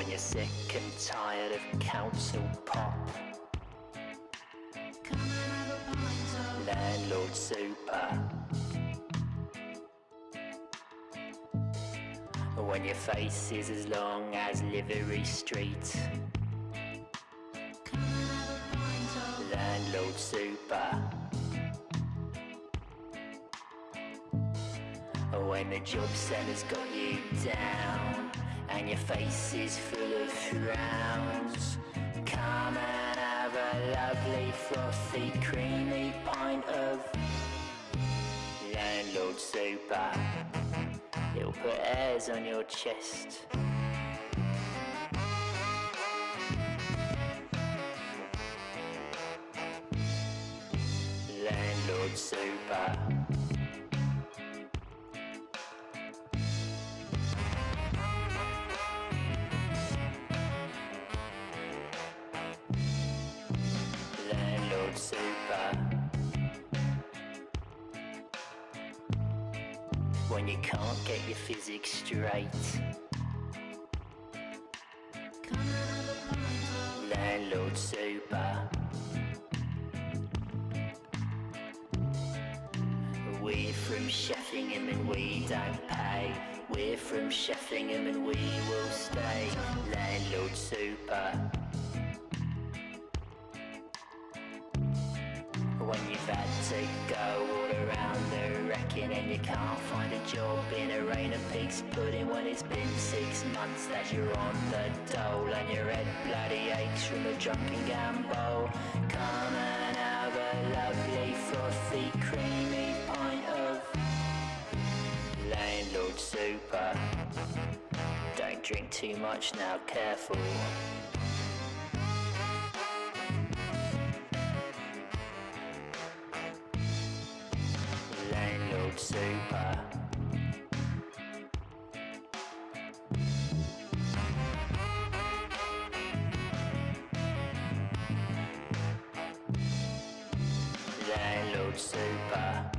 When you're sick and tired of council pop, come and have a pint of Landlord super. When your face is as long as Livery Street, come and have a pint of Landlord super. When the job centre's got you down and your face is full of frowns, come and have a lovely frothy creamy pint of Landlord super. It'll put hairs on your chest. Landlord super. Landlord super. When you can't get your physics straight, come and have a pint of Landlord super. We're from Sheffingham and we don't pay. We're from Sheffingham and we will stay. Landlord super. When you've had to go all around the wrecking and you can't find a job in a rain of pig's pudding, when it's been 6 months that you're on the dole and your head bloody aches from a drunken gamble, come and have a lovely frothy creamy pint of Landlord super. Don't drink too much now, careful. Landlord super. Landlord super.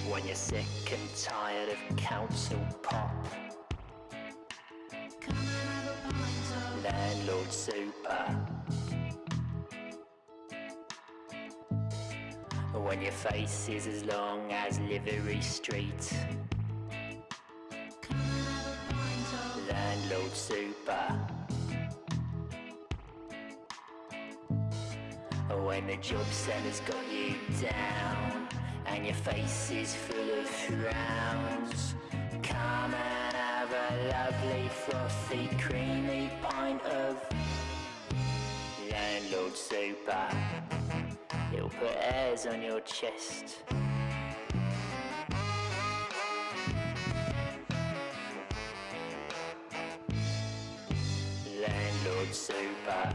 When you're sick and tired of council pop, come and have a pint of Landlord super. When your face is as long as Livery Street, come and have a pint of Landlord super. When the job centre's got you down and your face is full of frowns, come and have a lovely frothy creamy pint of Landlord super. It'll put hairs on your chest. Landlord super.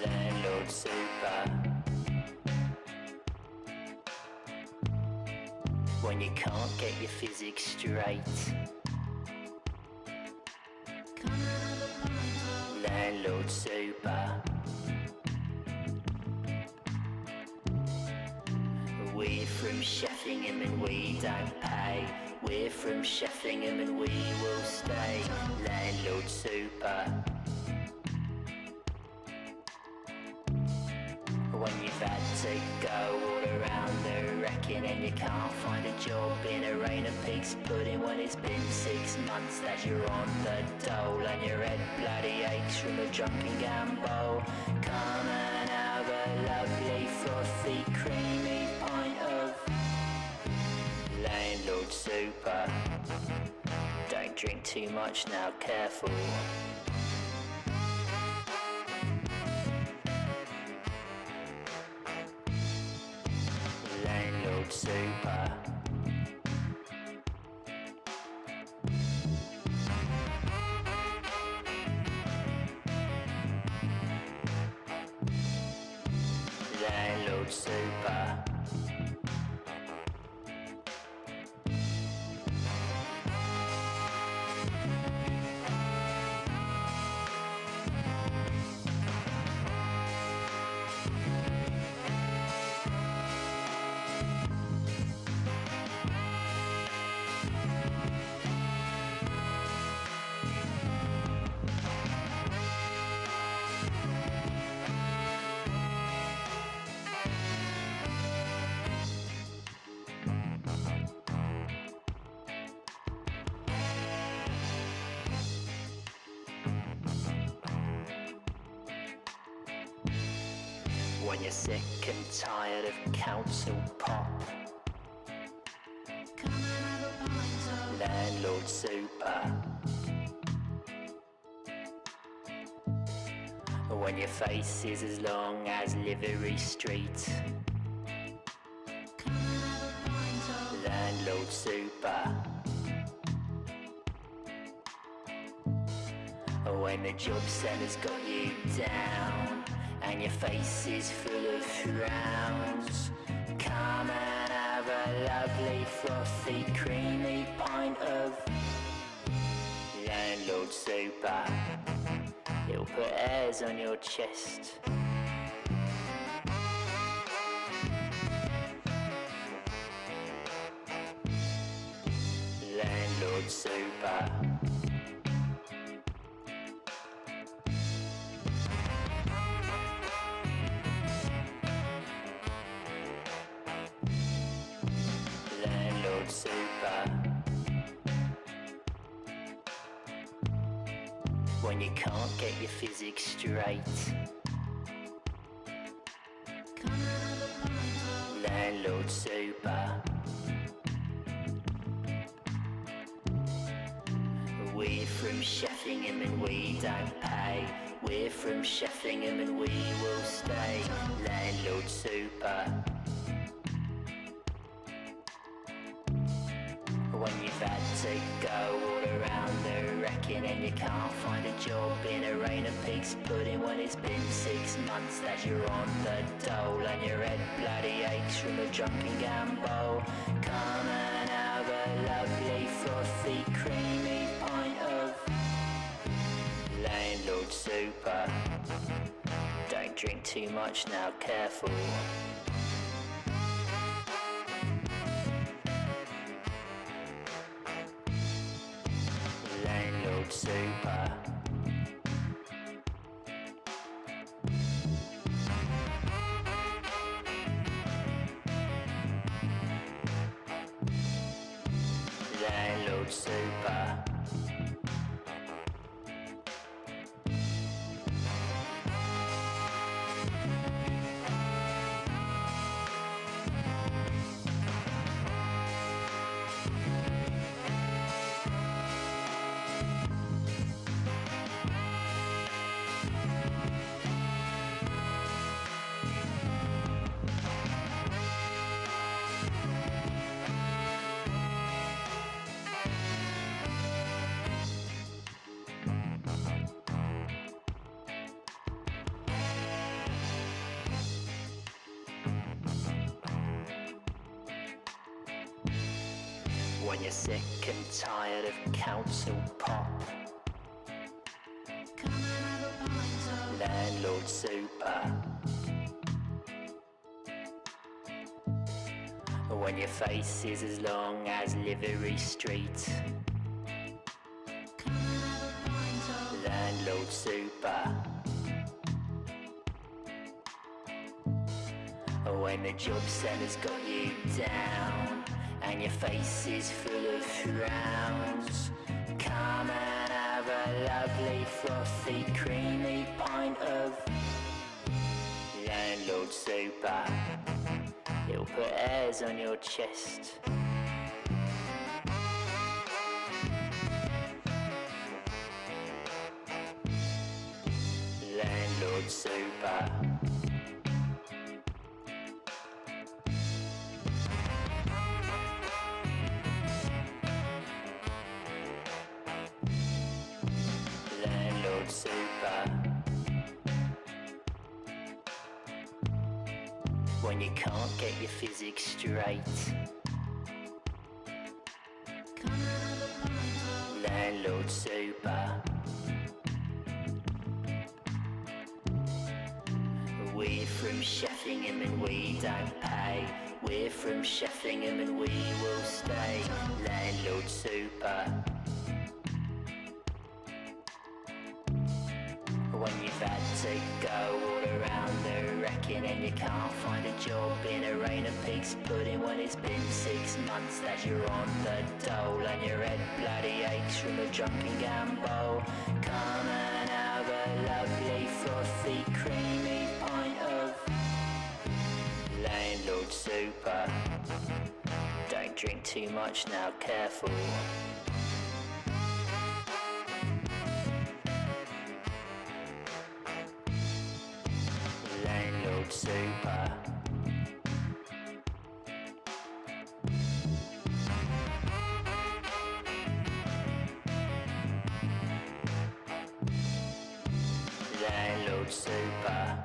Landlord super. When you can't get your physics straight, come and have a pint of Landlord super. We're from Sheffingham and we don't pay. We're from Sheffingham and we will stay. Landlord super. When you've had to go all around the wrecking and you can't find a job in a rain of pig's pudding, when it's been 6 months that you're on the dole and your head bloody aches from a drunken gamble, come and have a lovely frothy creamy pint of Don't drink too much now, careful. Landlord super. Landlord super. When you're sick and tired of council pop, Come and have a pint of. landlord super. When your face is as long as Livery Street, Come and have a pint of. landlord super. When the job centre's got you down and your face is full of frowns, come and have a lovely frothy creamy pint of landlord super. It'll put airs on your chest. Landlord super. Landlord super. When you can't get your physics straight, Come and have a pint of. landlord super. We're from Sheffingham and we don't pay. We're from Sheffingham and we will stay. Landlord super. When you've had to go all around the wrecking and you can't find a job in a rain of pig's pudding when it's been 6 months that you're on the dole and your head bloody aches from a drunken gamble. Come and have a lovely frothy creamy pint of landlord super. Don't drink too much now, careful. Landlord super. Landlord super. When you're sick and tired of council pop, Come and have a pint of. landlord super. When your face is as long as Livery Street, Come and have a pint of. landlord super. When the job centre's got you down and your face is full of frowns, come and have a lovely frothy creamy pint of landlord super. It'll put airs on your chest. when you can't get your physics straight. Landlord super. We're from Sheffingham and we don't pay. We're from Sheffingham and we will stay. Landlord super. When you've had to go all around the wrecking and you can't find a job in a rain of pig's pudding when it's been 6 months that you're on the dole and your head bloody aches from a drunken gamble. Come and have a lovely frothy creamy pint of Landlord super. Don't drink too much now, careful. Landlord super. Landlord super.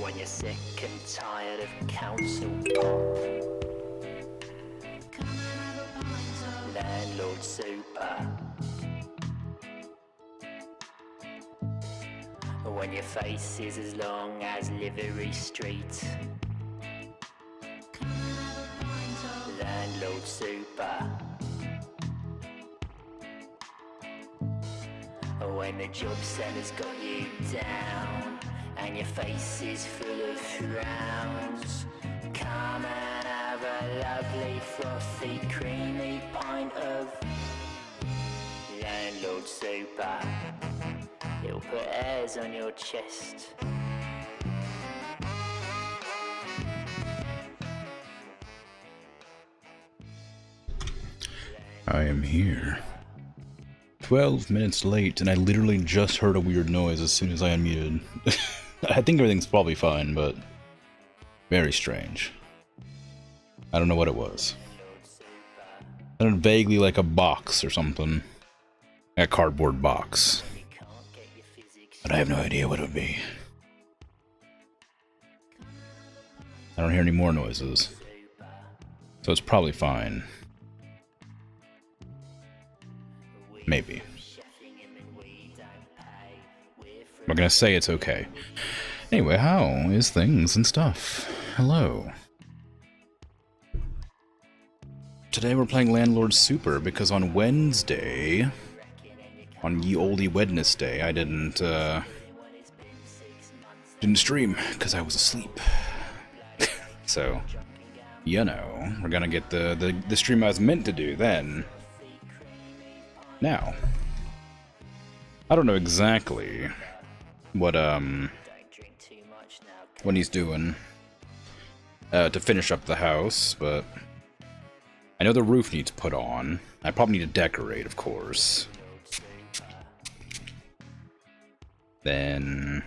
When you're sick and tired of council pop, Landlord super. When your face is as long as Livery Street, Landlord super. When the job center's got you down and your face is full of frowns, come and have a lovely frothy creamy pint of Landlord super. It'll put airs on your chest. I am here. 12 minutes late, and I literally just heard a weird noise as soon as I unmuted. I think everything's probably fine, but very strange. I don't know what it was. I don't know, vaguely like a box or something. A cardboard box. But I have no idea what it would be. I don't hear any more noises. So it's probably fine. Maybe. I'm gonna say it's okay. Anyway, how is things and stuff? Hello. Today we're playing Landlord Super because on Wednesday, on ye olde Wednesday, I didn't stream because I was asleep. So, you know, we're gonna get the stream I was meant to do then. Now, I don't know exactly what he's doing to finish up the house, but I know the roof needs put on. I probably need to decorate, of course. Then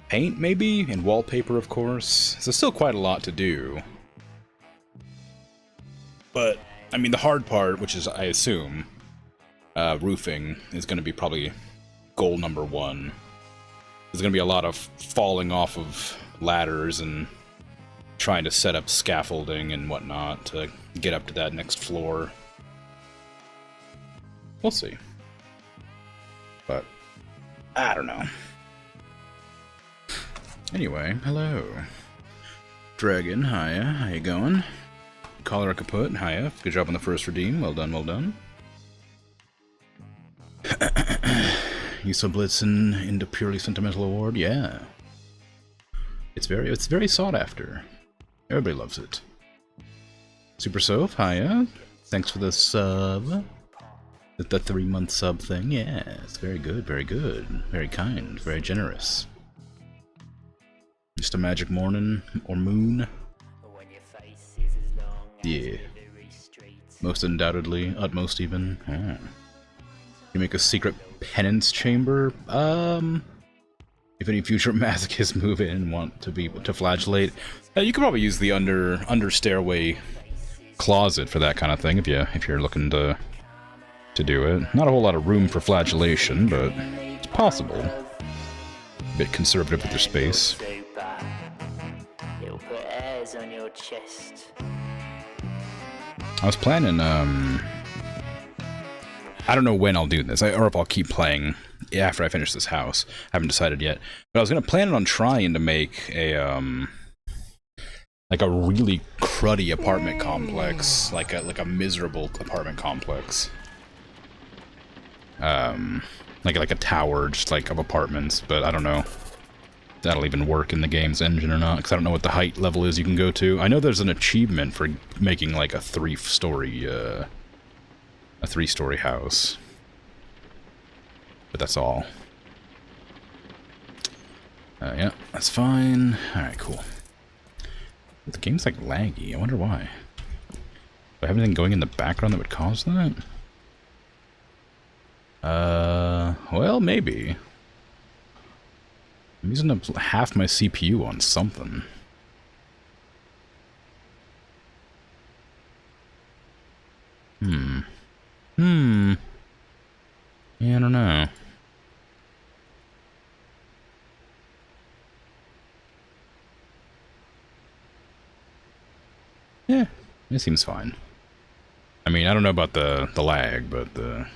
paint, maybe, and wallpaper, of course. So still quite a lot to do. But I mean, the hard part, which is, I assume, roofing, is going to be probably goal number one. There's going to be a lot of falling off of ladders and trying to set up scaffolding and whatnot to get up to that next floor. We'll see. But, I don't know. Anyway, hello. Dragon, hiya, how you going? Cholera Kaput, hiya. Good job on the first redeem. Well done, well done. You Blitzen into purely sentimental award? Yeah. It's very sought after. Everybody loves it. Super Soph, hiya. Thanks for the sub. The 3-month sub thing. Yes, very good, very good. Very kind, very generous. Just a magic morning or moon. Yeah. Most undoubtedly, utmost even. Oh. You make a secret penance chamber? If any future masochists move in and want to flagellate, you could probably use the under stairway closet for that kind of thing if you're looking to do it. Not a whole lot of room for flagellation, but it's possible. A bit conservative with your space. I was planning, I don't know when I'll do this, or if I'll keep playing after I finish this house. I haven't decided yet. But I was gonna plan on trying to make a, like a really cruddy apartment complex, like a miserable apartment complex. Like a tower, just like of apartments, but I don't know if that'll even work in the game's engine or not, because I don't know what the height level is you can go to. I know there's an achievement for making like a three-story house, but that's all. Yeah, that's fine. Alright, cool. The game's like laggy, I wonder why. Do I have anything going in the background that would cause that? Well, maybe. I'm using up half my CPU on something. Yeah, I don't know. Yeah, it seems fine. I mean, I don't know about the lag, but the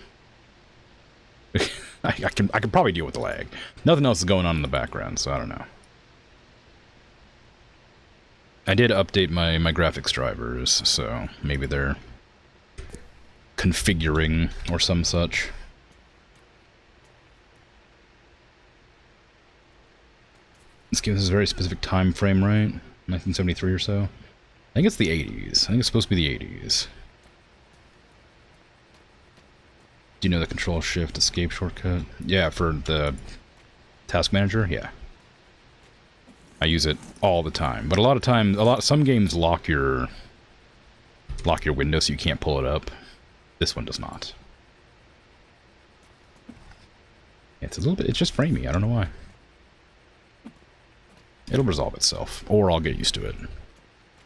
I can probably deal with the lag. Nothing else is going on in the background, so I don't know. I did update my graphics drivers, so maybe they're configuring or some such. This gives us a very specific time frame, right? 1973 or so? I think it's the 80s. I think it's supposed to be the 80s. Do you know the Control-Shift Escape shortcut? Yeah, for the task manager? Yeah. I use it all the time. But a lot of times, some games lock your window so you can't pull it up. This one does not. It's a little bit, it's just framey, I don't know why. It'll resolve itself, or I'll get used to it.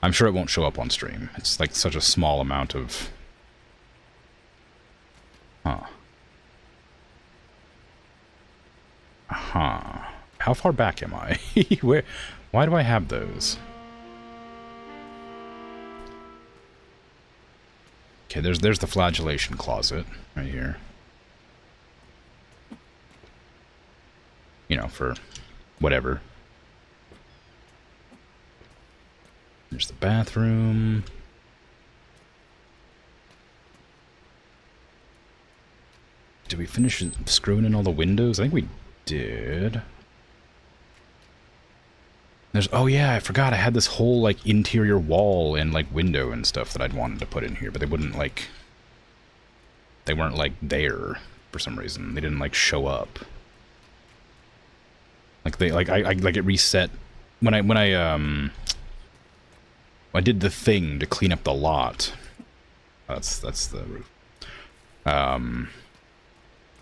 I'm sure it won't show up on stream. It's like such a small amount of... Huh. Huh. How far back am I? Why do I have those? Okay, there's the flagellation closet right here. You know, for whatever. There's the bathroom. Did we finish screwing in all the windows? I think we did. There's, oh yeah, I forgot I had this whole like interior wall and like window and stuff that I'd wanted to put in here, but they wouldn't like, they weren't like there for some reason. They didn't like show up. Like they, like I like it reset when I did the thing to clean up the lot. That's the roof.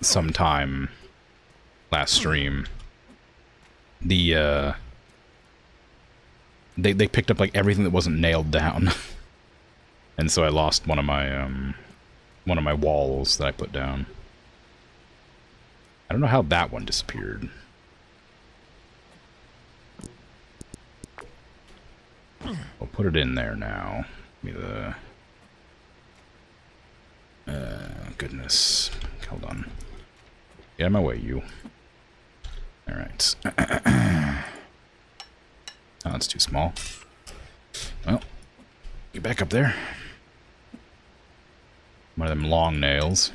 Sometime last stream, the they picked up like everything that wasn't nailed down, and so I lost one of my walls that I put down. I don't know how that one disappeared. We'll put it in there now. Give me the goodness. Hold on. Get out of my way, you. Alright. Oh, that's too small. Well, get back up there. One of them long nails.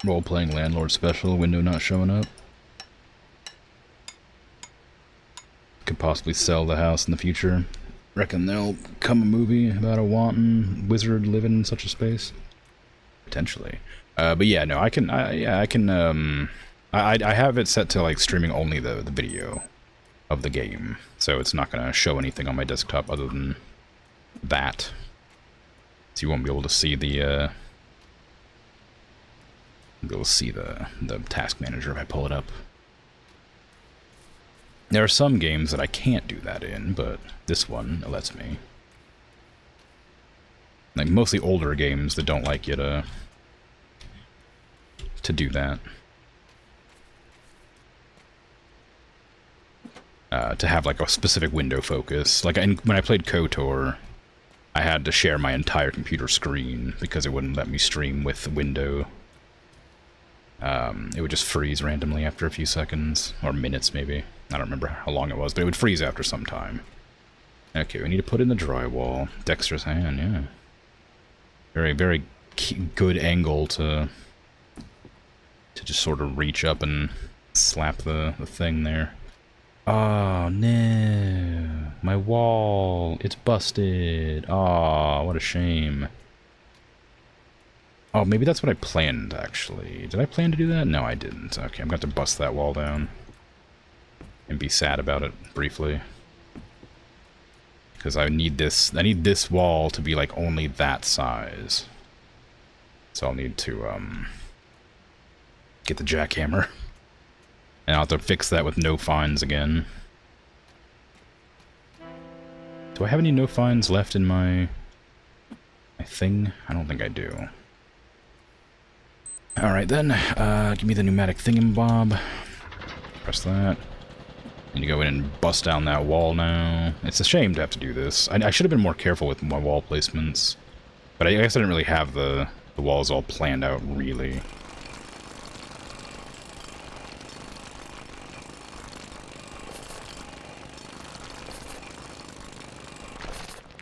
Role-playing Landlord special, window not showing up. could possibly sell the house in the future. Reckon there'll come a movie about a wanton wizard living in such a space? Potentially. But yeah, no, I have it set to like streaming only the video of the game, so it's not gonna show anything on my desktop other than that. So you won't be able to see the task manager if I pull it up. There are some games that I can't do that in, but this one lets me. Like mostly older games that don't like you to do that. To have like a specific window focus. Like when I played KOTOR, I had to share my entire computer screen because it wouldn't let me stream with the window. It would just freeze randomly after a few seconds, or minutes maybe. I don't remember how long it was, but it would freeze after some time. Okay, we need to put in the drywall. Dexterous hand, yeah. Very, very good angle to just sort of reach up and slap the thing there. Oh no, my wall, it's busted. Oh, what a shame. Oh, maybe that's what I planned, actually. Did I plan to do that? No, I didn't. Okay, I'm going to have to bust that wall down. And be sad about it, briefly. Because I need this wall to be, like, only that size. So I'll need to, get the jackhammer. And I'll have to fix that with no fines again. Do I have any no fines left in my thing? I don't think I do. Alright then, give me the pneumatic thingamabob. Press that. And you go in and bust down that wall now. It's a shame to have to do this. I should have been more careful with my wall placements. But I guess I didn't really have the walls all planned out, really.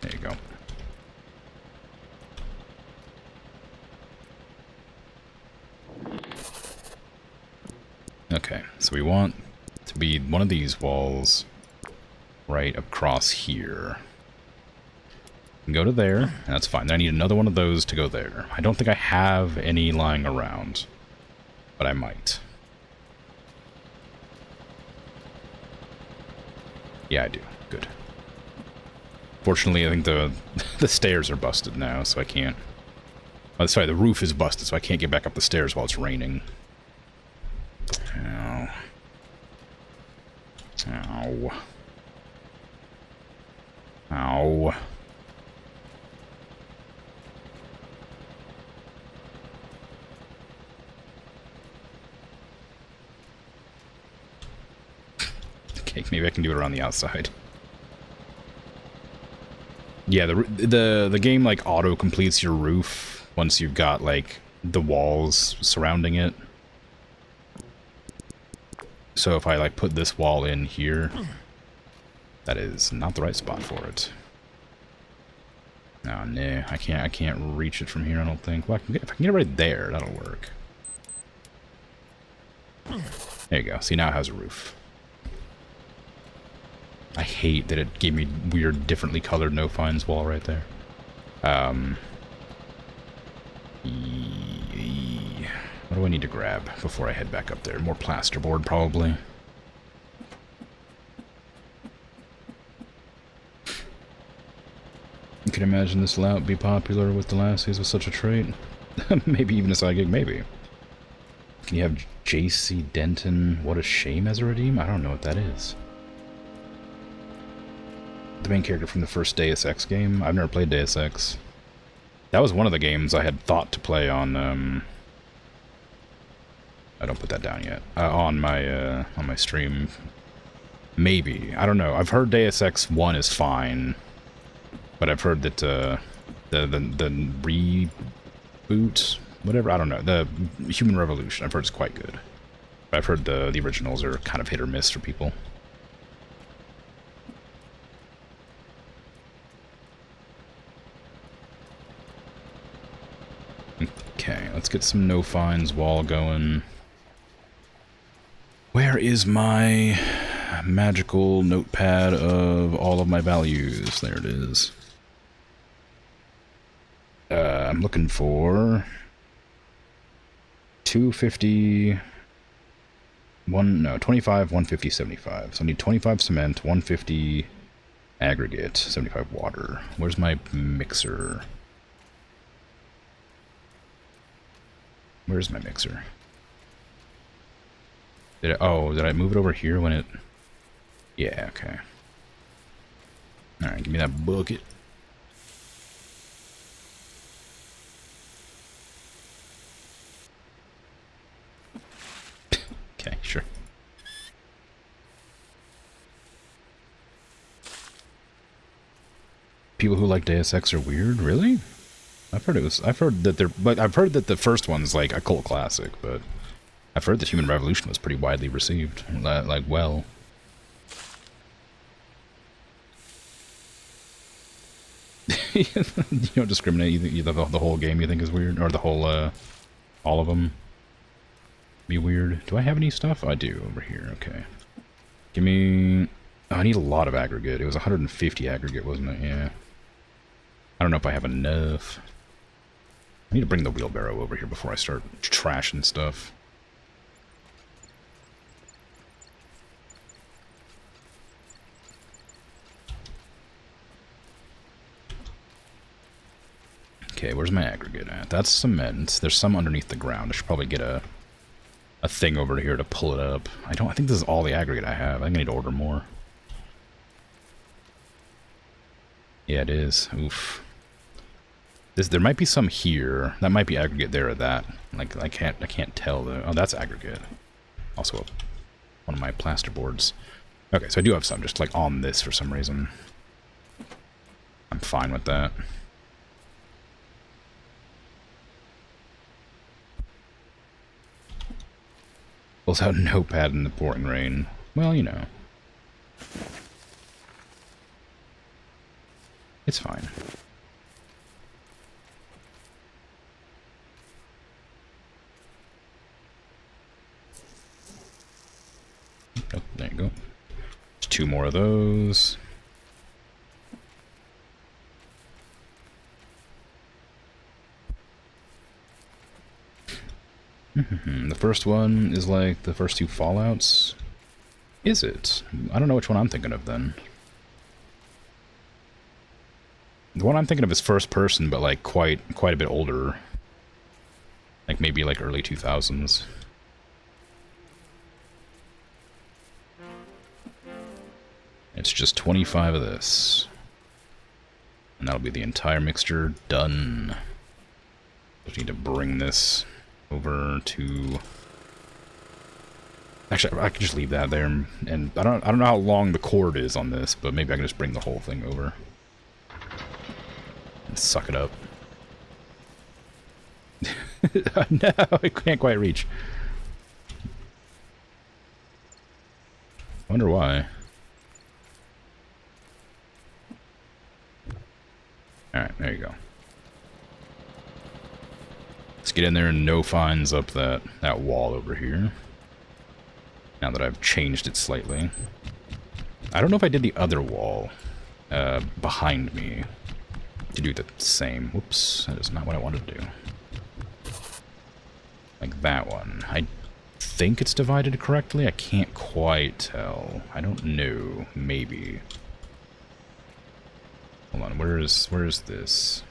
There you go. Okay, so we want to be one of these walls right across here. Go to there, and that's fine. I need another one of those to go there. I don't think I have any lying around, but I might. Yeah, I do. Good. Fortunately, I think the stairs are busted now, so I can't... Oh, sorry, the roof is busted, so I can't get back up the stairs while it's raining. Ow. Ow. Ow. Okay, maybe I can do it around the outside. Yeah, the game like auto completes your roof once you've got like the walls surrounding it. So if I like put this wall in here, that is not the right spot for it. Oh no, I can't reach it from here, I don't think. Well, if I can get it right there, that'll work. There you go. See, now it has a roof. I hate that it gave me weird, differently colored no fines wall right there. What do I need to grab before I head back up there? More plasterboard, probably. You can imagine this lout be popular with the lassies with such a trait. Maybe even a side gig, maybe. Can you have J.C. Denton, What a Shame as a redeem? I don't know what that is. The main character from the first Deus Ex game. I've never played Deus Ex. That was one of the games I had thought to play on, I don't put that down yet. On my stream. Maybe. I don't know. I've heard Deus Ex 1 is fine. But I've heard that, the reboot, whatever, I don't know. The Human Revolution, I've heard is quite good. But I've heard the originals are kind of hit or miss for people. Okay, let's get some no fines wall going. Where is my magical notepad of all of my values. There it is. I'm looking for 250, 25, 150, 75. So I need 25 cement, 150 aggregate, 75 water. Where's my mixer? Where's my mixer? Did I move it over here when it... Yeah, okay. Alright, give me that bucket. Okay, sure. People who like Deus Ex are weird, really? I've heard that the first one's like a cult classic, but I've heard that Human Revolution was pretty widely received. Like, well. You don't discriminate. Either the whole game you think is weird, or the whole, all of them be weird. Do I have any stuff? I do over here. Okay. Give me... Oh, I need a lot of aggregate. It was 150 aggregate, wasn't it? Yeah. I don't know if I have enough. I need to bring the wheelbarrow over here before I start trashing stuff. Okay, where's my aggregate at? That's cement. There's some underneath the ground. I should probably get a thing over here to pull it up. I think this is all the aggregate I have. I think I need to order more. Yeah, it is. Oof. There might be some here. That might be aggregate there or that. Like, I can't tell though. Oh, that's aggregate. Also one of my plasterboards. Okay, so I do have some just like on this for some reason. I'm fine with that. Pulls out a notepad in the pouring rain. Well, you know. It's fine. Oh, there you go. There's 2 more of those. The first one is like the first 2 Fallouts. Is it? I don't know which one I'm thinking of then. The one I'm thinking of is first person, but like quite a bit older. Like maybe like early 2000s. It's just 25 of this. And that'll be the entire mixture done. Just need to bring this over to... Actually, I can just leave that there, and I don't know how long the cord is on this, but maybe I can just bring the whole thing over. And suck it up. No, I can't quite reach. I wonder why. Alright, there you go. Let's get in there and no fines up that wall over here. Now that I've changed it slightly. I don't know if I did the other wall behind me to do the same. Whoops, that is not what I wanted to do. Like that one. I think it's divided correctly. I can't quite tell. I don't know. Maybe. Hold on, where is this?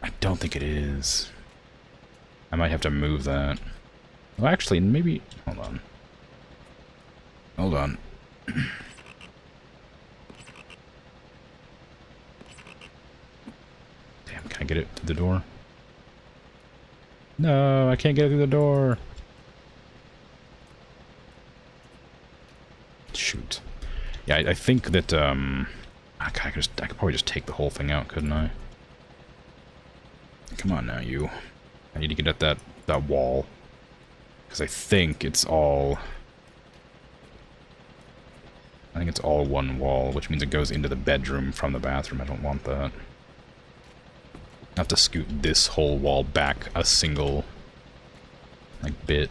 I don't think it is. I might have to move that. Well, actually, maybe... Hold on. Hold on. Damn, can I get it through the door? No, I can't get it through the door. Shoot. Yeah, I think that, I could probably just take the whole thing out, couldn't I? Come on now, you. I need to get at that wall. Because I think it's all... I think it's all one wall, which means it goes into the bedroom from the bathroom. I don't want that. I have to scoot this whole wall back a single, like, bit.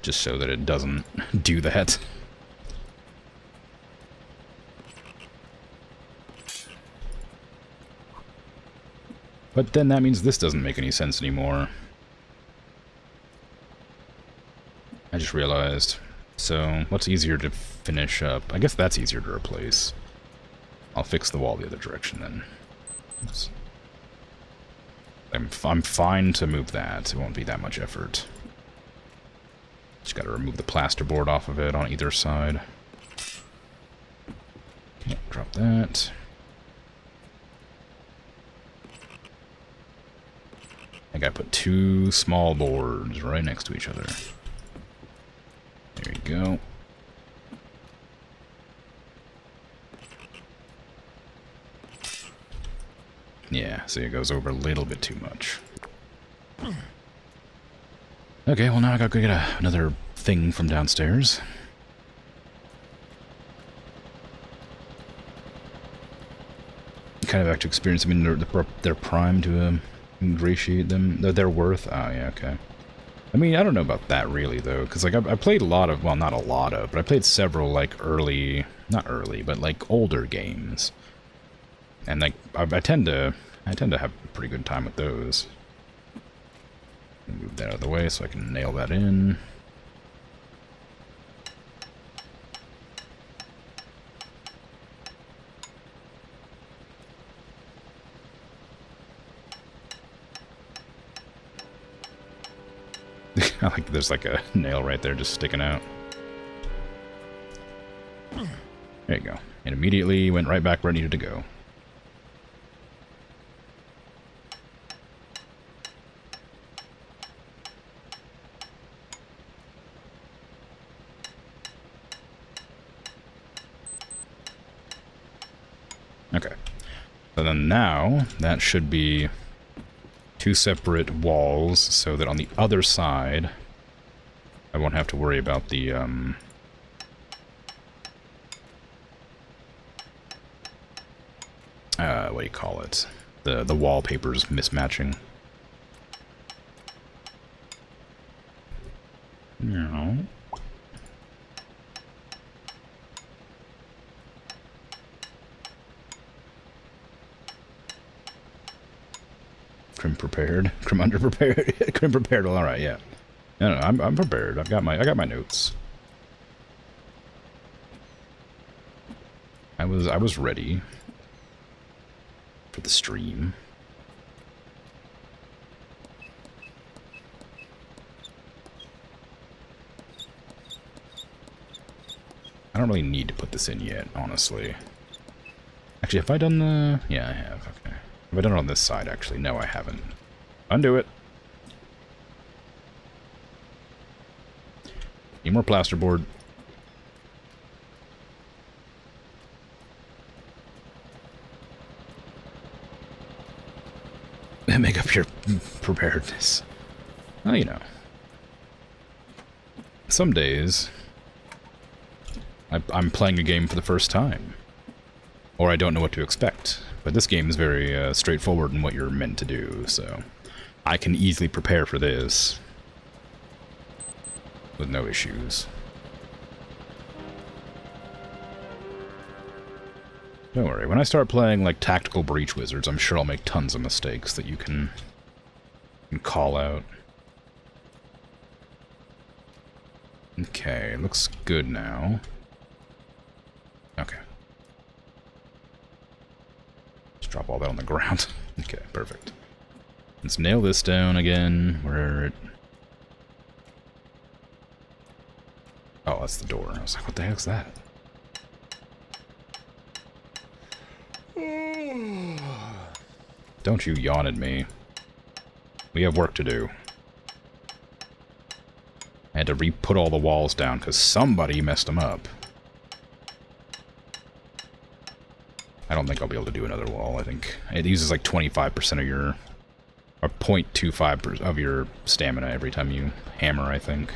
just so that it doesn't do that. But then that means this doesn't make any sense anymore. I just realized. So, what's easier to finish up? I guess that's easier to replace. I'll fix the wall the other direction then. Oops. I'm fine to move that. It won't be that much effort. Just gotta remove the plasterboard off of it on either side. Okay, drop that. I gotta put two small boards right next to each other. There you go. Yeah, see, it goes over a little bit too much. Okay, well now I gotta go get another thing from downstairs. Kind of have to experience, I mean, they're primed to ingratiate them. Their worth? Oh, yeah, okay. I mean, I don't know about that really, though, because, like, I played a lot of, well, not a lot of, but I played several, like, not early, but, like, older games. And, like, I tend to have a pretty good time with those. Move that out of the way so I can nail that in. I like that there's like a nail right there just sticking out. There you go. And immediately went right back where it needed to go. Okay. So then now, that should be two separate walls, so that on the other side, I won't have to worry about the, what do you call it? The wallpapers mismatching. No. Crim prepared, Crim underprepared, Crim prepared. Well, all right, yeah. No, I'm prepared. I got my notes. I was ready for the stream. I don't really need to put this in yet, honestly. Actually, have I done the... Yeah, I have. Okay. Have I done it on this side, actually? No, I haven't. Undo it. Need more plasterboard. Make up your preparedness. Well, you know. Some days, I'm playing a game for the first time. Or I don't know what to expect. But this game is very straightforward in what you're meant to do, so I can easily prepare for this with no issues. Don't worry, when I start playing like Tactical Breach Wizards, I'm sure I'll make tons of mistakes that you can call out. Okay, looks good now. Okay. Just drop all that on the ground. Okay, perfect. Let's nail this down again. Where it... Oh, that's the door. I was like, what the heck's that? Don't you yawn at me. We have work to do. I had to re-put all the walls down because somebody messed them up. I don't think I'll be able to do another wall. I think it uses like 25% of your... or 0.25% of your stamina every time you hammer, I think.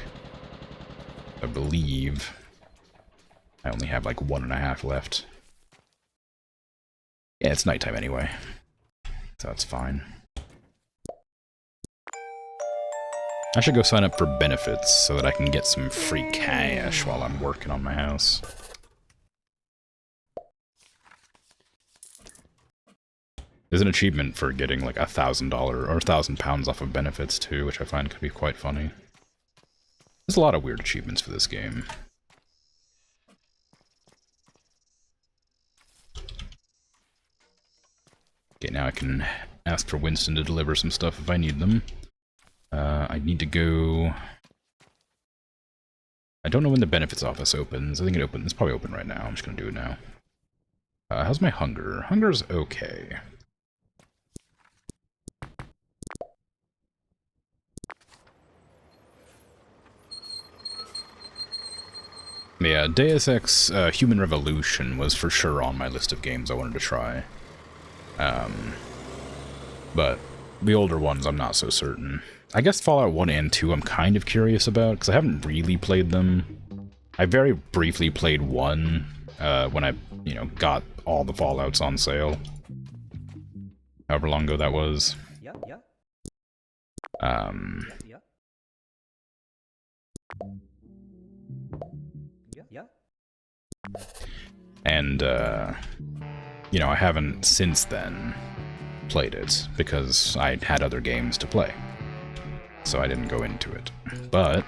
I believe. I only have like 1.5 left. Yeah, it's nighttime anyway. So that's fine. I should go sign up for benefits so that I can get some free cash while I'm working on my house. There's an achievement for getting like $1,000 or £1,000 off of benefits too, which I find could be quite funny. There's a lot of weird achievements for this game. Okay, now I can ask for Winston to deliver some stuff if I need them. I need to go... I don't know when the benefits office opens. I think it opens. It's probably open right now. I'm just gonna do it now. How's my hunger? Hunger's okay. Yeah, Deus Ex Human Revolution was for sure on my list of games I wanted to try. But the older ones, I'm not so certain. I guess Fallout 1 and 2 I'm kind of curious about, because I haven't really played them. I very briefly played 1 when I, you know, got all the Fallouts on sale. However long ago that was. And, you know, I haven't since then played it, because I had other games to play. So I didn't go into it. But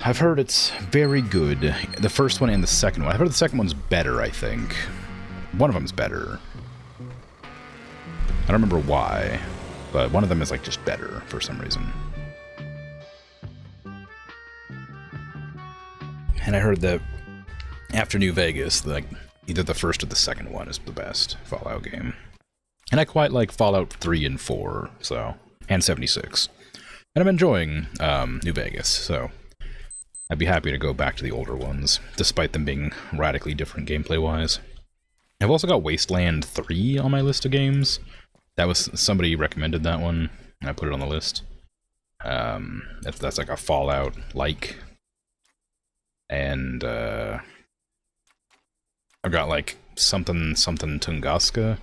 I've heard it's very good. The first one and the second one. I've heard the second one's better, I think. One of them's better. I don't remember why, but one of them is like just better for some reason. And I heard that after New Vegas, like either the first or the second one is the best Fallout game. And I quite like Fallout 3 and 4, so, and 76. And I'm enjoying New Vegas, so I'd be happy to go back to the older ones, despite them being radically different gameplay-wise. I've also got Wasteland 3 on my list of games. That was, somebody recommended that one, and I put it on the list. That's like a Fallout-like. And, I've got like something Tunguska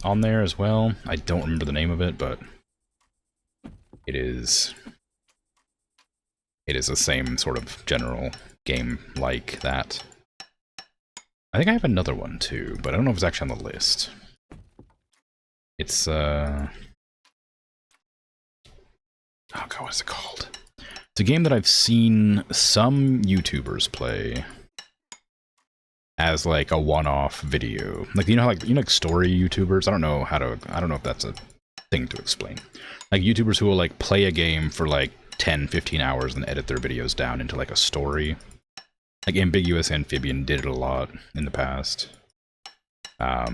on there as well. I don't remember the name of it, but it is the same sort of general game like that. I think I have another one too, but I don't know if it's actually on the list. It's oh god, what is it called? It's a game that I've seen some YouTubers play as like a one-off video. Like, you know, like story YouTubers? I don't know if that's a thing to explain. Like YouTubers who will like play a game for like 10, 15 hours and edit their videos down into like a story. Like Ambiguous Amphibian did it a lot in the past. I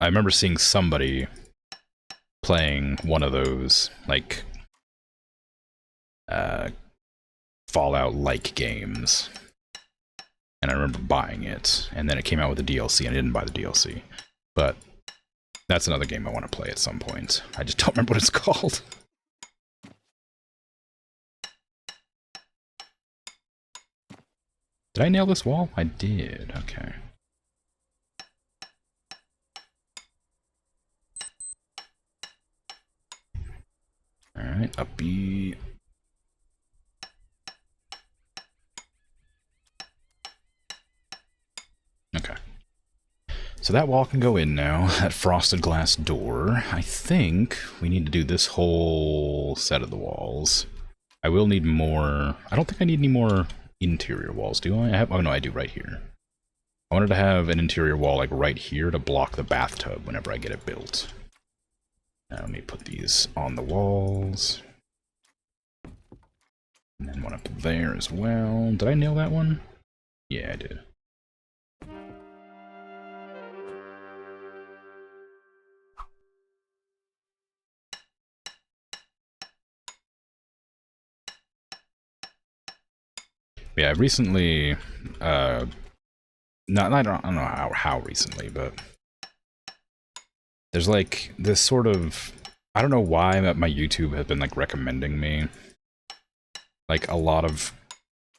remember seeing somebody playing one of those like Fallout-like games. And I remember buying it, and then it came out with the DLC, and I didn't buy the DLC. But that's another game I want to play at some point. I just don't remember what it's called. Did I nail this wall? I did, okay. Alright, up B. Okay. So that wall can go in now, that frosted glass door. I think we need to do this whole set of the walls. I will need more... I don't think I need any more interior walls, do I? Oh no, I do right here. I wanted to have an interior wall like right here to block the bathtub whenever I get it built. Now let me put these on the walls. And then one up there as well. Did I nail that one? Yeah, I did. Yeah, I've recently, I don't know how recently, but there's like this sort of, I don't know why my YouTube has been like recommending me like a lot of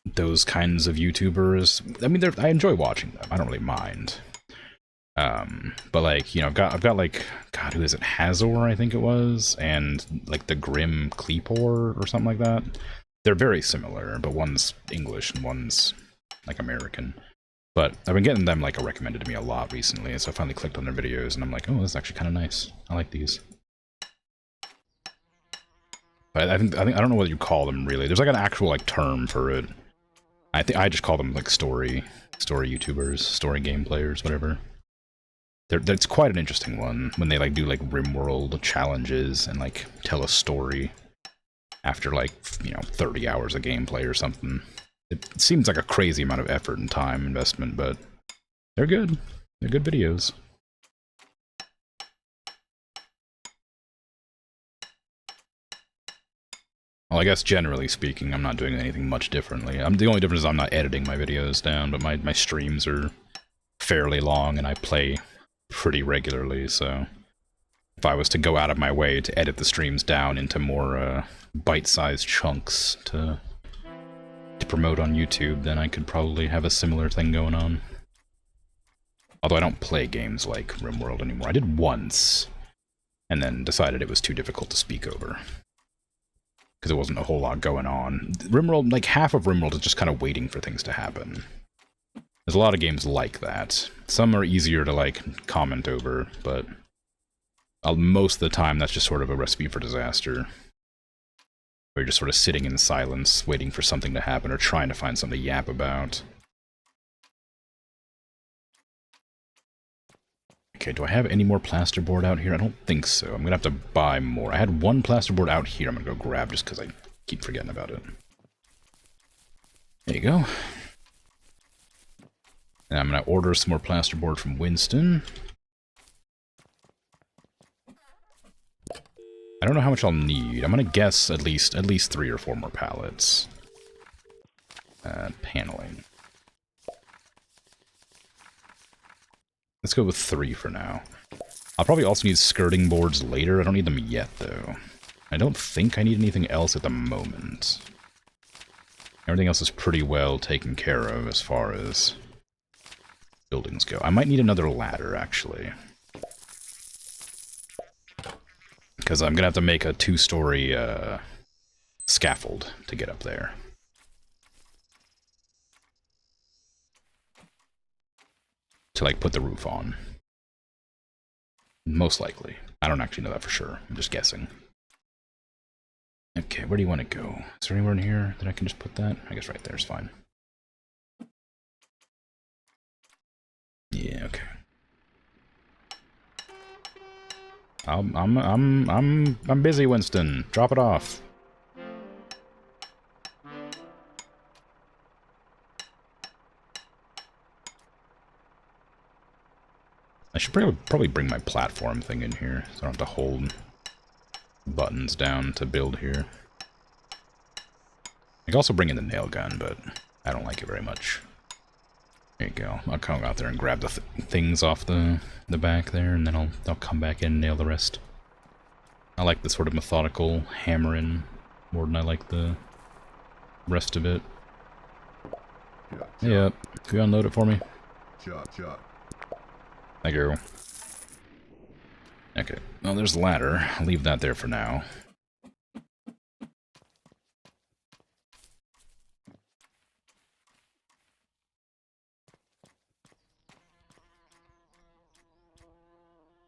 those kinds of YouTubers. I mean, I enjoy watching them. I don't really mind. But like, you know, I've got like, God, who is it? Hazor, I think it was, and like the Grim Kleepor or something like that. They're very similar, but one's English and one's like American. But I've been getting them like recommended to me a lot recently, so I finally clicked on their videos and I'm like, oh, this is actually kind of nice. I like these. But I think I don't know what you call them really. There's like an actual like term for it. I think I just call them like story YouTubers, story game players, whatever. That's quite an interesting one when they like do like RimWorld challenges and like tell a story after like, you know, 30 hours of gameplay or something. It seems like a crazy amount of effort and time investment, but they're good. They're good videos. Well, I guess generally speaking, I'm not doing anything much differently. The only difference is I'm not editing my videos down, but my streams are fairly long and I play pretty regularly, so if I was to go out of my way to edit the streams down into more bite-sized chunks to promote on YouTube, then I could probably have a similar thing going on. Although I don't play games like RimWorld anymore. I did once, and then decided it was too difficult to speak over. Because there wasn't a whole lot going on. RimWorld, like half of RimWorld is just kind of waiting for things to happen. There's a lot of games like that. Some are easier to like comment over, but most of the time that's just sort of a recipe for disaster. Where you're just sort of sitting in silence, waiting for something to happen, or trying to find something to yap about. Okay, do I have any more plasterboard out here? I don't think so. I'm gonna have to buy more. I had one plasterboard out here I'm gonna go grab just because I keep forgetting about it. There you go. And I'm gonna order some more plasterboard from Winston. I don't know how much I'll need. I'm gonna guess at least 3 or 4 more pallets. Paneling. Let's go with 3 for now. I'll probably also need skirting boards later. I don't need them yet, though. I don't think I need anything else at the moment. Everything else is pretty well taken care of as far as buildings go. I might need another ladder, actually. Because I'm going to have to make a 2-story scaffold to get up there. To, like, put the roof on. Most likely. I don't actually know that for sure. I'm just guessing. Okay, where do you want to go? Is there anywhere in here that I can just put that? I guess right there is fine. Yeah, okay. I'm busy, Winston. Drop it off. I should probably bring my platform thing in here, so I don't have to hold buttons down to build here. I could also bring in the nail gun, but I don't like it very much. There you go. I'll come out there and grab the things off the back there, and then I'll come back in and nail the rest. I like the sort of methodical hammering more than I like the rest of it. Yep. Can you unload it for me? Thank you. Okay. Well, there's the ladder. I'll leave that there for now.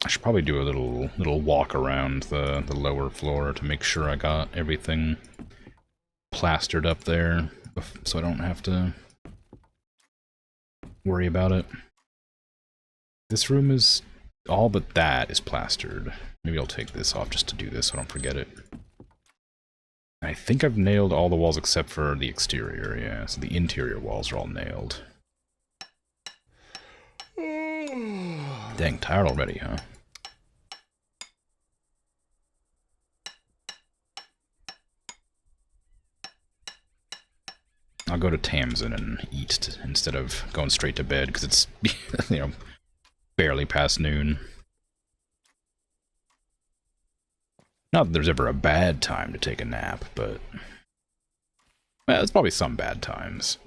I should probably do a little walk around the lower floor to make sure I got everything plastered up there, so I don't have to worry about it. This room is all but that is plastered. Maybe I'll take this off just to do this so I don't forget it. I think I've nailed all the walls except for the exterior, yeah, so the interior walls are all nailed. Dang, tired already, huh? I'll go to Tamsin and eat instead of going straight to bed, because it's, you know, barely past noon. Not that there's ever a bad time to take a nap, but... well, there's probably some bad times.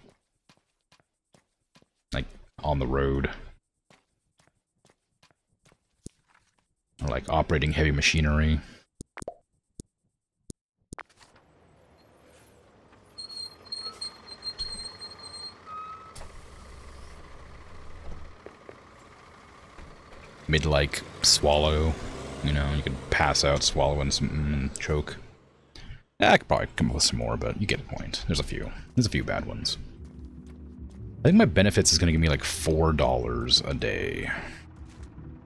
Like, on the road. Or like operating heavy machinery. Mid-like swallow. You know, you could pass out, swallow, and some choke. Yeah, I could probably come up with some more, but you get the point. There's a few. There's a few bad ones. I think my benefits is going to give me like $4 a day.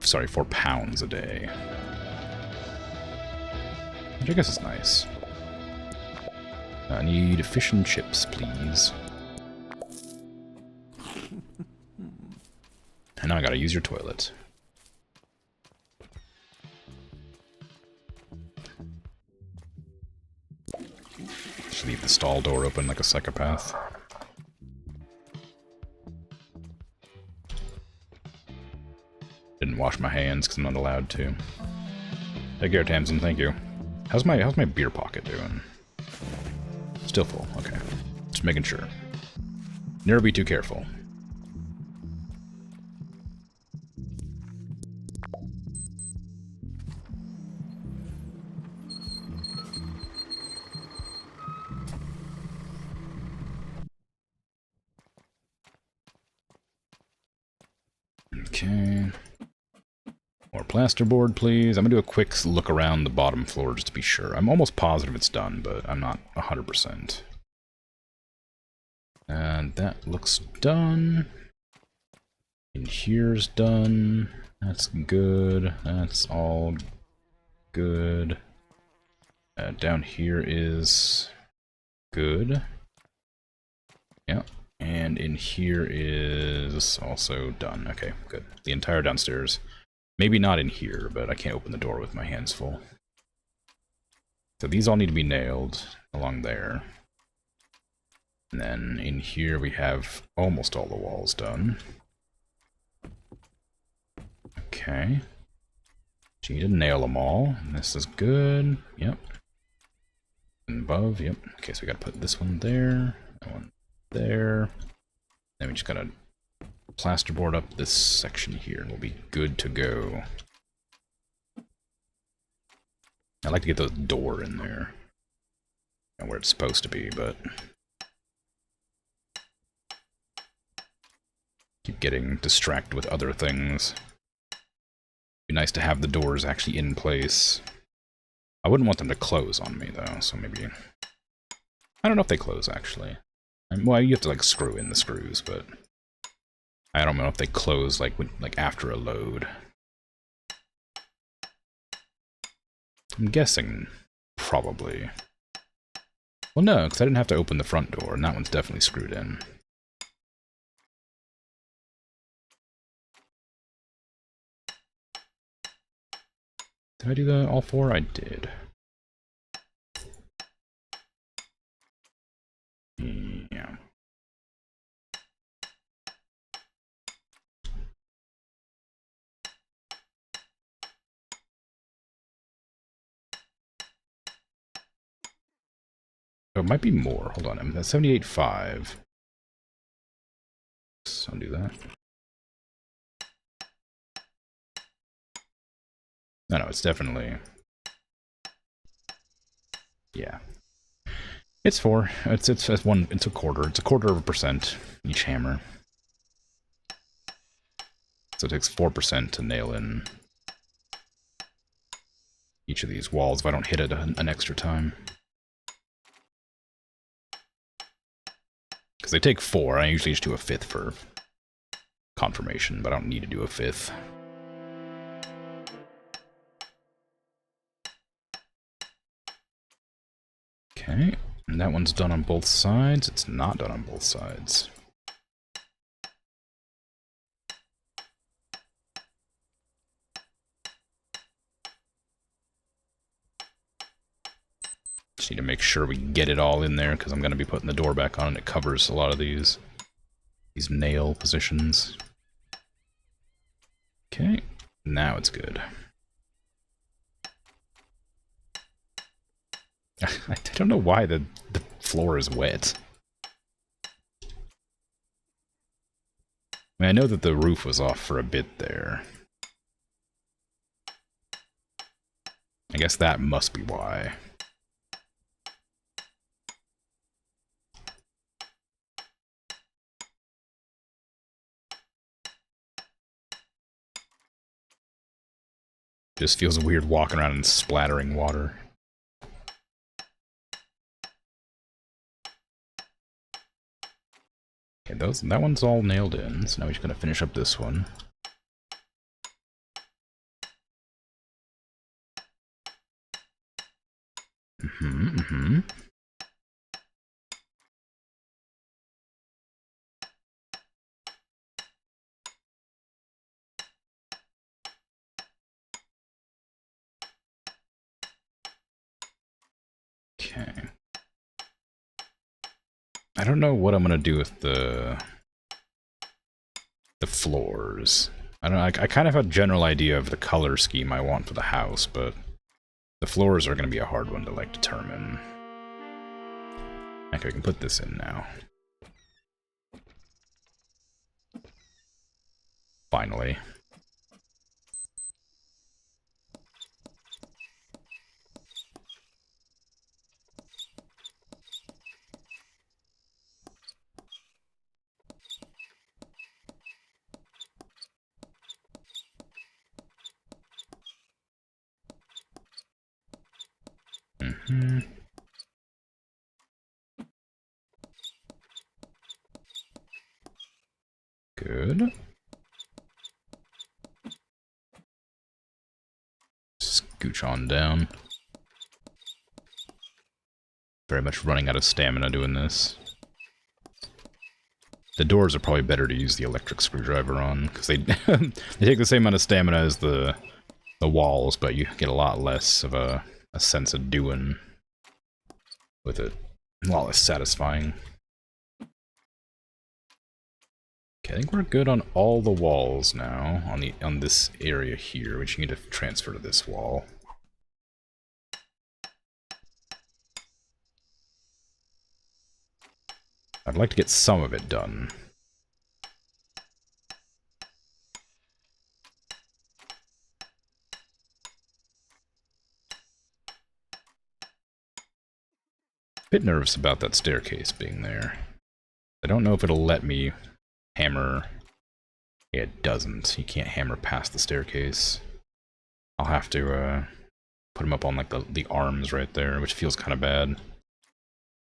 Sorry, £4 a day. Which I guess is nice. I need fish and chips, please. And now I gotta use your toilet. Just leave the stall door open like a psychopath. Didn't wash my hands because I'm not allowed to. Take care, Tamsin, thank you. How's my beer pocket doing? Still full, okay. Just making sure. Never be too careful. Okay. More plasterboard, please. I'm gonna do a quick look around the bottom floor just to be sure. I'm almost positive it's done, but I'm not 100%. And that looks done. In here's done. That's good. That's all good. Down here is good. Yep. And in here is also done. Okay, good. The entire downstairs. Maybe not in here, but I can't open the door with my hands full. So these all need to be nailed along there. And then in here we have almost all the walls done. Okay. So you need to nail them all. And this is good. Yep. And above, yep. Okay, so we gotta put this one there. That one there. Then we just gotta plasterboard up this section here, and we'll be good to go. I like to get the door in there. And where it's supposed to be, but keep getting distracted with other things. Be nice to have the doors actually in place. I wouldn't want them to close on me though, so maybe I don't know if they close actually. Well, you have to like screw in the screws, but I don't know if they close like after a load. I'm guessing probably. Well, no, because I didn't have to open the front door, and that one's definitely screwed in. Did I do all four? I did. Yeah. Oh, it might be more. Hold on, I'm at 78.5. I'll do that. No, it's definitely... Yeah. It's 4. It's one. It's a quarter. It's a quarter of a percent each hammer. So it takes 4% to nail in each of these walls if I don't hit it an extra time. Because they take 4. I usually just do a 5th for confirmation, but I don't need to do a 5th. Okay, and that one's done on both sides. It's not done on both sides. Just need to make sure we get it all in there because I'm going to be putting the door back on and it covers a lot of these nail positions. Okay, now it's good. I don't know why the floor is wet. I mean, I know that the roof was off for a bit there. I guess that must be why. Just feels weird walking around and splattering water. Okay, that one's all nailed in, so now we're just gonna finish up this one. Okay. I don't know what I'm gonna do with the floors. I don't know, I kind of have a general idea of the color scheme I want for the house, but the floors are gonna be a hard one to, like, determine. Okay, I can put this in now. Finally. Good. Scooch on down. Very much running out of stamina doing this. The doors are probably better to use the electric screwdriver on, because they they take the same amount of stamina as the walls, but you get a lot less of a sense of doing with it. A lot less satisfying. Okay, I think we're good on all the walls now, on this area here, which you need to transfer to this wall. I'd like to get some of it done. Bit nervous about that staircase being there. I don't know if it'll let me hammer. Yeah, it doesn't. You can't hammer past the staircase. I'll have to put him up on, like, the arms right there, which feels kind of bad.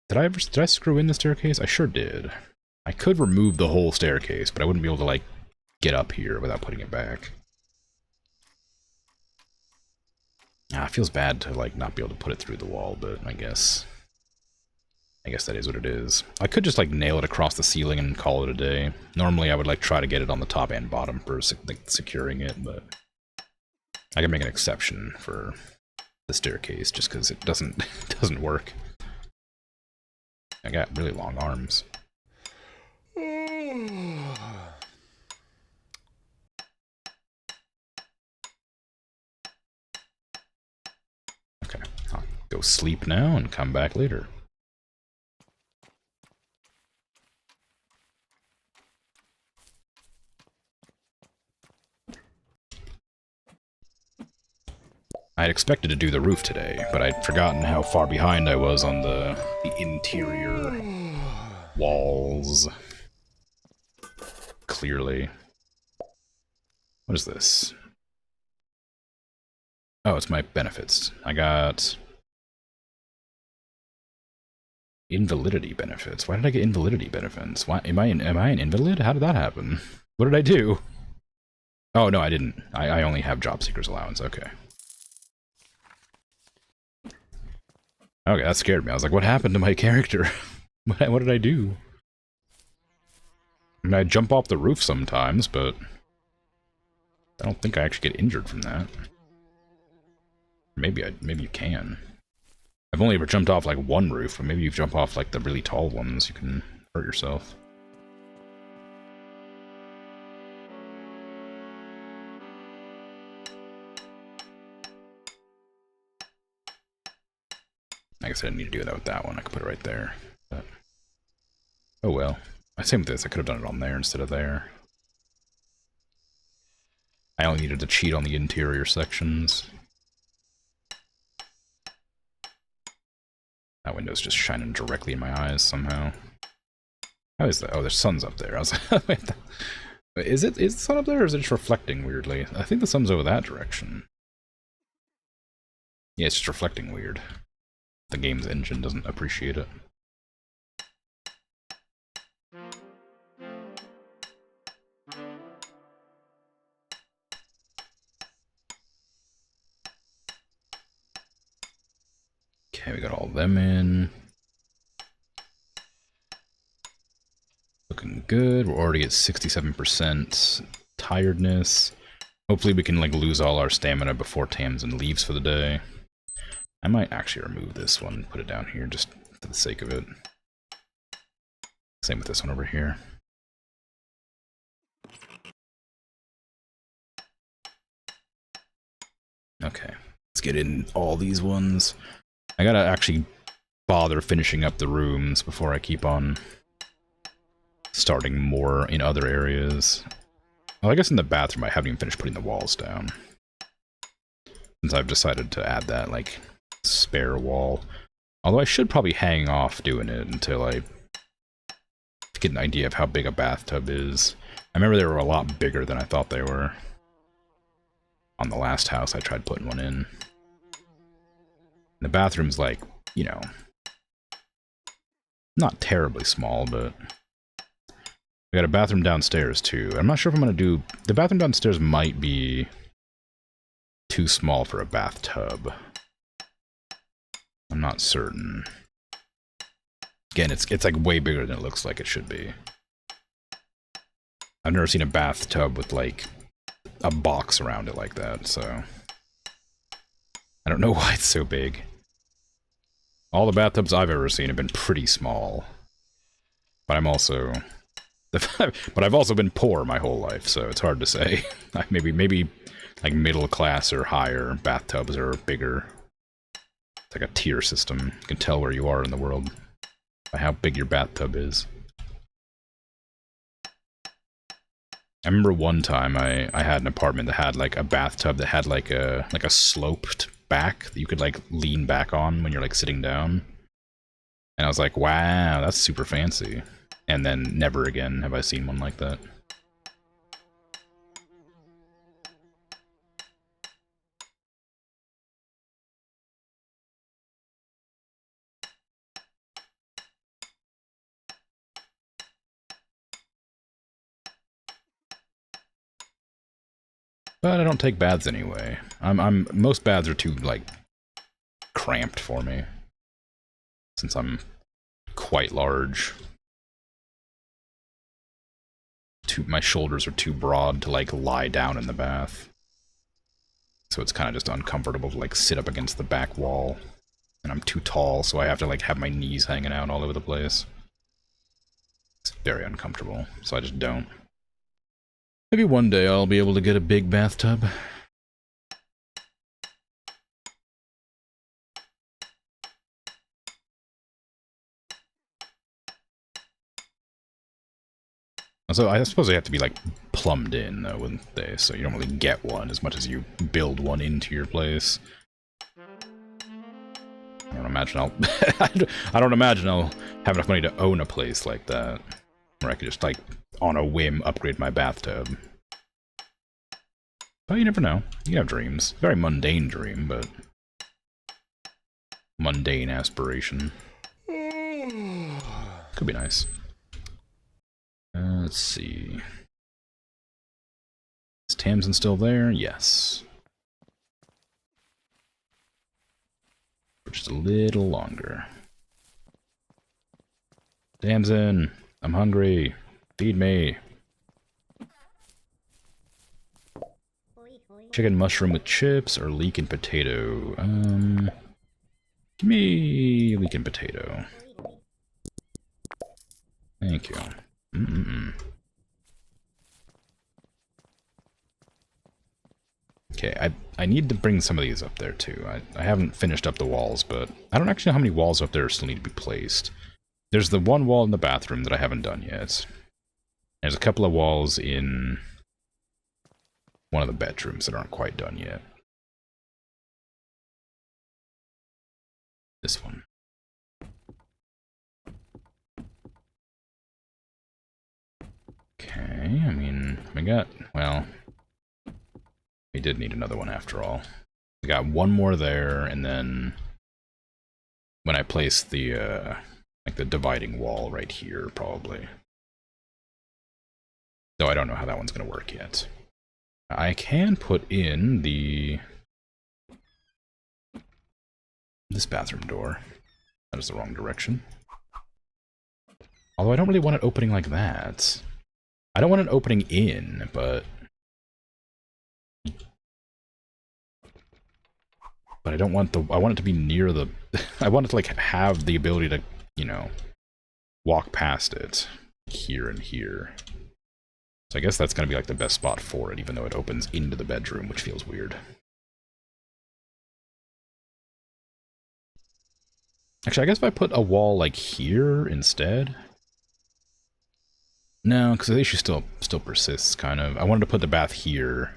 Did I screw in the staircase? I sure did. I could remove the whole staircase, but I wouldn't be able to, like, get up here without putting it back. Ah, it feels bad to, like, not be able to put it through the wall, but I guess that is what it is. I could just, like, nail it across the ceiling and call it a day. Normally I would, like, try to get it on the top and bottom for, like, securing it, but I can make an exception for the staircase just because it doesn't work. I got really long arms. Okay, I'll go sleep now and come back later. I had expected to do the roof today, but I'd forgotten how far behind I was on the interior walls. Clearly. What is this? Oh, it's my benefits. I got invalidity benefits. Why did I get invalidity benefits? Why am I an invalid? How did that happen? What did I do? Oh no, I didn't. I only have job seekers allowance. Okay. Okay, that scared me. I was like, what happened to my character? What did I do? I mean, I jump off the roof sometimes, but I don't think I actually get injured from that. Maybe you can. I've only ever jumped off like one roof, but maybe you jump off like the really tall ones, you can hurt yourself. I guess I didn't need to do that with that one. I could put it right there. But oh well. Same with this. I could have done it on there instead of there. I only needed to cheat on the interior sections. That window's just shining directly in my eyes somehow. How is that? Oh, there's sun's up there. I was like, wait, is the sun up there, or is it just reflecting weirdly? I think the sun's over that direction. Yeah, it's just reflecting weird. The game's engine doesn't appreciate it. Okay, we got all them in. Looking good. We're already at 67% tiredness. Hopefully we can like lose all our stamina before Tamsin leaves for the day. I might actually remove this one, put it down here just for the sake of it. Same with this one over here. Okay, let's get in all these ones. I gotta actually bother finishing up the rooms before I keep on starting more in other areas. Well, I guess in the bathroom I haven't even finished putting the walls down. Since I've decided to add that, like, spare wall. Although I should probably hang off doing it until I get an idea of how big a bathtub is. I remember they were a lot bigger than I thought they were. On the last house I tried putting one in. The bathroom's like, you know, not terribly small, but we got a bathroom downstairs too. I'm not sure if I'm gonna do... The bathroom downstairs might be too small for a bathtub. I'm not certain. Again, it's like way bigger than it looks like it should be. I've never seen a bathtub with like a box around it like that, so I don't know why it's so big. All the bathtubs I've ever seen have been pretty small. But I'm also... but I've also been poor my whole life, so it's hard to say. maybe like middle class or higher bathtubs are bigger. It's like a tier system. You can tell where you are in the world by how big your bathtub is. I remember one time I had an apartment that had like a bathtub that had like a sloped back that you could like lean back on when you're like sitting down. And I was like, wow, that's super fancy. And then never again have I seen one like that. But I don't take baths anyway. Most baths are too like cramped for me, since I'm quite large. My shoulders are too broad to like lie down in the bath, so it's kind of just uncomfortable to like sit up against the back wall, and I'm too tall, so I have to like have my knees hanging out all over the place. It's very uncomfortable, so I just don't. Maybe one day I'll be able to get a big bathtub. So I suppose they have to be, like, plumbed in, though, wouldn't they? So you don't really get one as much as you build one into your place. I don't imagine I'll... I don't imagine I'll have enough money to own a place like that. Where I could just, like, on a whim, upgrade my bathtub. But you never know. You can have dreams. Very mundane dream, but... mundane aspiration. Could be nice. Let's see. Is Tamsin still there? Yes. For just a little longer. Tamsin, I'm hungry. Feed me. Chicken mushroom with chips or leek and potato? Give me leek and potato. Thank you. Okay, I need to bring some of these up there too. I haven't finished up the walls, but I don't actually know how many walls up there still need to be placed. There's the one wall in the bathroom that I haven't done yet. There's a couple of walls in one of the bedrooms that aren't quite done yet. This one. Okay, I mean, we got, well, we did need another one after all. We got one more there, and then when I place the, like the dividing wall right here, probably. Though I don't know how that one's gonna work yet. I can put in this bathroom door. That is the wrong direction. Although I don't really want it opening like that. I don't want it opening in, but I don't want I want it to be near the I want it to like have the ability to, you know, walk past it here and here. So I guess that's gonna be like the best spot for it, even though it opens into the bedroom, which feels weird. Actually, I guess if I put a wall like here instead. No, because the issue still persists, kind of. I wanted to put the bath here,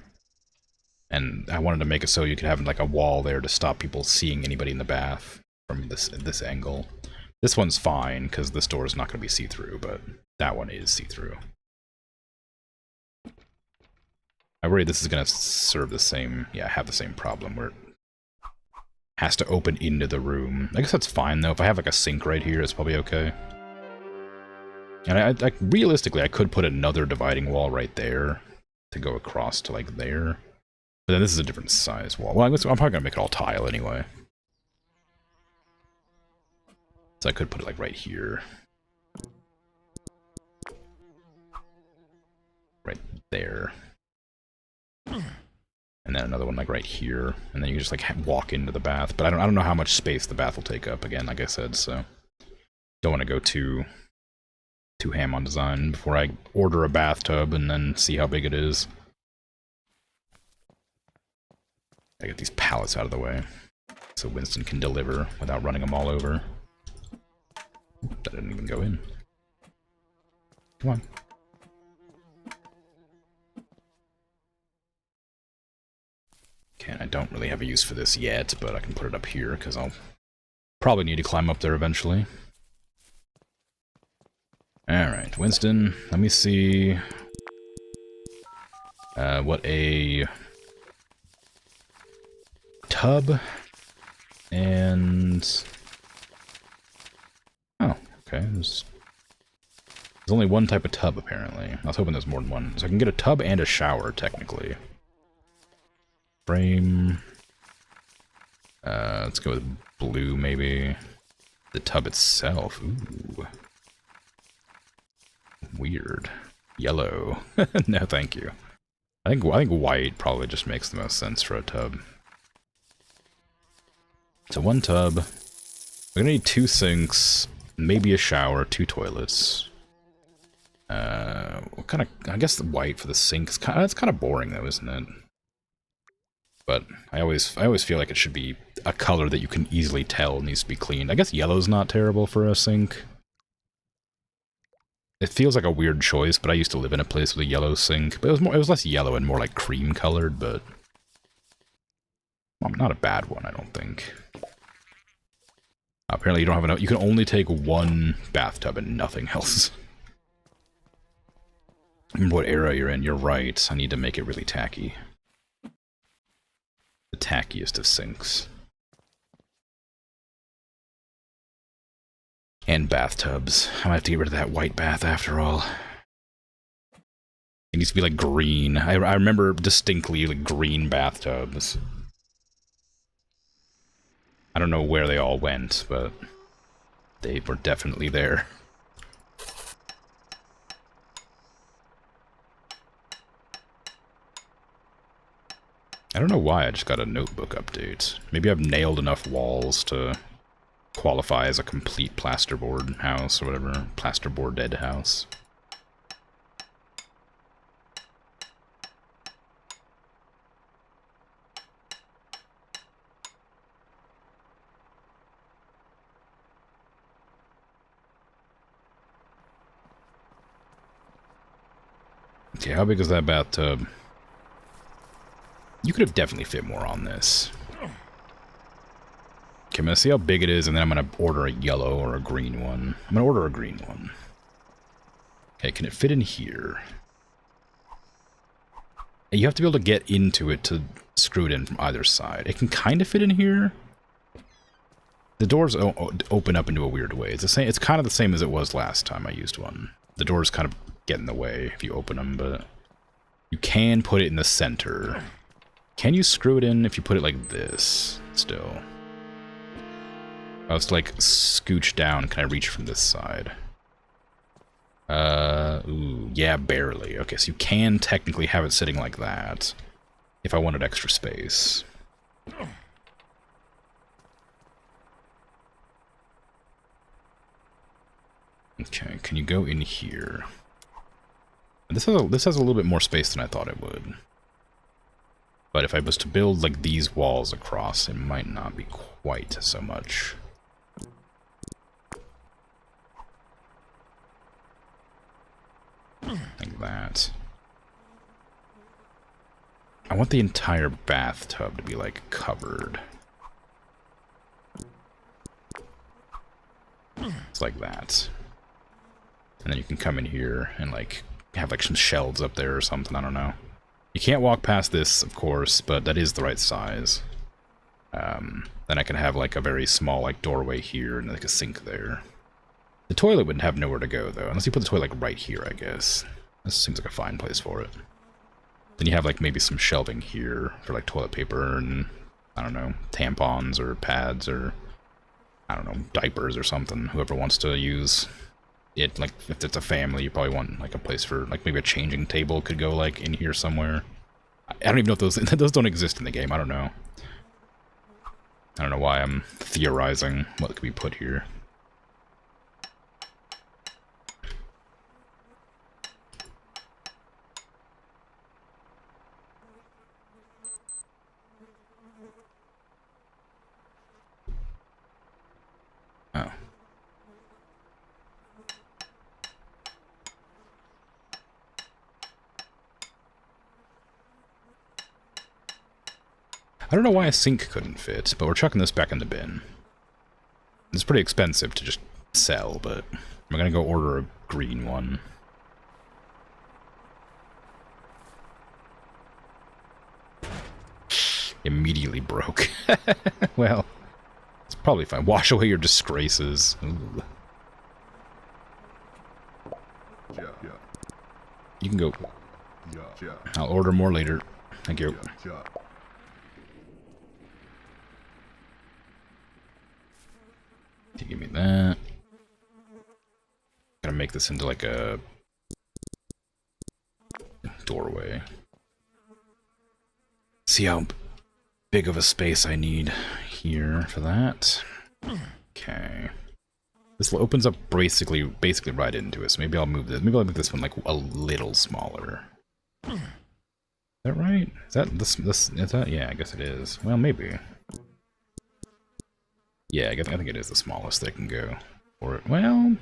and I wanted to make it so you could have like a wall there to stop people seeing anybody in the bath from this angle. This one's fine because this door is not going to be see-through, but that one is see-through. I worry this is going to serve the same, yeah, have the same problem where it has to open into the room. I guess that's fine though. If I have like a sink right here, it's probably okay. And I realistically, I could put another dividing wall right there to go across to like there. But then this is a different size wall. Well, I'm probably gonna make it all tile anyway. So I could put it like right here. Right there. And then another one like right here. And then you can just like walk into the bath. But I don't know how much space the bath will take up again, like I said, so don't want to go too ham on design before I order a bathtub and then see how big it is. I get these pallets out of the way so Winston can deliver without running them all over. That didn't even go in. Come on. Okay, I don't really have a use for this yet, but I can put it up here because I'll probably need to climb up there eventually. Alright, Winston, let me see what a tub and... Oh, okay, there's only one type of tub apparently. I was hoping there's more than one. So I can get a tub and a shower, technically. Frame... let's go with blue, maybe. The tub itself, ooh. Weird. Yellow. No, thank you. I think white probably just makes the most sense for a tub. So one tub. We're gonna need 2 sinks, maybe a shower, 2 toilets. What kind of? I guess the white for the sink is kind of boring though, isn't it? But I always feel like it should be a color that you can easily tell needs to be cleaned. I guess yellow's not terrible for a sink. It feels like a weird choice, but I used to live in a place with a yellow sink. But it was less yellow and more like cream colored, but well, not a bad one, I don't think. Apparently you don't have enough. You can only take 1 bathtub and nothing else. What era you're in, you're right. I need to make it really tacky. The tackiest of sinks. And bathtubs. I might have to get rid of that white bath after all. It needs to be like green. I remember distinctly like green bathtubs. I don't know where they all went, but they were definitely there. I don't know why I just got a notebook update. Maybe I've nailed enough walls to qualify as a complete plasterboard house or whatever. Plasterboarded house. Okay, how big is that bathtub? You could have definitely fit more on this. Okay, I'm gonna see how big it is, and then I'm gonna order a yellow or a green one. I'm gonna order a green one. Okay, can it fit in here? You have to be able to get into it to screw it in from either side. It can kind of fit in here. The doors open up into a weird way. It's the same. It's kind of the same as it was last time I used one. The doors kind of get in the way if you open them, but you can put it in the center. Can you screw it in if you put it like this still? I was like scooch down. Can I reach from this side? Ooh, yeah, barely. Okay, so you can technically have it sitting like that if I wanted extra space. Okay, can you go in here? This has a little bit more space than I thought it would. But if I was to build like these walls across, it might not be quite so much. Like that. I want the entire bathtub to be like covered. It's like that. And then you can come in here and like have like some shelves up there or something, I don't know. You can't walk past this, of course, but that is the right size. Then I can have like a very small like doorway here and like a sink there. The toilet wouldn't have nowhere to go though, unless you put the toilet like right here, I guess. This seems like a fine place for it. Then you have like maybe some shelving here for like toilet paper and, I don't know, tampons or pads or, I don't know, diapers or something. Whoever wants to use it, like if it's a family, you probably want like a place for like maybe a changing table could go like in here somewhere. I don't even know if those don't exist in the game. I don't know. I don't know why I'm theorizing what could be put here. Oh. I don't know why a sink couldn't fit, but we're chucking this back in the bin. It's pretty expensive to just sell, but I'm gonna go order a green one. Immediately broke. Well, it's probably fine. Wash away your disgraces. Ooh. You can go. I'll order more later. Thank you. Give me that. Gotta make this into like a doorway. See how big of a space I need here for that. Okay. This opens up basically right into it, so maybe I'll move this. Maybe I'll make this one like a little smaller. Is that right? Is that this is that? Yeah, I guess it is. Well, maybe. Yeah, I think it is the smallest that can go for it. Well,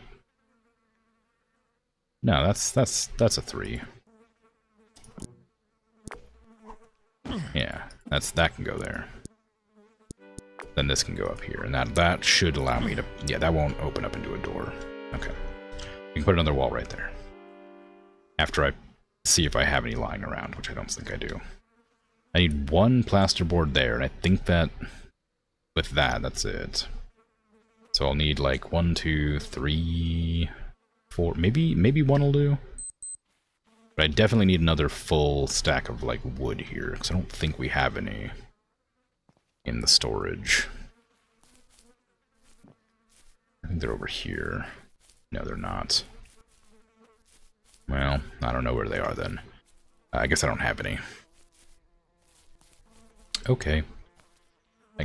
no, that's a 3. Yeah, that can go there. Then this can go up here, and that should allow me to. Yeah, that won't open up into a door. Okay, you can put another wall right there. After I see if I have any lying around, which I don't think I do. I need one plasterboard there, and I think that with that's it. So I'll need like 1, 2, 3, 4, maybe one will do. But I definitely need another full stack of like wood here, because I don't think we have any in the storage. I think they're over here. No, they're not. Well, I don't know where they are then. I guess I don't have any. Okay. I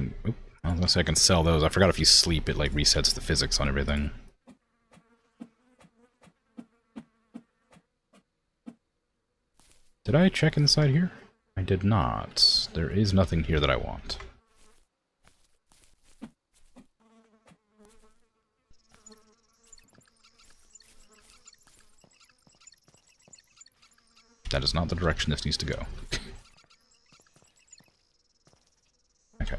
was gonna say I can sell those. I forgot if you sleep, it like resets the physics on everything. Did I check inside here? I did not. There is nothing here that I want. That is not the direction this needs to go. Okay.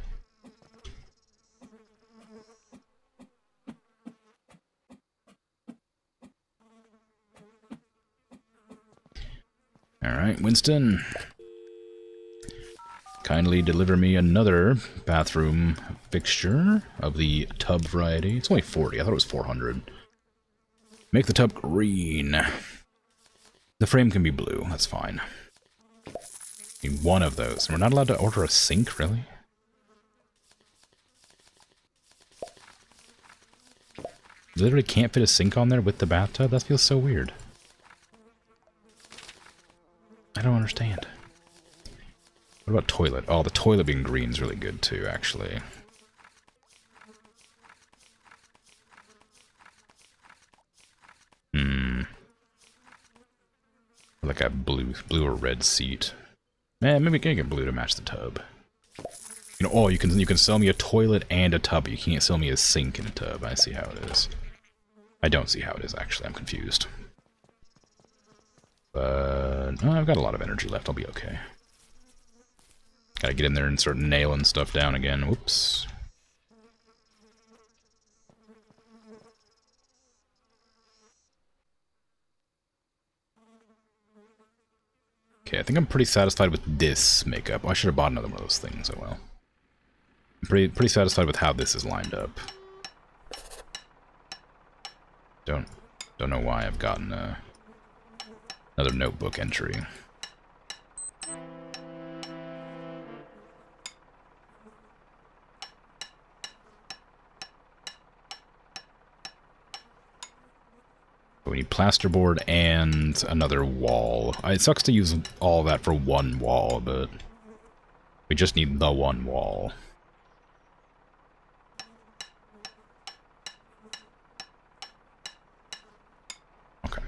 Alright, Winston. Kindly deliver me another bathroom fixture of the tub variety. It's only 40. I thought it was 400. Make the tub green. The frame can be blue. That's fine. Need one of those. We're not allowed to order a sink, really? You literally can't fit a sink on there with the bathtub? That feels so weird. I don't understand. What about toilet? Oh, the toilet being green is really good too, actually. Like a blue or red seat. Man, maybe we can get blue to match the tub. You know, oh, you can sell me a toilet and a tub. You can't sell me a sink and a tub. I see how it is. I don't see how it is, actually. I'm confused. But oh, I've got a lot of energy left. I'll be okay. Gotta get in there and start nailing stuff down again. Whoops. Okay, I think I'm pretty satisfied with this makeup. Oh, I should have bought another one of those things. Oh well. I'm pretty satisfied with how this is lined up. Don't know why I've gotten another notebook entry. We need plasterboard and another wall. It sucks to use all that for one wall, but we just need the one wall. Okay.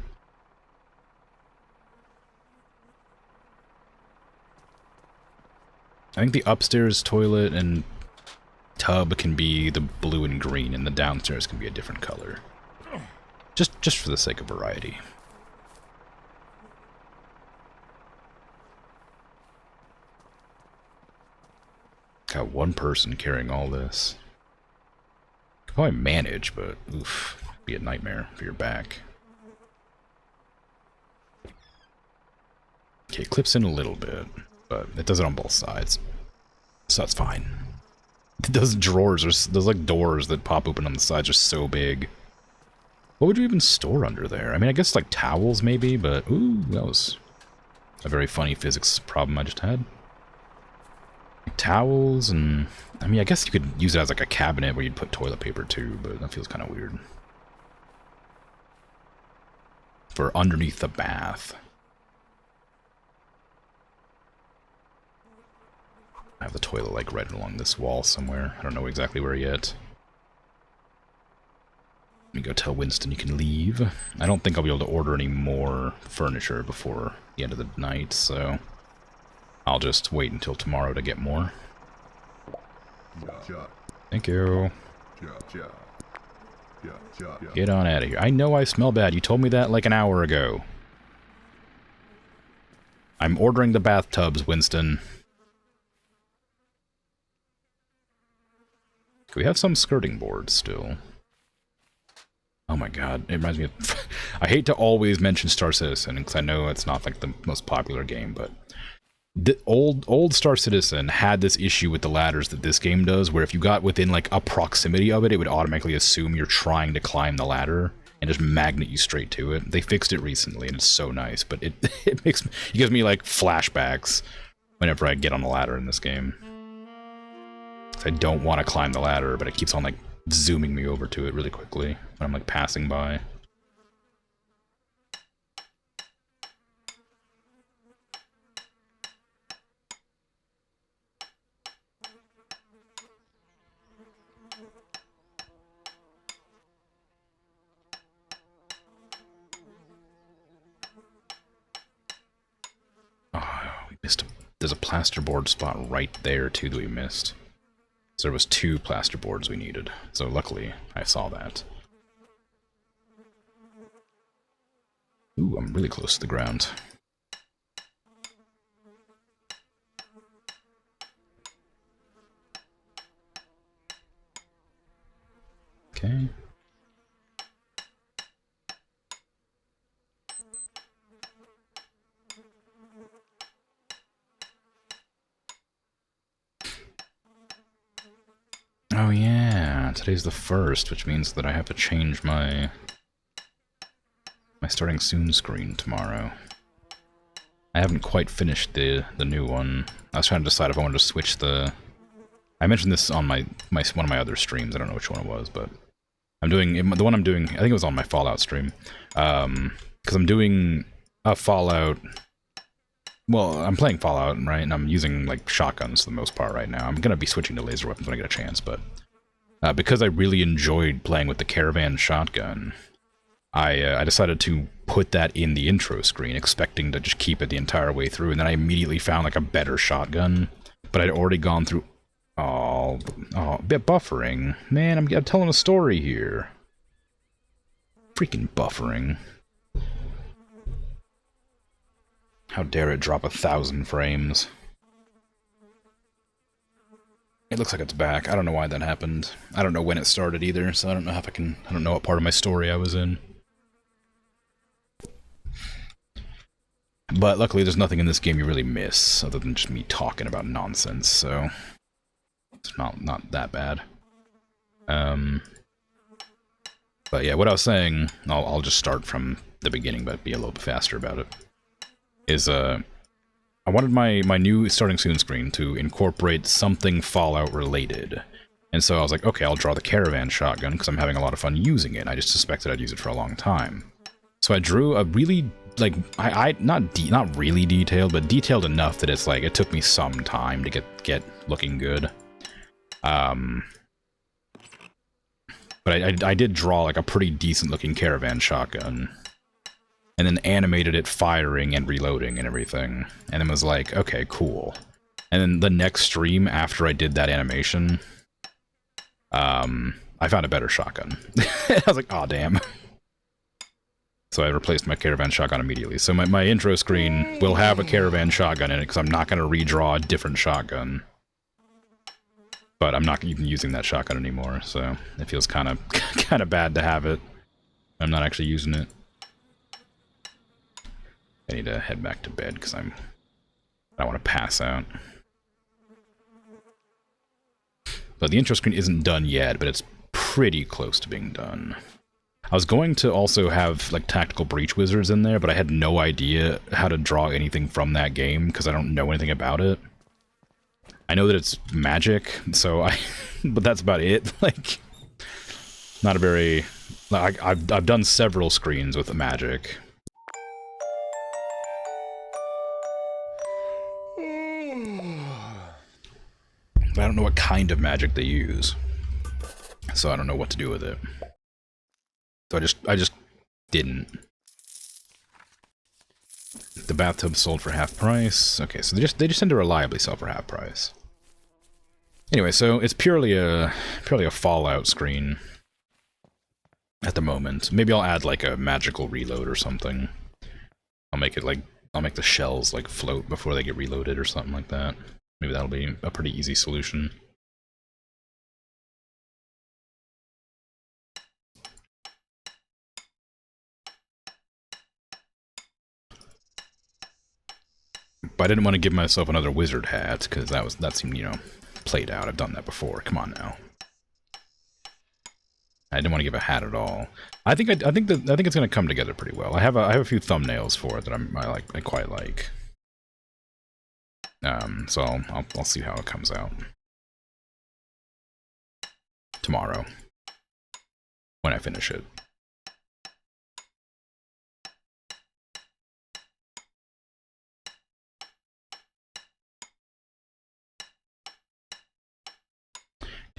I think the upstairs toilet and tub can be the blue and green, and the downstairs can be a different color. Just for the sake of variety. Got one person carrying all this. Could probably manage, but oof, be a nightmare for your back. Okay, it clips in a little bit, but it does it on both sides, so that's fine. Those drawers are those like doors that pop open on the sides are so big. What would you even store under there? I mean, I guess like towels maybe, but ooh, that was a very funny physics problem I just had. Like, towels and I mean, I guess you could use it as like a cabinet where you'd put toilet paper too, but that feels kind of weird. For underneath the bath. I have the toilet like right along this wall somewhere. I don't know exactly where yet. Let me go tell Winston you can leave. I don't think I'll be able to order any more furniture before the end of the night, so I'll just wait until tomorrow to get more. Thank you. Get on out of here. I know I smell bad. You told me that like an hour ago. I'm ordering the bathtubs, Winston. We have some skirting boards still. Oh my god, it reminds me of... I hate to always mention Star Citizen, because I know it's not like the most popular game, but... The old Star Citizen had this issue with the ladders that this game does, where if you got within like a proximity of it, it would automatically assume you're trying to climb the ladder, and just magnet you straight to it. They fixed it recently, and it's so nice, but it gives me like flashbacks whenever I get on the ladder in this game. I don't want to climb the ladder, but it keeps on like zooming me over to it really quickly when I'm like passing by. Oh, we missed there's a plasterboard spot right there too that we missed. So there was 2 plasterboards we needed. So luckily, I saw that. Ooh, I'm really close to the ground. Okay. Yeah, today's the 1st, which means that I have to change my starting soon screen tomorrow. I haven't quite finished the new one. I was trying to decide if I wanted to switch the... I mentioned this on one of my other streams. I don't know which one it was, but I'm doing the one I'm doing. I think it was on my Fallout stream, because I'm doing a Fallout. Well, I'm playing Fallout, right, and I'm using like shotguns for the most part right now. I'm gonna be switching to laser weapons when I get a chance, but because I really enjoyed playing with the caravan shotgun, I decided to put that in the intro screen, expecting to just keep it the entire way through, and then I immediately found like a better shotgun, but I'd already gone through. Oh, a bit buffering. Man, I'm telling a story here. Freaking buffering. How dare it drop 1,000 frames. It looks like it's back. I don't know why that happened. I don't know when it started either, so I don't know if I don't know what part of my story I was in. But luckily there's nothing in this game you really miss, other than just me talking about nonsense, so... It's not that bad. But yeah, what I was saying, I'll just start from the beginning, but be a little bit faster about it. Is I wanted my new starting soon screen to incorporate something Fallout related, and so I was like, okay, I'll draw the caravan shotgun because I'm having a lot of fun using it. I just suspected I'd use it for a long time, so I drew a really not really detailed, but detailed enough that it's like it took me some time to get looking good. But I did draw like a pretty decent looking caravan shotgun, and then animated it firing and reloading and everything, and then was like, okay, cool. And then the next stream after I did that animation, I found a better shotgun. I was like, aw, damn. So I replaced my caravan shotgun immediately. So my intro screen will have a caravan shotgun in it, because I'm not going to redraw a different shotgun. But I'm not even using that shotgun anymore, so it feels kind of bad to have it. I'm not actually using it. I need to head back to bed because I don't want to pass out. But the intro screen isn't done yet, but it's pretty close to being done. I was going to also have like tactical breach wizards in there, but I had no idea how to draw anything from that game because I don't know anything about it. I know that it's magic, so but that's about it. Like, not a very... Like, I've done several screens with the magic. But I don't know what kind of magic they use, so I don't know what to do with it. So I just didn't. The bathtub sold for half price. Okay, so they just tend to reliably sell for half price. Anyway, so it's purely a Fallout screen at the moment. Maybe I'll add like a magical reload or something. I'll make the shells like float before they get reloaded or something like that. Maybe that'll be a pretty easy solution. But I didn't want to give myself another wizard hat because that seemed, you know, played out. I've done that before. Come on now. I didn't want to give a hat at all. I think it's going to come together pretty well. I have a few thumbnails for it that I quite like. So I'll see how it comes out tomorrow when I finish it.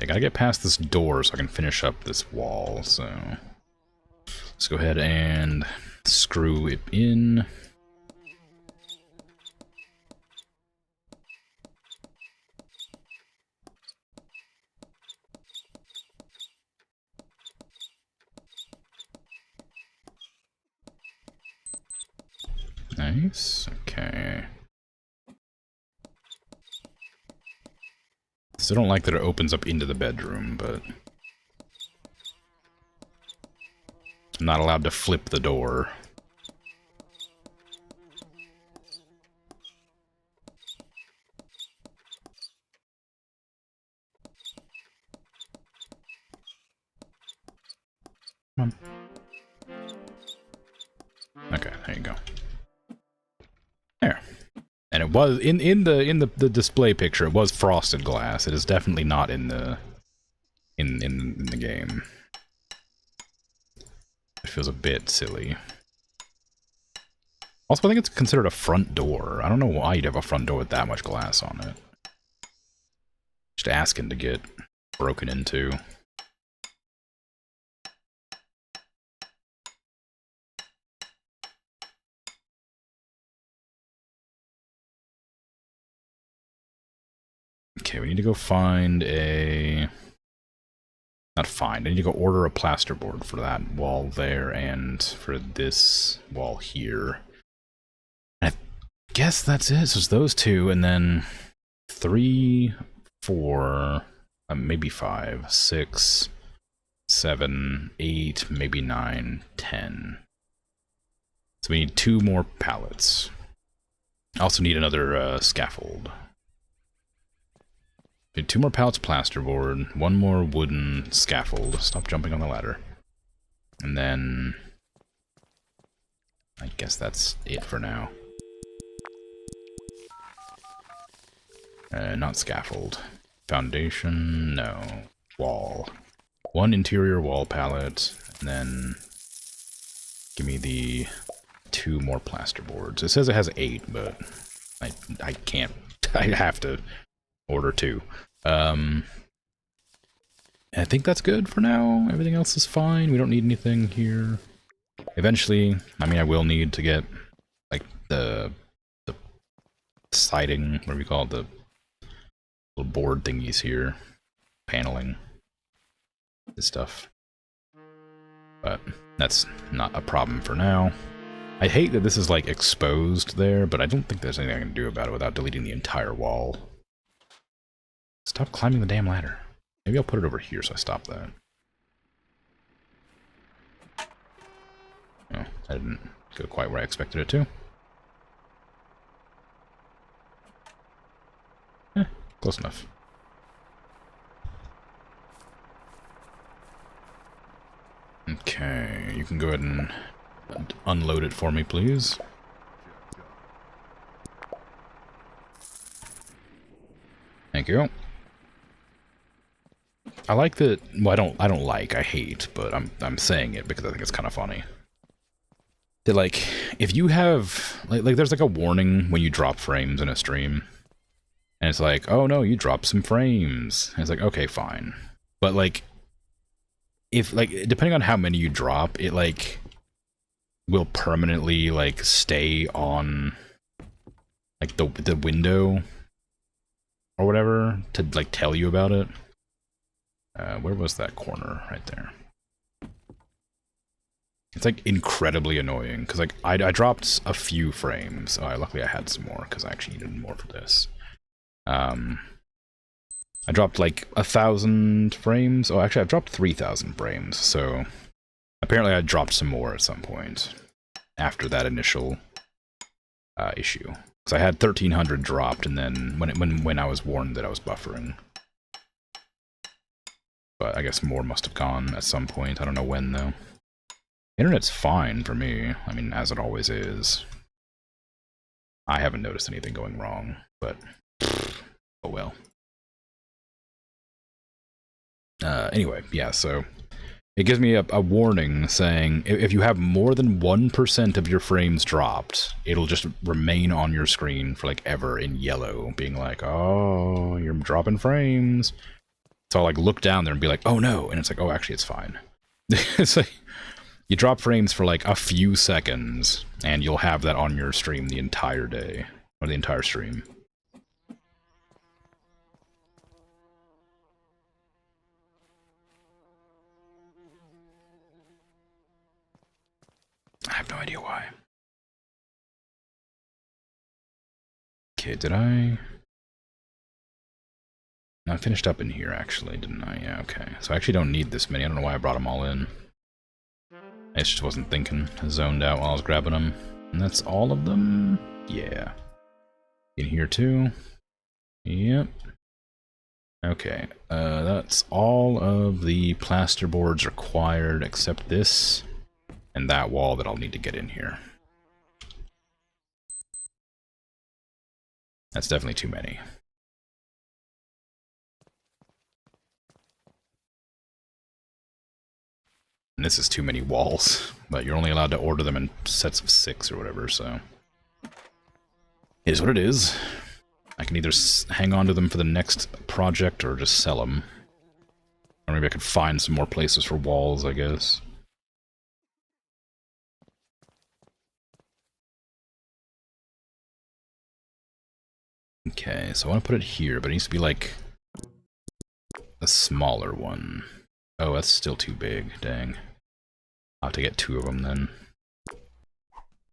I gotta get past this door so I can finish up this wall, so... Let's go ahead and screw it in. Nice, okay. Still don't like that it opens up into the bedroom, but... I'm not allowed to flip the door. you go. There. And it was in the display picture. It was frosted glass. It is definitely not in the game. It feels a bit silly. Also, I think it's considered a front door. I don't know why you'd have a front door with that much glass on it. Just asking to get broken into. Okay, we need to go find a... Not find, I need to go order a plasterboard for that wall there and for this wall here. I guess that's it, so it's those two, and then 3, 4, maybe 5, 6, 7, 8, maybe 9, 10. So we need 2 more pallets. I also need another scaffold. Need 2 more pallets of plasterboard, 1 more wooden scaffold. Stop jumping on the ladder. And then... I guess that's it for now. Not scaffold. Foundation, no. Wall. 1 interior wall pallet, and then... Give me the 2 more plasterboards. It says it has 8, but I can't. I have to order 2. I think that's good for now. Everything else is fine. We don't need anything here. Eventually, I mean, I will need to get, like, the siding, what do we call it, the little board thingies here. Paneling. This stuff. But that's not a problem for now. I hate that this is, like, exposed there, but I don't think there's anything I can do about it without deleting the entire wall. Stop climbing the damn ladder. Maybe I'll put it over here so I stop that. Oh, I didn't go quite where I expected it to. Close enough. Okay, you can go ahead and unload it for me, please. Thank you. I like that. Well, I don't like. I hate, but I'm saying it because I think it's kind of funny. That, like, if you have like there's like a warning when you drop frames in a stream, and it's like, oh no, you dropped some frames. And it's like, okay, fine, but like, if like depending on how many you drop, it like will permanently like stay on like the window or whatever to like tell you about it. Where was that corner? Right there. It's like incredibly annoying because like I dropped a few frames. Oh, luckily I had some more because I actually needed more for this. I dropped like 1,000 frames. Oh, actually I've dropped 3,000 frames. So apparently I dropped some more at some point after that initial issue. Because I had 1,300 dropped, and then when I was warned that I was buffering. But I guess more must have gone at some point. I don't know when, though. Internet's fine for me. I mean, as it always is. I haven't noticed anything going wrong, but oh well. Anyway, yeah, so it gives me a warning saying if you have more than 1% of your frames dropped, it'll just remain on your screen for like ever in yellow, being like, oh, you're dropping frames. So I'll like look down there and be like, oh no, and it's like, oh, actually it's fine. It's like you drop frames for like a few seconds and you'll have that on your stream the entire day, or the entire stream. I have no idea why. Okay, did I? No, I finished up in here, actually, didn't I? Yeah, okay. So I actually don't need this many. I don't know why I brought them all in. I just wasn't thinking. I zoned out while I was grabbing them. And that's all of them? Yeah. In here, too? Yep. Okay, that's all of the plasterboards required, except this and that wall that I'll need to get in here. That's definitely too many. And this is too many walls, but you're only allowed to order them in sets of 6 or whatever, so... It is what it is. I can either hang on to them for the next project or just sell them. Or maybe I could find some more places for walls, I guess. Okay, so I want to put it here, but it needs to be like a smaller one. Oh, that's still too big, dang. I'll have to get 2 of them then.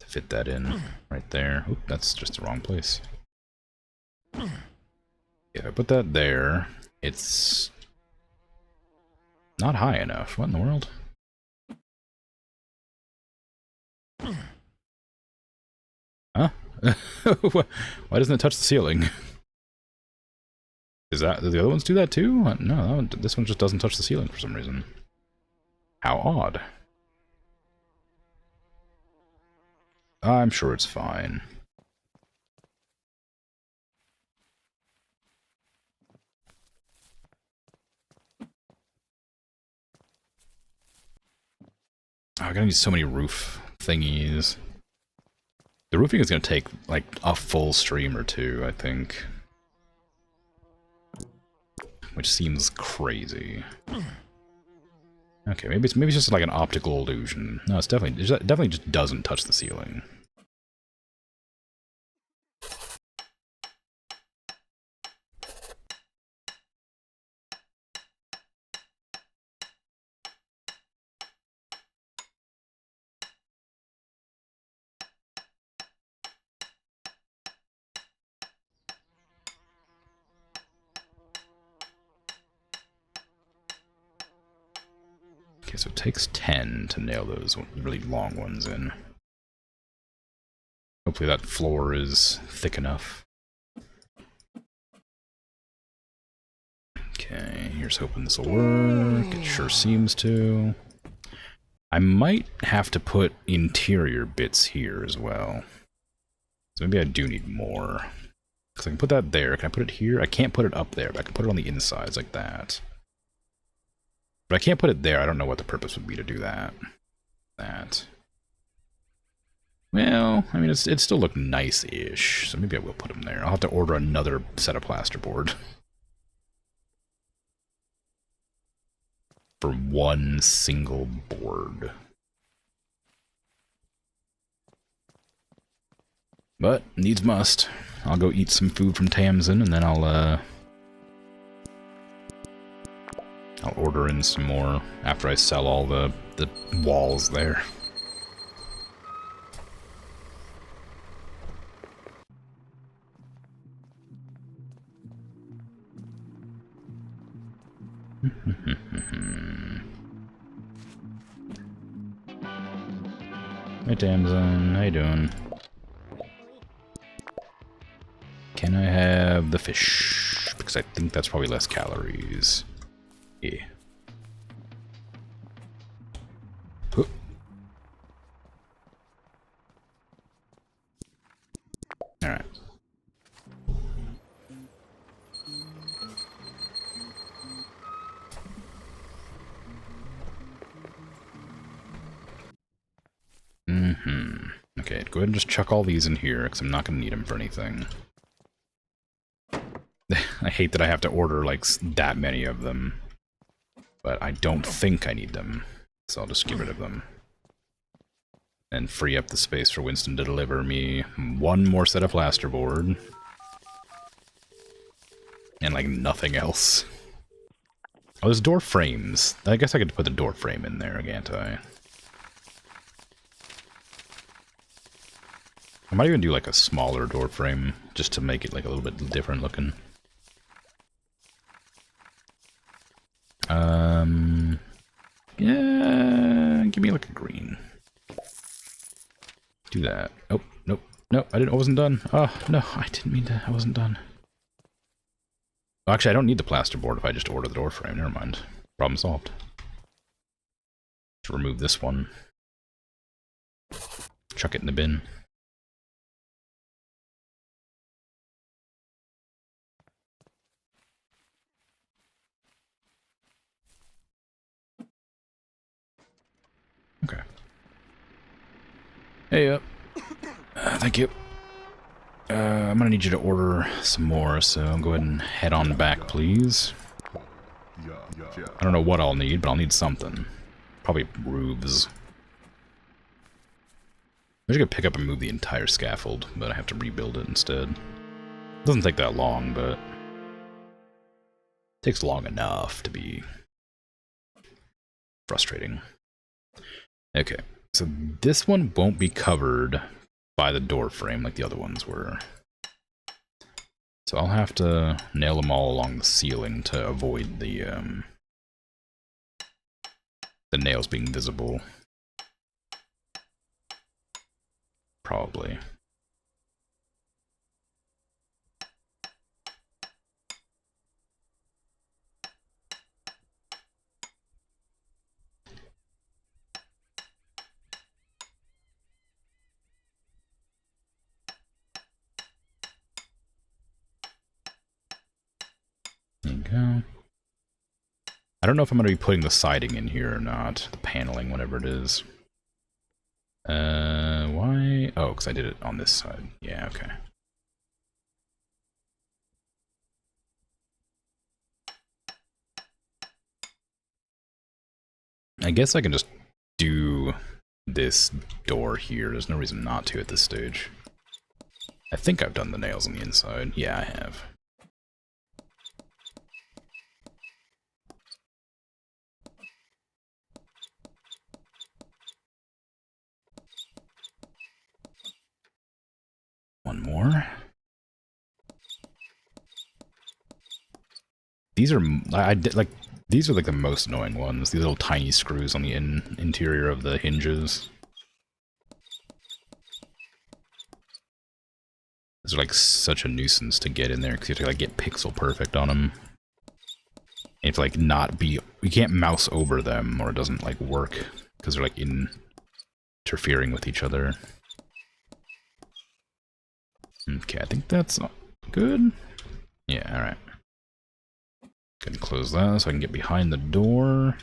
To fit that in right there. Oop, that's just the wrong place. If I put that there, it's not high enough. What in the world? Huh? Why doesn't it touch the ceiling? Is that, do the other ones do that too? No, this one just doesn't touch the ceiling for some reason. How odd. I'm sure it's fine. Oh, I'm gonna need so many roof thingies. The roofing is gonna take like a full stream or 2, I think. Which seems crazy. Okay, maybe it's just like an optical illusion. No, it definitely just doesn't touch the ceiling. Okay, so it takes 10 to nail those really long ones in. Hopefully that floor is thick enough. Okay, here's hoping this will work. It sure seems to. I might have to put interior bits here as well. So maybe I do need more. Because I can put that there. Can I put it here? I can't put it up there, but I can put it on the insides like that. But I can't put it there. I don't know what the purpose would be to do that. Well, I mean, it still look nice-ish, so maybe I will put them there. I'll have to order another set of plasterboard. For one single board. But, needs must. I'll go eat some food from Tamsin, and then I'll order in some more after I sell all the walls there. Hey Tamsin, how you doing? Can I have the fish? Because I think that's probably less calories. Yeah. Huh. Alright. Okay, go ahead and just chuck all these in here, because I'm not going to need them for anything. I hate that I have to order, like, that many of them. But I don't think I need them, so I'll just get rid of them. And free up the space for Winston to deliver me one more set of plasterboard. And, like, nothing else. Oh, there's door frames. I guess I could put the door frame in there, can't I? I might even do, like, a smaller door frame, just to make it, like, a little bit different looking. Yeah, give me, like, a green. Do that. Oh, nope. No, I wasn't done. Oh, no, I didn't mean to. I wasn't done. Oh, actually, I don't need the plasterboard if I just order the door frame. Never mind. Problem solved. To remove this one. Chuck it in the bin. Hey, thank you. I'm gonna need you to order some more, so go ahead and head on back, please. I don't know what I'll need, but I'll need something. Probably roofs. I wish I could pick up and move the entire scaffold, but I have to rebuild it instead. It doesn't take that long, but it takes long enough to be frustrating. Okay, so this one won't be covered by the door frame like the other ones were. So I'll have to nail them all along the ceiling to avoid the nails being visible. Probably. There you go. I don't know if I'm going to be putting the siding in here or not. The paneling, whatever it is. Why? Oh, because I did it on this side. Yeah, okay. I guess I can just do this door here. There's no reason not to at this stage. I think I've done the nails on the inside. Yeah, I have. One more. These are these are like the most annoying ones. These little tiny screws on the interior of the hinges. These are like such a nuisance to get in there because you have to like get pixel perfect on them. You have to like not be, you can't mouse over them or it doesn't like work because they're like interfering with each other. Okay, I think that's good. Yeah, alright. Go ahead and close that so I can get behind the door.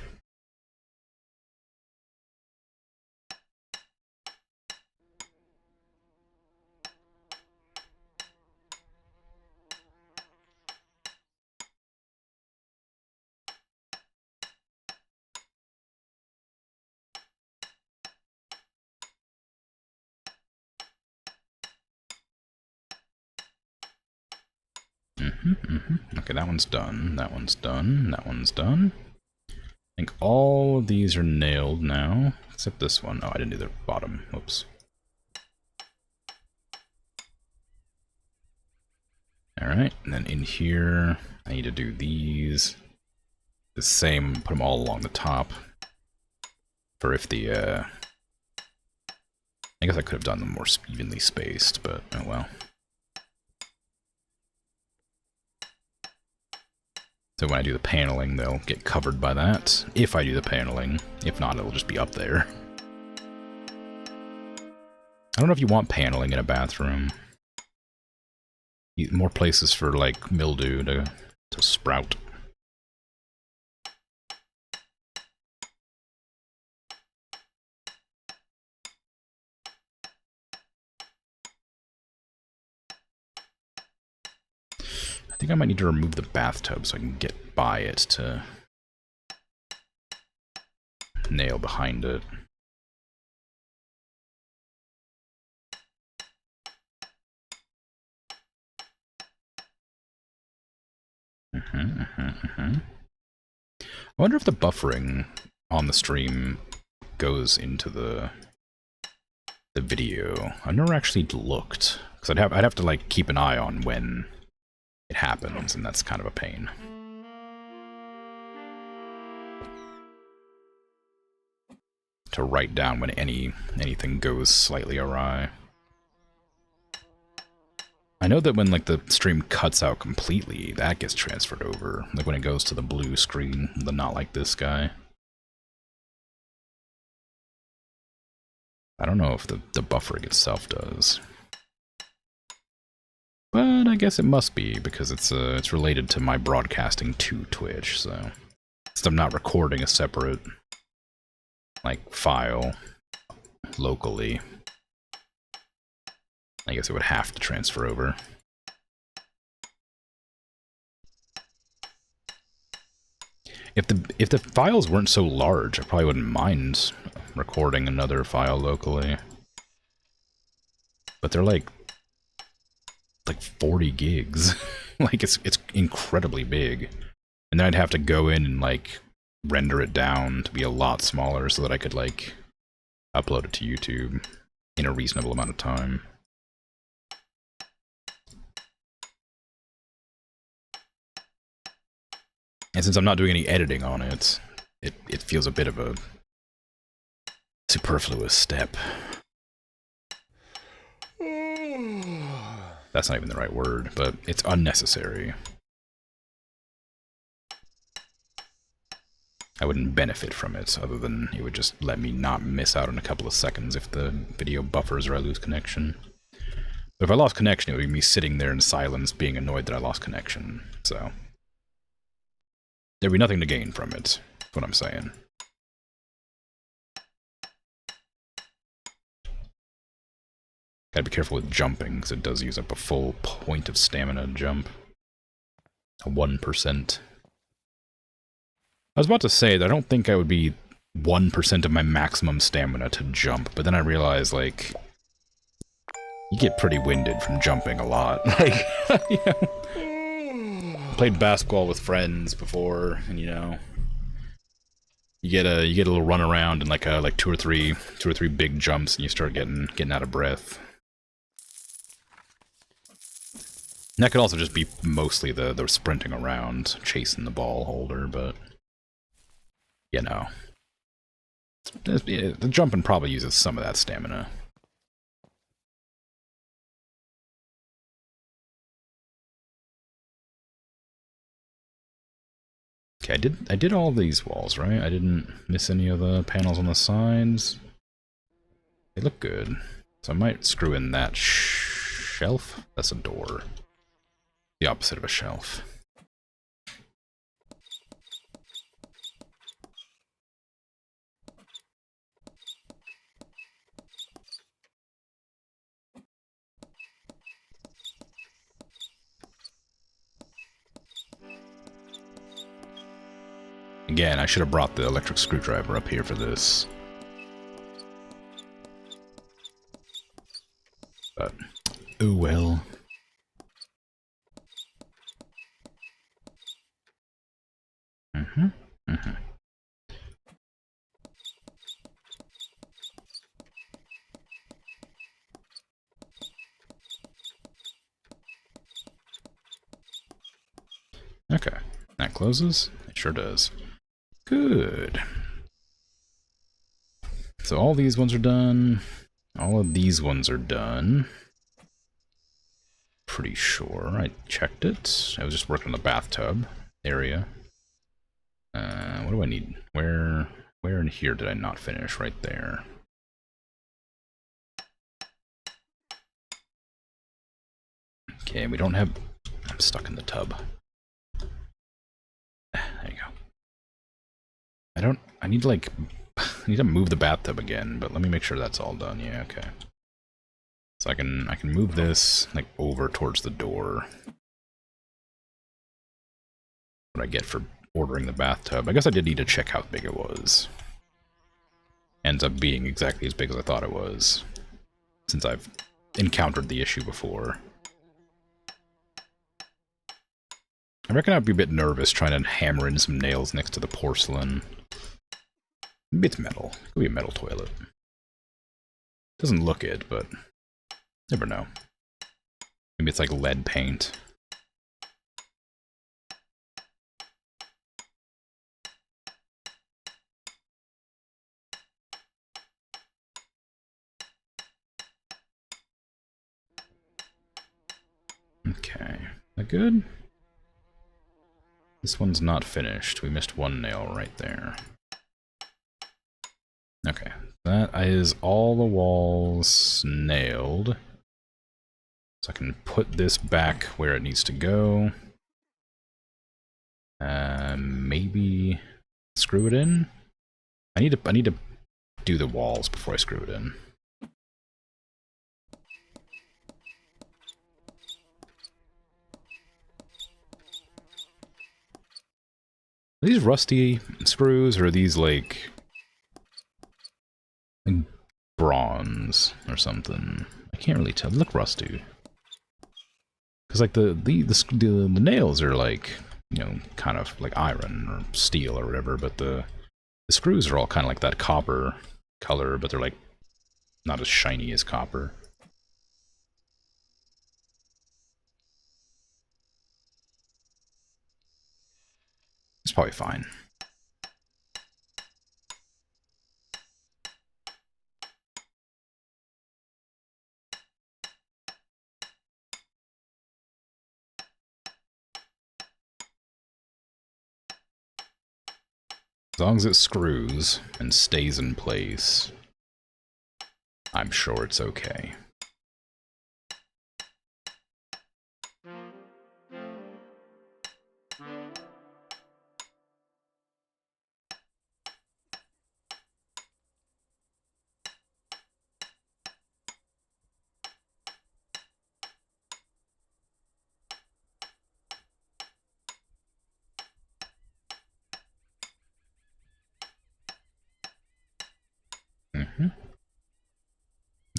Okay, that one's done. That one's done. That one's done. I think all of these are nailed now, except this one. Oh, I didn't do the bottom. Whoops. Alright, and then in here, I need to do these. The same, put them all along the top. For if the, I guess I could have done them more evenly spaced, but oh well. So when I do the paneling, they'll get covered by that. If I do the paneling. If not, it'll just be up there. I don't know if you want paneling in a bathroom. More places for, like, mildew to sprout. I think I might need to remove the bathtub so I can get by it to nail behind it. I wonder if the buffering on the stream goes into the video. I've never actually looked because I'd have to like keep an eye on when it happens, and that's kind of a pain. To write down when anything goes slightly awry. I know that when like the stream cuts out completely, that gets transferred over. Like when it goes to the blue screen, the not like this guy. I don't know if the buffering itself does. But I guess it must be, because it's related to my broadcasting to Twitch, so... Since I'm not recording a separate, like, file locally, I guess it would have to transfer over. If the files weren't so large, I probably wouldn't mind recording another file locally. But they're like 40 gigs. Like it's incredibly big. And then I'd have to go in and like render it down to be a lot smaller so that I could like upload it to YouTube in a reasonable amount of time. And since I'm not doing any editing on it, it feels a bit of a superfluous step. That's not even the right word, but it's unnecessary. I wouldn't benefit from it, other than it would just let me not miss out on a couple of seconds if the video buffers or I lose connection. But if I lost connection, it would be me sitting there in silence being annoyed that I lost connection, so... there'd be nothing to gain from it, is what I'm saying. Gotta be careful with jumping, because it does use up a full point of stamina to jump. A 1%. I was about to say that I don't think I would be 1% of my maximum stamina to jump, but then I realized, like, you get pretty winded from jumping a lot. Like, you know, played basketball with friends before, and you know, you get a little run around and like two or three big jumps, and you start getting out of breath. And that could also just be mostly the sprinting around, chasing the ball holder, but you know, the jumping probably uses some of that stamina. Okay, I did all these walls, right? I didn't miss any of the panels on the sides. They look good. So I might screw in that shelf. That's a door. The opposite of a shelf. Again, I should have brought the electric screwdriver up here for this. But, oh well. Okay, that closes. It sure does. Good. So all these ones are done. All of these ones are done. Pretty sure I checked it. I was just working on the bathtub area. What do I need? Where in here did I not finish? Right there. Okay, we don't have... I'm stuck in the tub. There you go. I need to like... I need to move the bathtub again, but let me make sure that's all done. Yeah, okay. So I can move this like over towards the door. What I get for ordering the bathtub. I guess I did need to check how big it was. Ends up being exactly as big as I thought it was, since I've encountered the issue before. I reckon I'd be a bit nervous trying to hammer in some nails next to the porcelain. Maybe it's metal. It could be a metal toilet. Doesn't look it, but never know. Maybe it's like lead paint. Okay, that good? This one's not finished. We missed one nail right there. Okay, that is all the walls nailed. So I can put this back where it needs to go. Maybe screw it in? I need to do the walls before I screw it in. Are these rusty screws, or are these like bronze or something? I can't really tell. They look rusty. Because like the nails are like, you know, kind of like iron or steel or whatever, but the screws are all kind of like that copper color, but they're like not as shiny as copper. It's probably fine. As long as it screws and stays in place, I'm sure it's okay.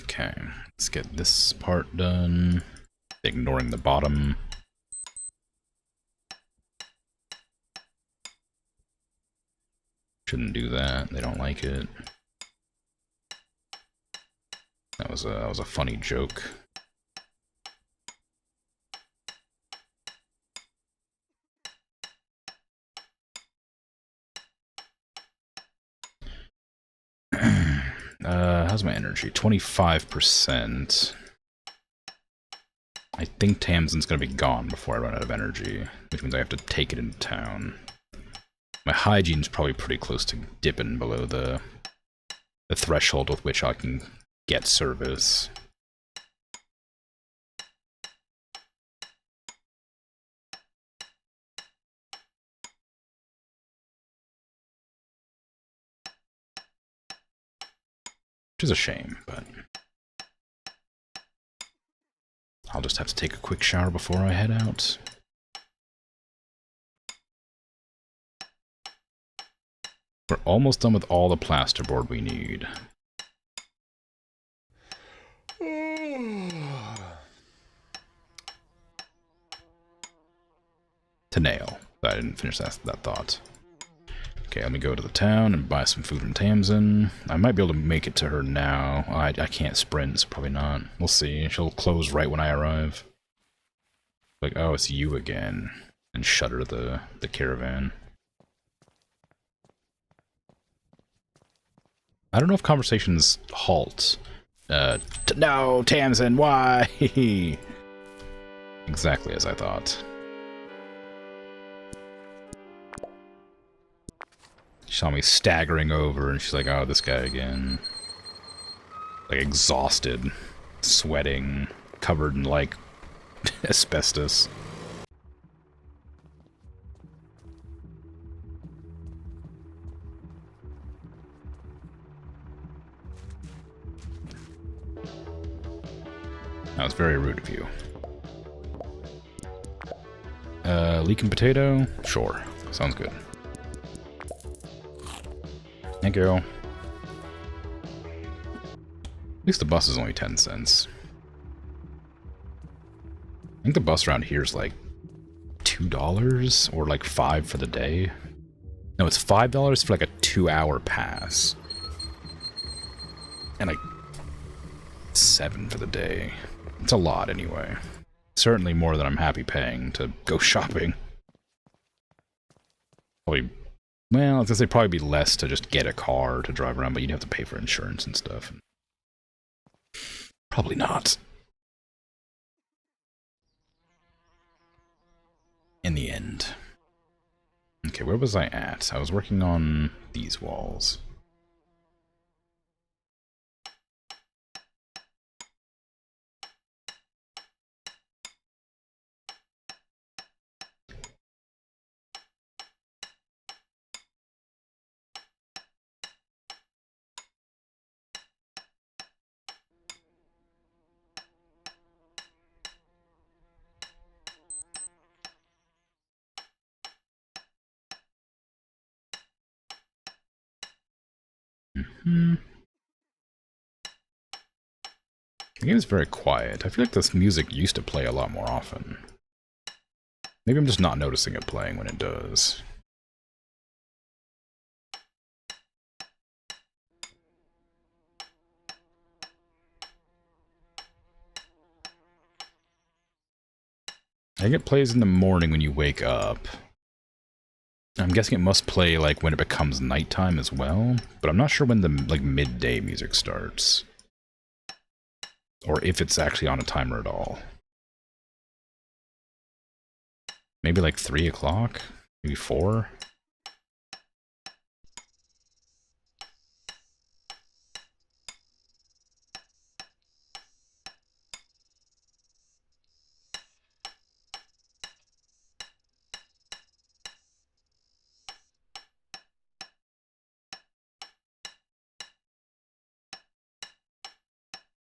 Okay, let's get this part done. Ignoring the bottom. Shouldn't do that. They don't like it. That was a funny joke. How's my energy? 25%. I think Tamsin's gonna be gone before I run out of energy, which means I have to take it into town. My hygiene's probably pretty close to dipping below the threshold with which I can get service. Which is a shame, but I'll just have to take a quick shower before I head out. We're almost done with all the plasterboard we need. To nail. I didn't finish that thought. Okay, let me go to the town and buy some food from Tamsin. I might be able to make it to her now. I can't sprint, so probably not. We'll see. She'll close right when I arrive. Like, oh, it's you again. And shutter the caravan. I don't know if conversations halt. No, Tamsin, why? Exactly as I thought. She saw me staggering over, and she's like, oh, this guy again. Like, exhausted, sweating, covered in, like, asbestos. That was very rude of you. Leeking potato? Sure. Sounds good. Thank you. At least the bus is only 10 cents. I think the bus around here is like $2 or like $5 for the day. No, it's $5 for like a 2-hour pass. And like $7 for the day. It's a lot anyway. Certainly more than I'm happy paying to go shopping. Probably, well, I was gonna say probably be less to just get a car to drive around, but you'd have to pay for insurance and stuff. Probably not. In the end. Okay, where was I at? I was working on these walls. The game is very quiet. I feel like this music used to play a lot more often. Maybe I'm just not noticing it playing when it does. I think it plays in the morning when you wake up. I'm guessing it must play like when it becomes nighttime as well, but I'm not sure when the like midday music starts. Or if it's actually on a timer at all. Maybe like 3 o'clock? Maybe 4?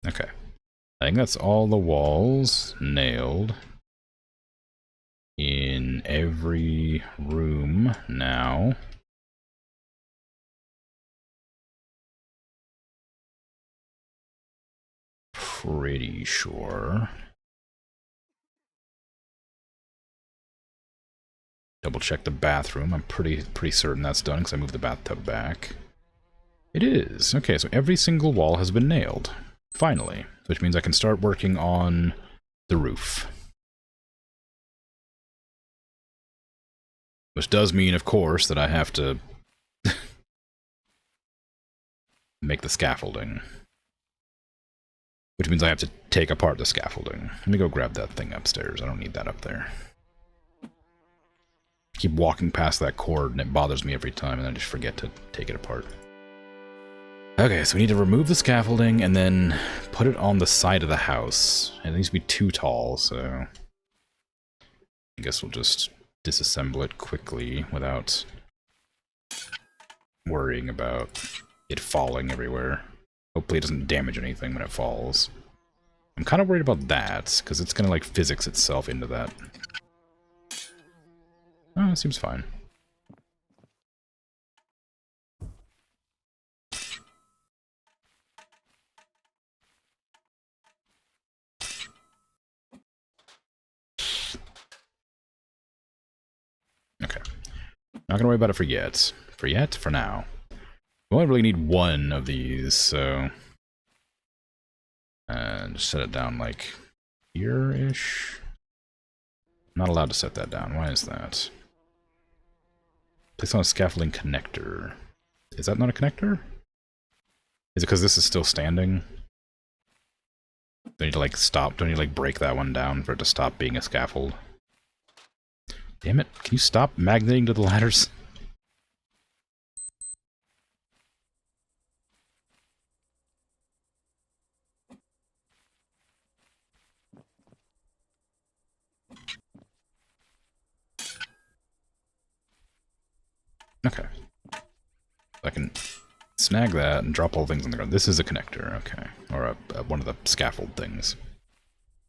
Okay. I think that's all the walls nailed in every room now. Pretty sure. Double check the bathroom. I'm pretty certain that's done because I moved the bathtub back. It is. Okay, so every single wall has been nailed. Finally. Which means I can start working on the roof. Which does mean, of course, that I have to make the scaffolding. Which means I have to take apart the scaffolding. Let me go grab that thing upstairs. I don't need that up there. I keep walking past that cord and it bothers me every time and I just forget to take it apart. Okay, so we need to remove the scaffolding and then put it on the side of the house. It needs to be too tall, so I guess we'll just disassemble it quickly without worrying about it falling everywhere. Hopefully it doesn't damage anything when it falls. I'm kind of worried about that, because it's going to like physics itself into that. Oh, it seems fine. Okay. Not gonna worry about it for yet. For now. We only really need one of these, so... And just set it down like here-ish. Not allowed to set that down. Why is that? Place on a scaffolding connector. Is that not a connector? Is it because this is still standing? Do I need to like stop? Do I need to like break that one down for it to stop being a scaffold? Damn it, can you stop magneting to the ladders? Okay. I can snag that and drop all things on the ground. This is a connector, okay. Or one of the scaffold things.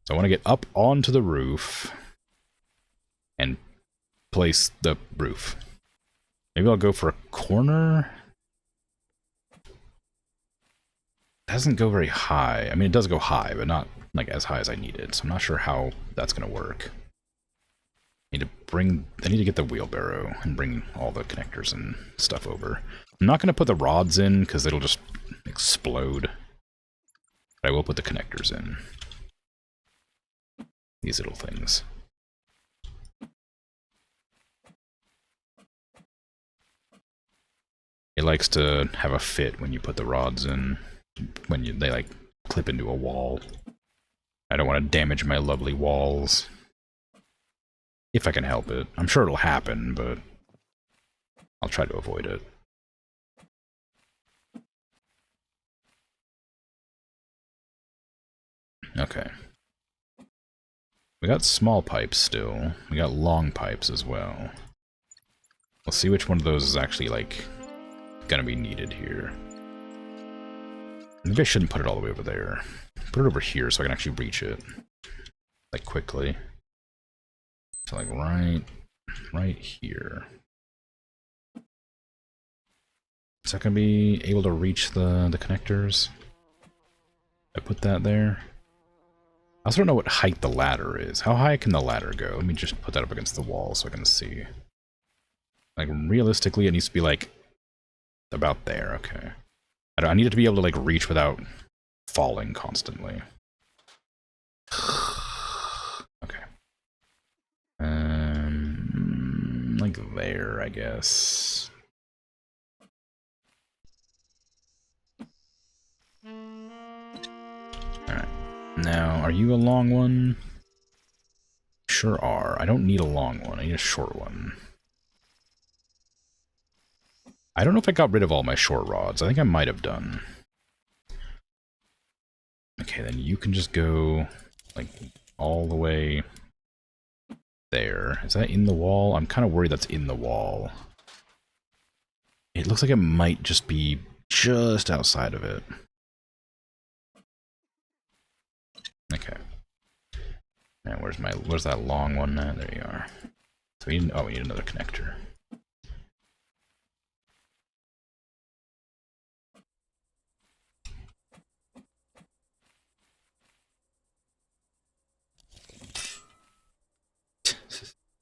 So I want to get up onto the roof and place the roof. Maybe I'll go for a corner. It doesn't go very high. I mean, it does go high, but not like as high as I need it. So I'm not sure how that's going to work. I need to get the wheelbarrow and bring all the connectors and stuff over. I'm not going to put the rods in because it'll just explode. But I will put the connectors in. These little things. It likes to have a fit when you put the rods in. When they like clip into a wall. I don't want to damage my lovely walls. If I can help it. I'm sure it'll happen, but I'll try to avoid it. Okay. We got small pipes still. We got long pipes as well. We'll see which one of those is actually, like, gonna be needed here. Maybe I shouldn't put it all the way over there. Put it over here so I can actually reach it. Like, quickly. So, like, right here. Is that gonna be able to reach the connectors? I put that there. I also don't know what height the ladder is. How high can the ladder go? Let me just put that up against the wall so I can see. Like, realistically, it needs to be, like, about there. Okay. I need it to be able to, like, reach without falling constantly. Okay. Like there, I guess. Alright. Now, are you a long one? Sure are. I don't need a long one. I need a short one. I don't know if I got rid of all my short rods. I think I might have done. Okay, then you can just go, like, all the way there. Is that in the wall? I'm kind of worried that's in the wall. It looks like it might just be just outside of it. Okay. And where's that long one at? There you are. So we need another connector.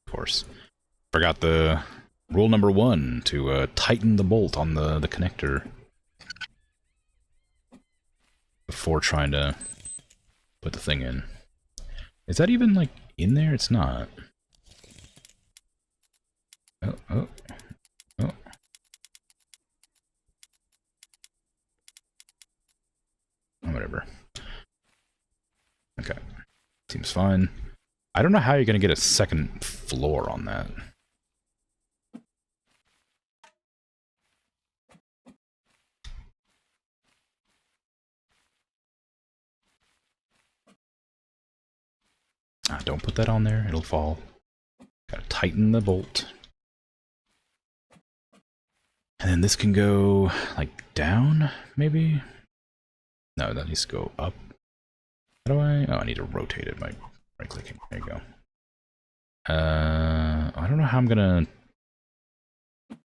Of course. Forgot the rule number 1 to tighten the bolt on the connector before trying to put the thing in. Is that even, like, in there? It's not. Oh. Whatever. Okay. Seems fine. I don't know how you're going to get a second floor on that. Don't put that on there. It'll fall. Gotta tighten the bolt. And then this can go, like, down, maybe? No, that needs to go up. How do I... Oh, I need to rotate it by right-clicking. There you go. I don't know how I'm gonna...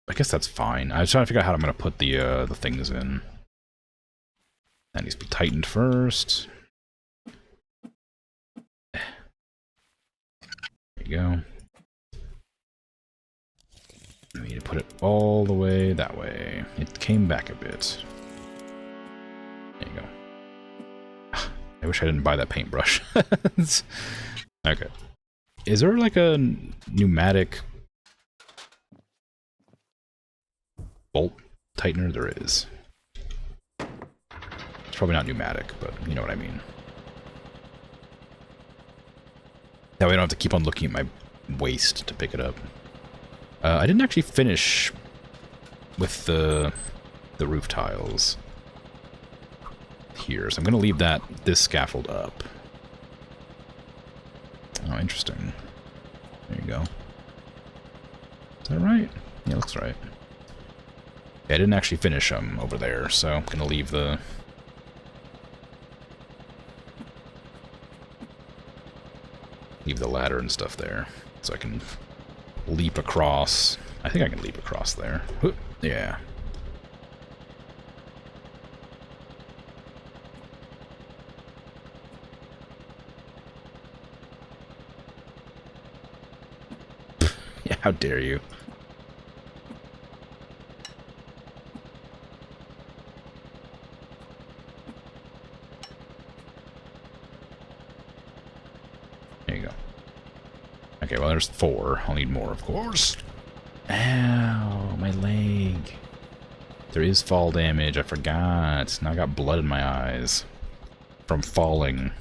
I guess that's fine. I was trying to figure out how I'm gonna put the things in. That needs to be tightened first. There you go. We need to put it all the way that way. It came back a bit. There you go. I wish I didn't buy that paintbrush. Okay. Is there like a pneumatic bolt tightener? There is. It's probably not pneumatic, but you know what I mean. That way I don't have to keep on looking at my waist to pick it up. I didn't actually finish with the roof tiles here, so I'm going to leave this scaffold up. Oh, interesting. There you go. Is that right? Yeah, looks right. Yeah, I didn't actually finish them over there, so I'm going to leave the ladder and stuff there, so I can leap across. I think I can leap across there. Yeah. Yeah, how dare you? There you go. Okay, well, there's 4. I'll need more, of course. Ow, my leg. There is fall damage. I forgot. Now I got blood in my eyes from falling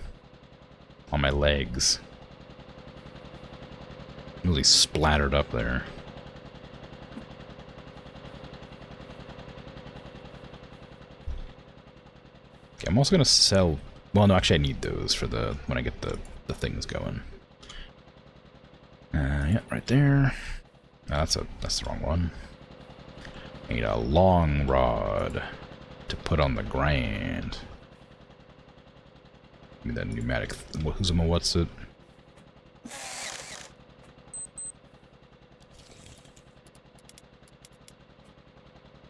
on my legs. Really splattered up there. Okay, I'm also gonna sell... Well, no, actually I need those for when I get the things going. Yeah, right there. No, that's the wrong one. I need a long rod to put on the grand. Give me that pneumatic... What's it?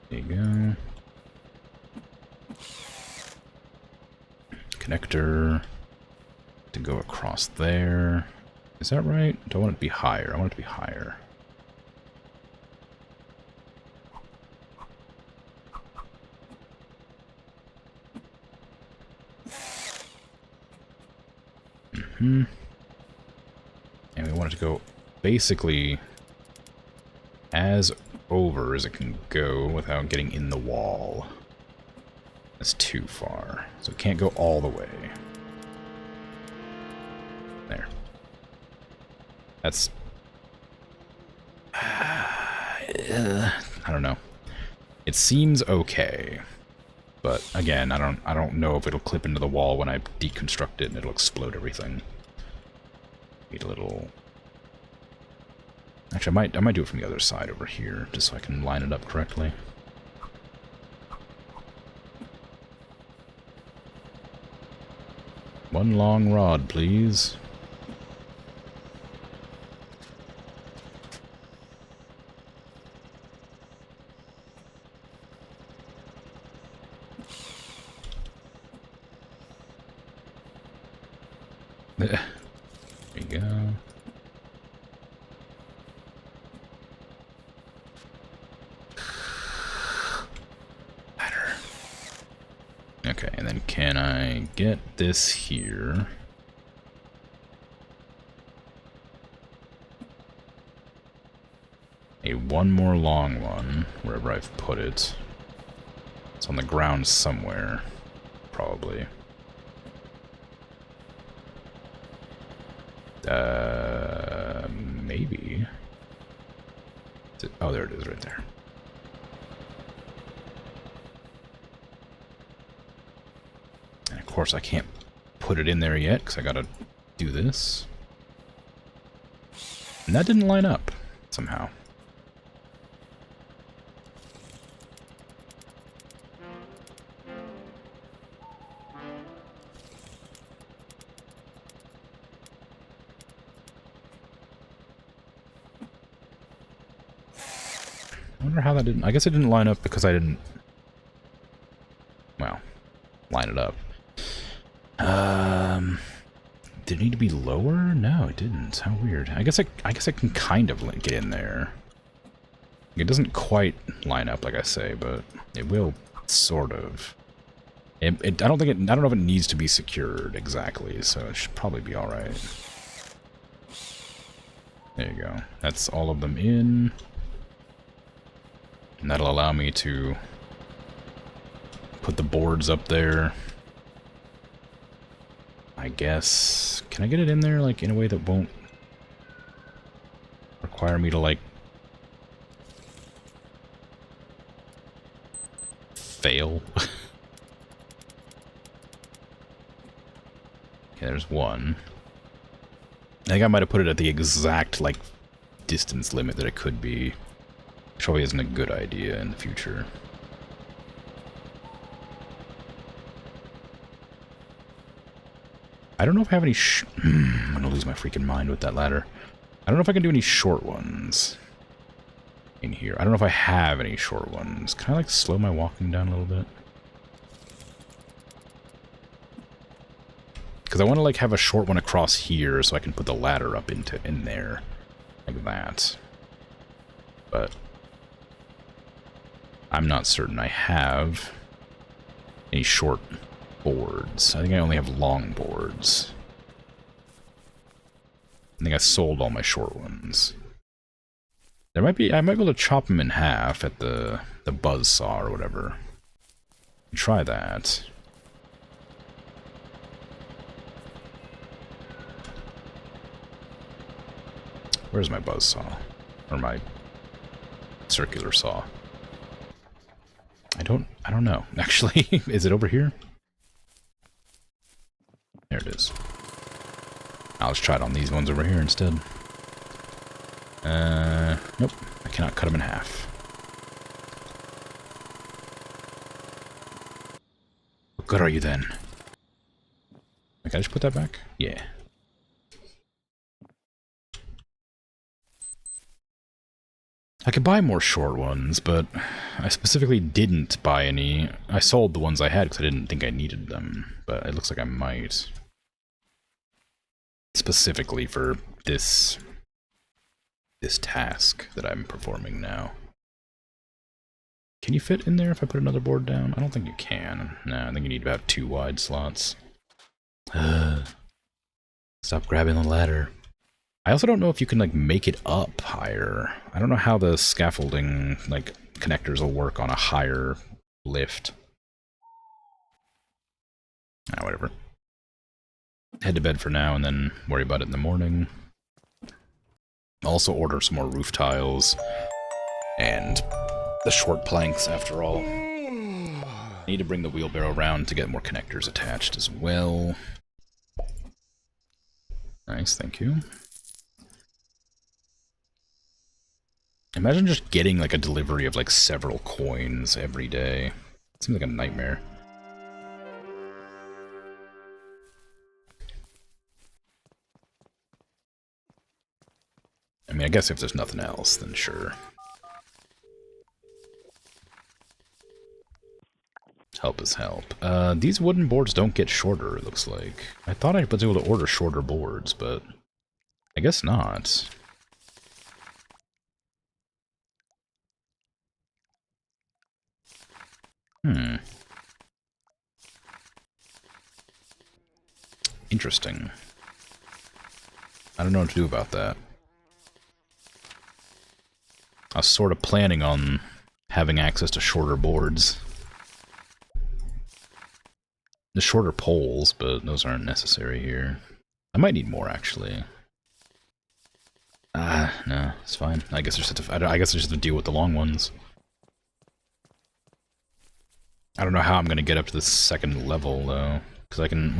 There you go. connector to go across there. Is that right? Do I want it to be higher? I want it to be higher. And we want it to go basically as over as it can go without getting in the wall. That's too far. So it can't go all the way. There. That's... I don't know. It seems okay. But again, I don't know if it'll clip into the wall when I deconstruct it and it'll explode everything. Need a little... Actually, I might do it from the other side over here, just so I can line it up correctly. One long rod, please. There you go. Ladder. Okay, and then can I get this here? One more long one, wherever I've put it. It's on the ground somewhere, probably. Maybe. Oh, there it is right there. And of course I can't put it in there yet because I gotta do this. And that didn't line up somehow. I wonder how that didn't... I guess it didn't line up because I didn't... Well, line it up. Did it need to be lower? No, it didn't. How weird. I guess I can kind of get in there. It doesn't quite line up, like I say, but it will sort of. I don't know if it needs to be secured exactly, so it should probably be all right. There you go. That's all of them in. And that'll allow me to put the boards up there. I guess... Can I get it in there, like, in a way that won't require me to, like... fail? Okay, there's one. I think I might have put it at the exact, like, distance limit that it could be. Which probably isn't a good idea in the future. I don't know if I have any I'm gonna lose my freaking mind with that ladder. I don't know if I can do any short ones in here. I don't know if I have any short ones. Can I, like, slow my walking down a little bit? Because I want to, like, have a short one across here so I can put the ladder up in there. Like that. But I'm not certain I have any short boards. I think I only have long boards. I think I sold all my short ones. I might be able to chop them in half at the buzz saw or whatever. Try that. Where's my buzz saw? Or my circular saw? I don't know. Actually, is it over here? There it is. I'll just try it on these ones over here instead. Nope. I cannot cut them in half. What good are you then? Can I just put that back? Yeah. I could buy more short ones, but I specifically didn't buy any. I sold the ones I had because I didn't think I needed them, but it looks like I might. Specifically for this task that I'm performing now. Can you fit in there if I put another board down? I don't think you can. No, I think you need about 2 wide slots. Stop grabbing the ladder. I also don't know if you can, like, make it up higher. I don't know how the scaffolding, like, connectors will work on a higher lift. Ah, whatever. Head to bed for now and then worry about it in the morning. I'll also order some more roof tiles. And the short planks, after all. I need to bring the wheelbarrow around to get more connectors attached as well. Nice, thank you. Imagine just getting, like, a delivery of, like, several coins every day. It seems like a nightmare. I mean, I guess if there's nothing else, then sure. Help is help. These wooden boards don't get shorter, it looks like. I thought I was able to order shorter boards, but I guess not. Interesting. I don't know what to do about that. I was sort of planning on having access to shorter boards. The shorter poles, but those aren't necessary here. I might need more, actually. No, it's fine. I guess I just have to deal with the long ones. I don't know how I'm gonna get up to the second level, though. Because I can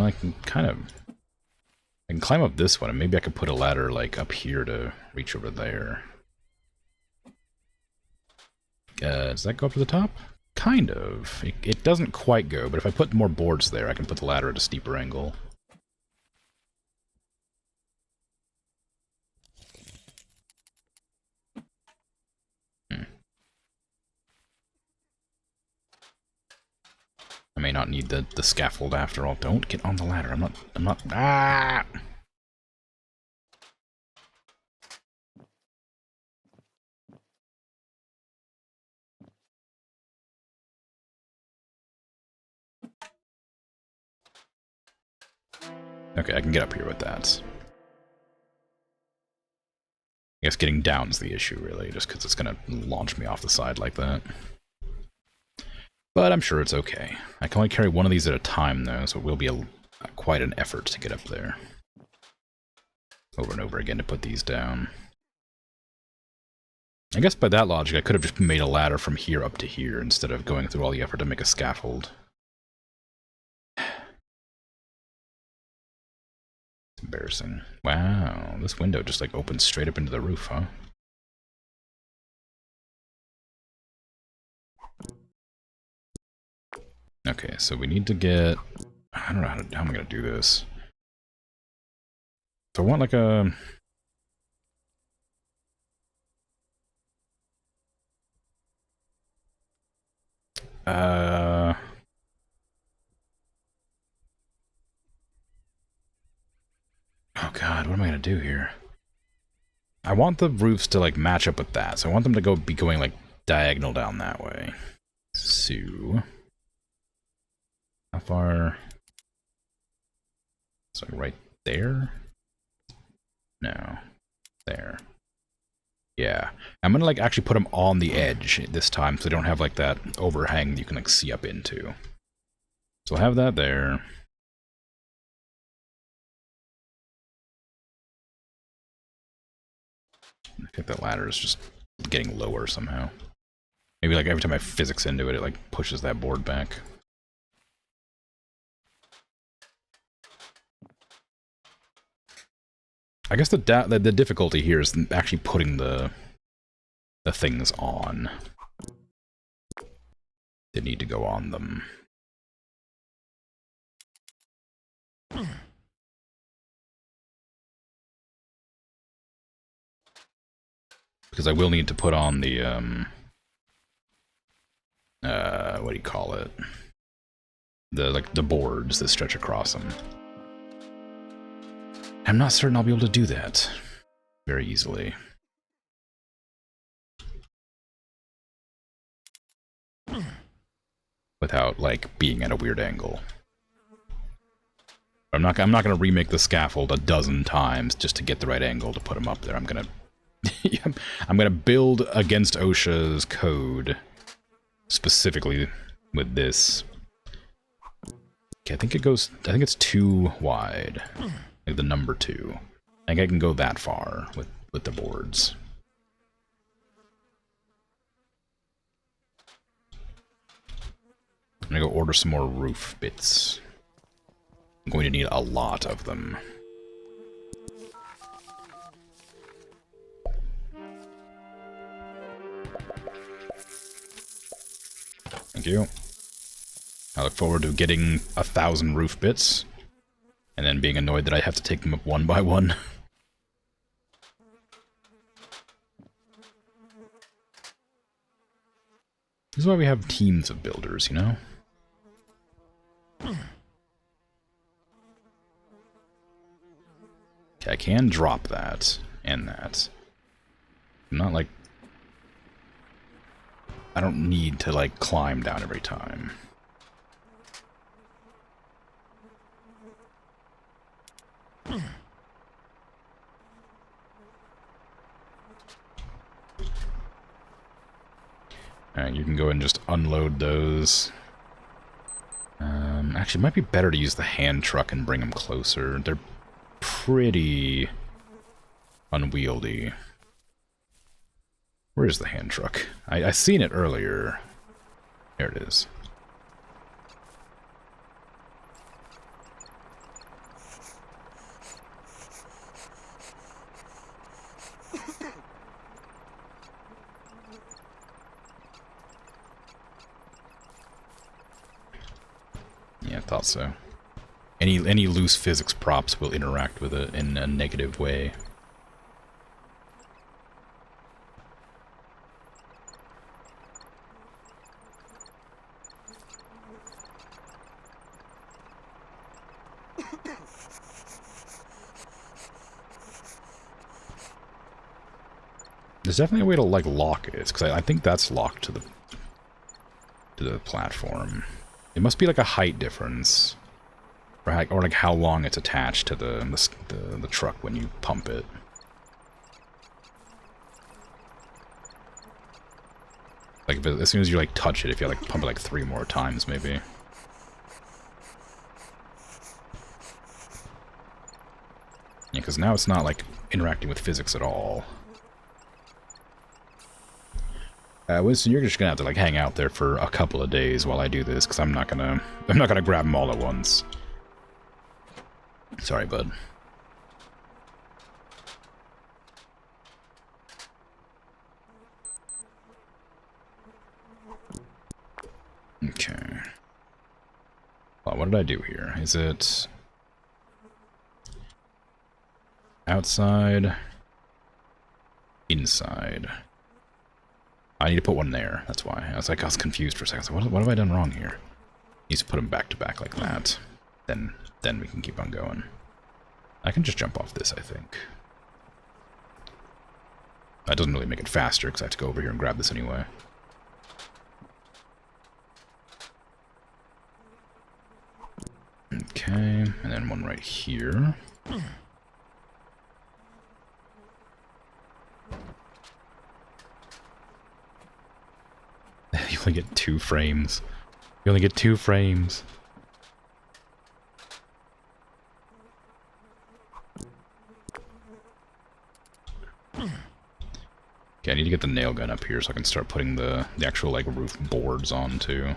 climb up this one, and maybe I could put a ladder, like, up here to reach over there. Does that go up to the top? Kind of. It doesn't quite go, but if I put more boards there, I can put the ladder at a steeper angle. I may not need the scaffold after all. Don't get on the ladder. I'm not... Ah! Okay, I can get up here with that. I guess getting down's the issue, really, just because it's going to launch me off the side like that. But I'm sure it's okay. I can only carry one of these at a time, though, so it will be quite an effort to get up there. Over and over again to put these down. I guess by that logic, I could have just made a ladder from here up to here, instead of going through all the effort to make a scaffold. It's embarrassing. Wow, this window just, like, opens straight up into the roof, huh? Okay, so we need to get... I don't know how am I going to do this. So I want, like, a... Oh god, what am I going to do here? I want the roofs to, like, match up with that, so I want them to be going, like, diagonal down that way. So... How far... It's like right there? No. There. Yeah. I'm gonna, like, actually put them on the edge this time, so they don't have, like, that overhang that you can, like, see up into. So I'll have that there. I think that ladder is just getting lower somehow. Maybe, like, every time I physics into it, it, like, pushes that board back. I guess the difficulty here is actually putting the things on that need to go on them. Because I will need to put on the, what do you call it? The boards that stretch across them. I'm not certain I'll be able to do that very easily. Without, like, being at a weird angle. I'm not gonna remake the scaffold a dozen times just to get the right angle to put them up there. I'm gonna I'm gonna build against OSHA's code specifically with this. Okay, I think it's too wide. Like the number 2. I think I can go that far with the boards. I'm gonna go order some more roof bits. I'm going to need a lot of them. Thank you. I look forward to getting 1,000 roof bits, and then being annoyed that I have to take them up one by one. This is why we have teams of builders, you know? Okay, I can drop that, and that. I'm not, like... I don't need to, like, climb down every time. Alright, you can go and just unload those. Actually, it might be better to use the hand truck and bring them closer. They're pretty unwieldy. Where is the hand truck? I seen it earlier. There it is. Yeah, I thought so. Any loose physics props will interact with it in a negative way. There's definitely a way to, like, lock it, because I think that's locked to the platform. It must be like a height difference, or like how long it's attached to the truck when you pump it. Like, as soon as you, like, touch it, if you, like, pump it, like, 3 more times, maybe. Yeah, because now it's not, like, interacting with physics at all. Winston, you're just gonna have to, like, hang out there for a couple of days while I do this, because I'm not gonna grab them all at once. Sorry, bud. Okay. Well, what did I do here? Is it outside? Inside? I need to put one there, that's why. I was confused for a second. So what have I done wrong here? Needs to put them back to back like that. Then we can keep on going. I can just jump off this, I think. That doesn't really make it faster, because I have to go over here and grab this anyway. Okay, and then one right here. You only get 2 frames. You only get 2 frames. Okay, I need to get the nail gun up here so I can start putting the actual, like, roof boards on, too.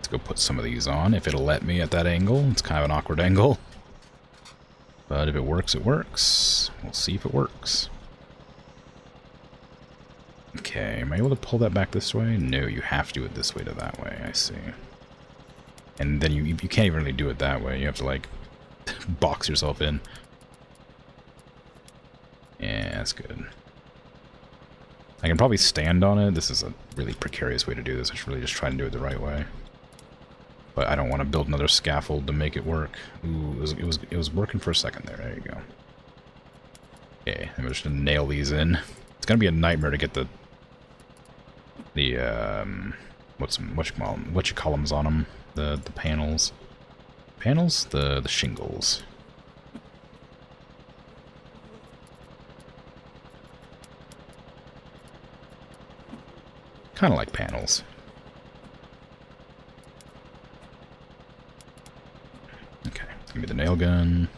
Let's go put some of these on, if it'll let me at that angle. It's kind of an awkward angle. But if it works, it works. We'll see if it works. Okay, am I able to pull that back this way? No, you have to do it this way to that way, I see. And then you can't even really do it that way. You have to, like, box yourself in. Yeah, that's good. I can probably stand on it. This is a really precarious way to do this. I should really just try and do it the right way. But I don't want to build another scaffold to make it work. Ooh, it was working for a second there. There you go. Okay, I'm just gonna nail these in. It's gonna be a nightmare to get the what you call them on them, the panels, the shingles. Kind of like panels. Okay, give me the nail gun.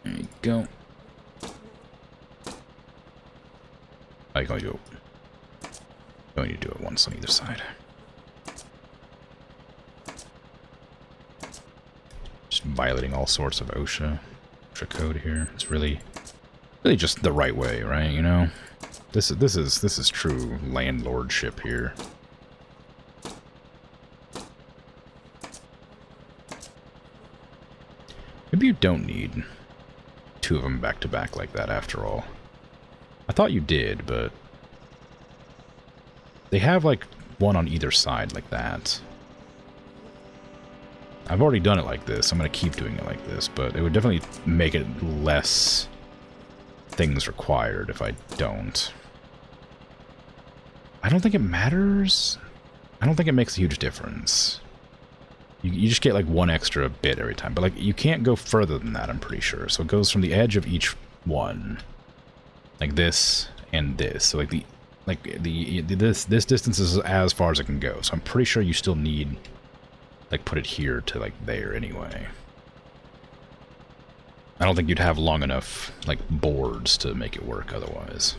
There you go. I can only do it. You only do it once on either side. Just violating all sorts of OSHA code here. It's really just the right way, right? You know, this is true landlordship here. Maybe you don't need two of them back to back like that after all. I thought you did, but they have like one on either side like that. I've already done it like this. I'm going to keep doing it like this, but it would definitely make it less things required if I don't. I don't think it matters. I don't think it makes a huge difference. You just get like one extra bit every time, but like you can't go further than that, I'm pretty sure. So it goes from the edge of each one, like this and this. So like this distance is as far as it can go. So I'm pretty sure you still need like put it here to like there anyway. I don't think you'd have long enough like boards to make it work otherwise.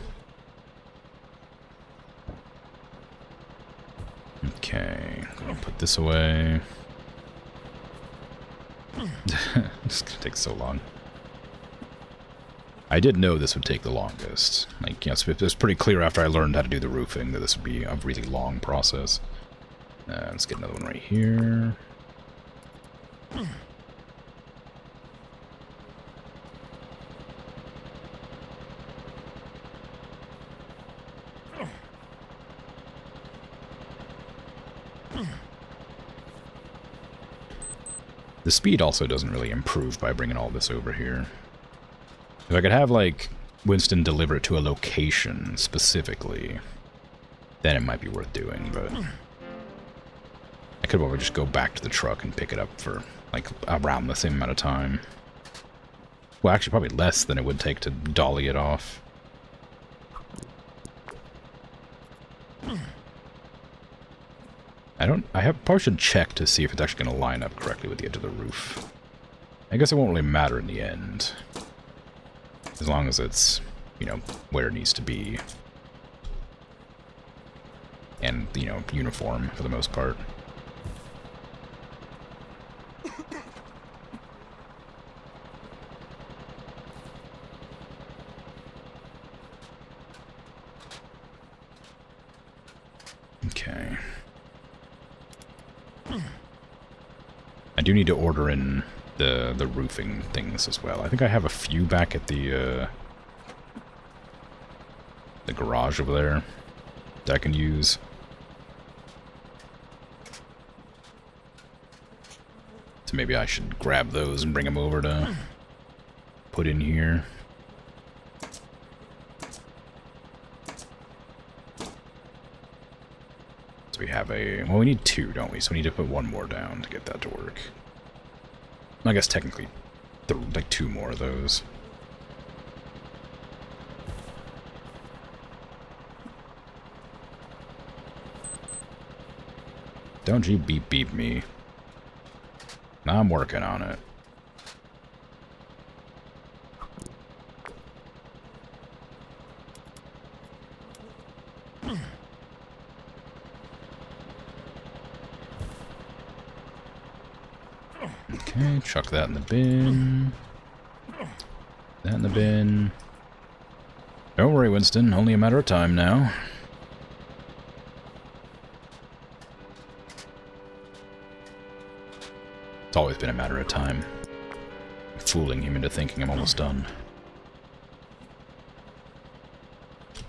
Okay, I'm gonna put this away. This is gonna take so long. I did know this would take the longest. Like, you know, it was pretty clear after I learned how to do the roofing that this would be a really long process. Let's get another one right here. The speed also doesn't really improve by bringing all this over here. If I could have, like, Winston deliver it to a location specifically, then it might be worth doing, but I could probably just go back to the truck and pick it up for, like, around the same amount of time. Well, actually, probably less than it would take to dolly it off. Probably should check to see if it's actually going to line up correctly with the edge of the roof. I guess it won't really matter in the end. As long as it's, you know, where it needs to be. And, you know, uniform for the most part. Okay. I do need to order in the roofing things as well. I think I have a few back at the garage over there that I can use. So maybe I should grab those and bring them over to put in here. So we have well, we need two, don't we? So we need to put one more down to get that to work. I guess technically, like two more of those. Don't you beep me. I'm working on it. Okay, chuck that in the bin. That in the bin. Don't worry, Winston. Only a matter of time now. It's always been a matter of time. Fooling him into thinking I'm almost done.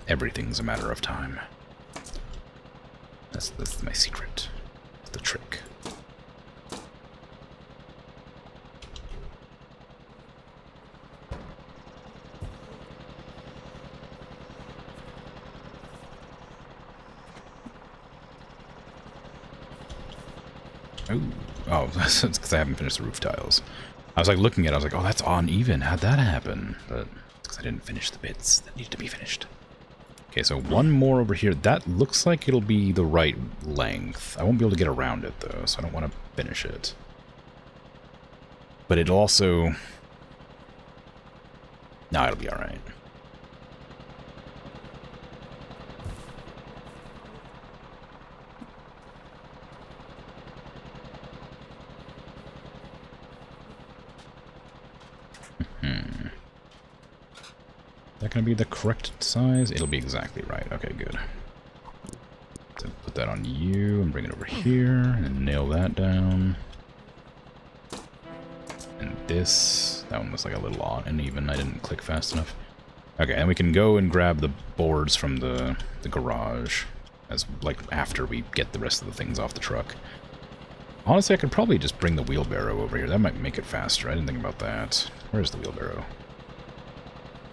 Everything's a matter of time. That's my secret. That's the trick. Oh, that's because I haven't finished the roof tiles. I was like looking at it, I was like, oh, that's uneven. How'd that happen? But it's because I didn't finish the bits that needed to be finished. Okay, so one more over here. That looks like it'll be the right length. I won't be able to get around it, though, so I don't want to finish it. But it'll also... No, it'll be alright. Is that going to be the correct size? It'll be exactly right. Okay, good. So put that on you and bring it over here and nail that down. And this, that one was like a little uneven. I didn't click fast enough. Okay, and we can go and grab the boards from the garage as like after we get the rest of the things off the truck. Honestly, I could probably just bring the wheelbarrow over here. That might make it faster. I didn't think about that. Where's the wheelbarrow?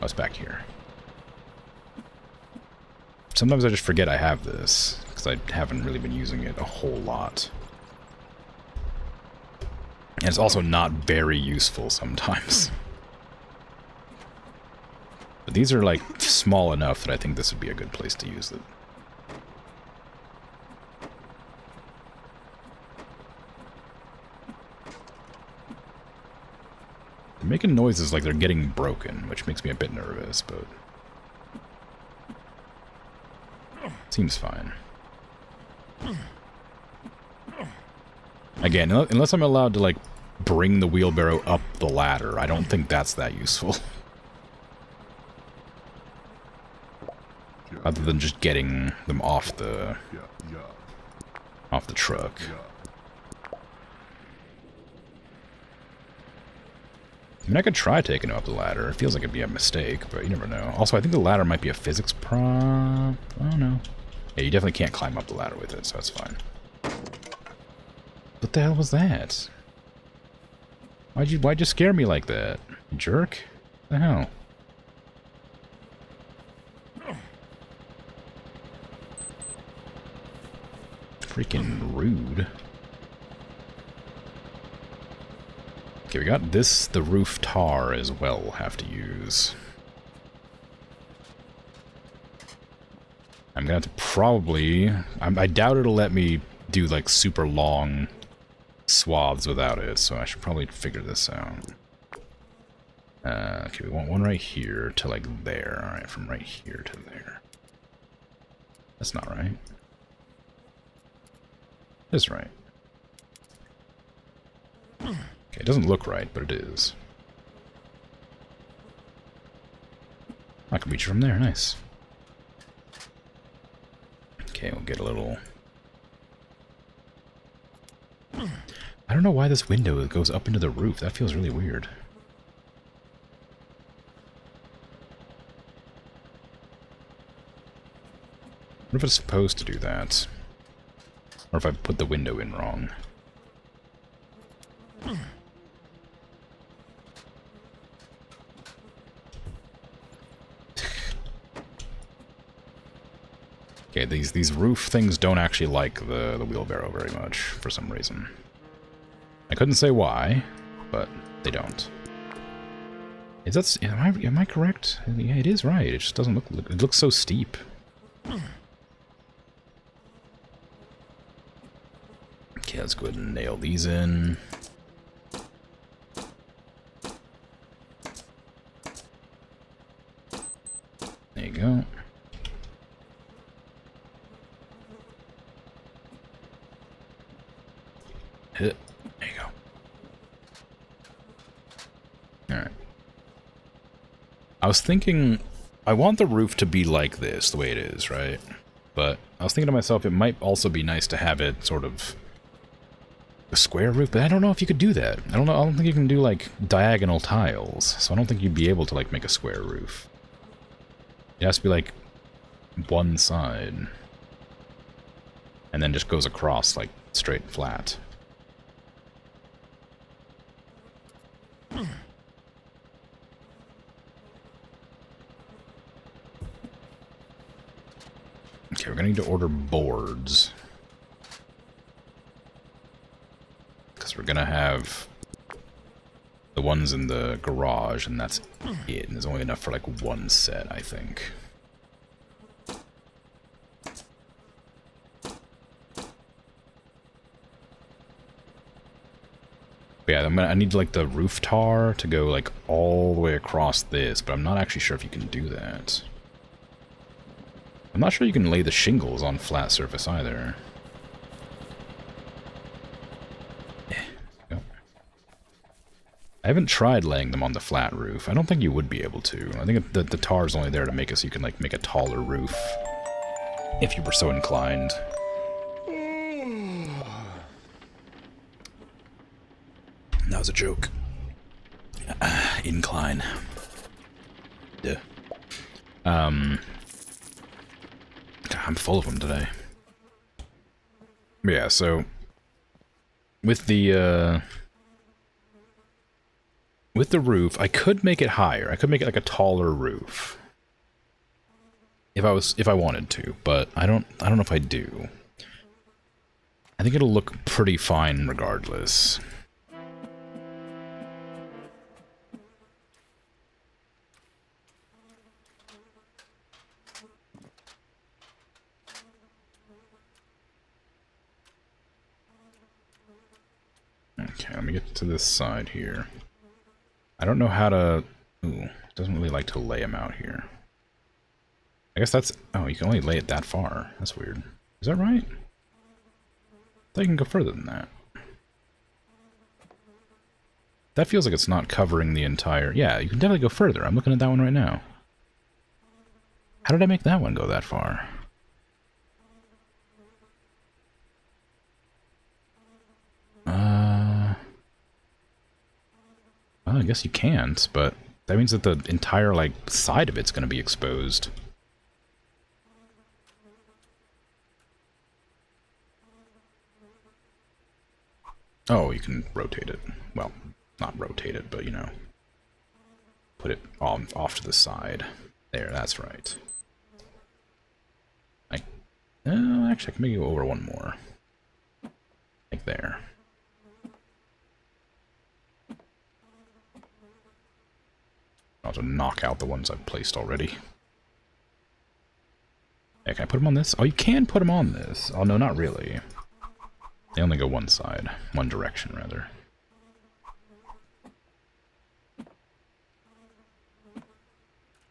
Oh, it's back here. Sometimes I just forget I have this, because I haven't really been using it a whole lot. And it's also not very useful sometimes. But these are, like, small enough that I think this would be a good place to use it. They're making noises like they're getting broken, which makes me a bit nervous, but... seems fine. Again, unless I'm allowed to, like, bring the wheelbarrow up the ladder, I don't think that's that useful. Other than just getting them off the truck. I mean, I could try taking it up the ladder. It feels like it'd be a mistake, but you never know. Also, I think the ladder might be a physics prop. I don't know. Yeah, you definitely can't climb up the ladder with it, so that's fine. What the hell was that? Why'd you scare me like that? Jerk? What the hell? Freaking rude. Okay, we got this, the roof tar as well we'll have to use. I'm gonna have to probably... I doubt it'll let me do, like, super long swaths without it, so I should probably figure this out. Okay, we want one right here to, like, there. Alright, from right here to there. That's not right. It is right. Okay, it doesn't look right, but it is. I can reach it from there, nice. Okay, we'll get a little... I don't know why this window goes up into the roof. That feels really weird. What if it's supposed to do that? Or if I put the window in wrong? Okay, these roof things don't actually like the wheelbarrow very much, for some reason. I couldn't say why, but they don't. Is that... Am I correct? Yeah, it is right. It just doesn't look... It looks so steep. Okay, let's go ahead and nail these in. There you go. Hit. There you go. was thinking, I want the roof to be like this, the way it is, right? But I was thinking to myself, it might also be nice to have it sort of a square roof, but I don't know if you could do that. I don't know. I don't think you can do like diagonal tiles, so I don't think you'd be able to like make a square roof. It has to be like one side, and then just goes across like straight and flat. Okay, we're gonna need to order boards. Because we're gonna have the ones in the garage, and that's it. And there's only enough for like one set, I think. But yeah, I need like the roof tar to go like all the way across this, but I'm not actually sure if you can do that. I'm not sure you can lay the shingles on flat surface either. I haven't tried laying them on the flat roof. I don't think you would be able to. I think the tar is only there to make it so you can like make a taller roof, if you were so inclined. That was a joke. Incline. Duh. I'm full of them today. But yeah, so with the roof, I could make it higher. I could make it like a taller roof if I wanted to, but I don't know if I do. I think it'll look pretty fine regardless. Okay, let me get to this side here. I don't know how to... Ooh, it doesn't really like to lay them out here. I guess that's... Oh, you can only lay it that far. That's weird. Is that right? I thought you can go further than that. That feels like it's not covering the entire... Yeah, you can definitely go further. I'm looking at that one right now. How did I make that one go that far? Well, I guess you can't, but that means that the entire, like, side of it's going to be exposed. Oh, you can rotate it. Well, not rotate it, but, you know, put it off to the side. There, that's right. Actually, I can make it over one more. Like there. I'll just knock out the ones I've placed already. Yeah, can I put them on this? Oh, you can put them on this. Oh, no, not really. They only go one side. One direction, rather.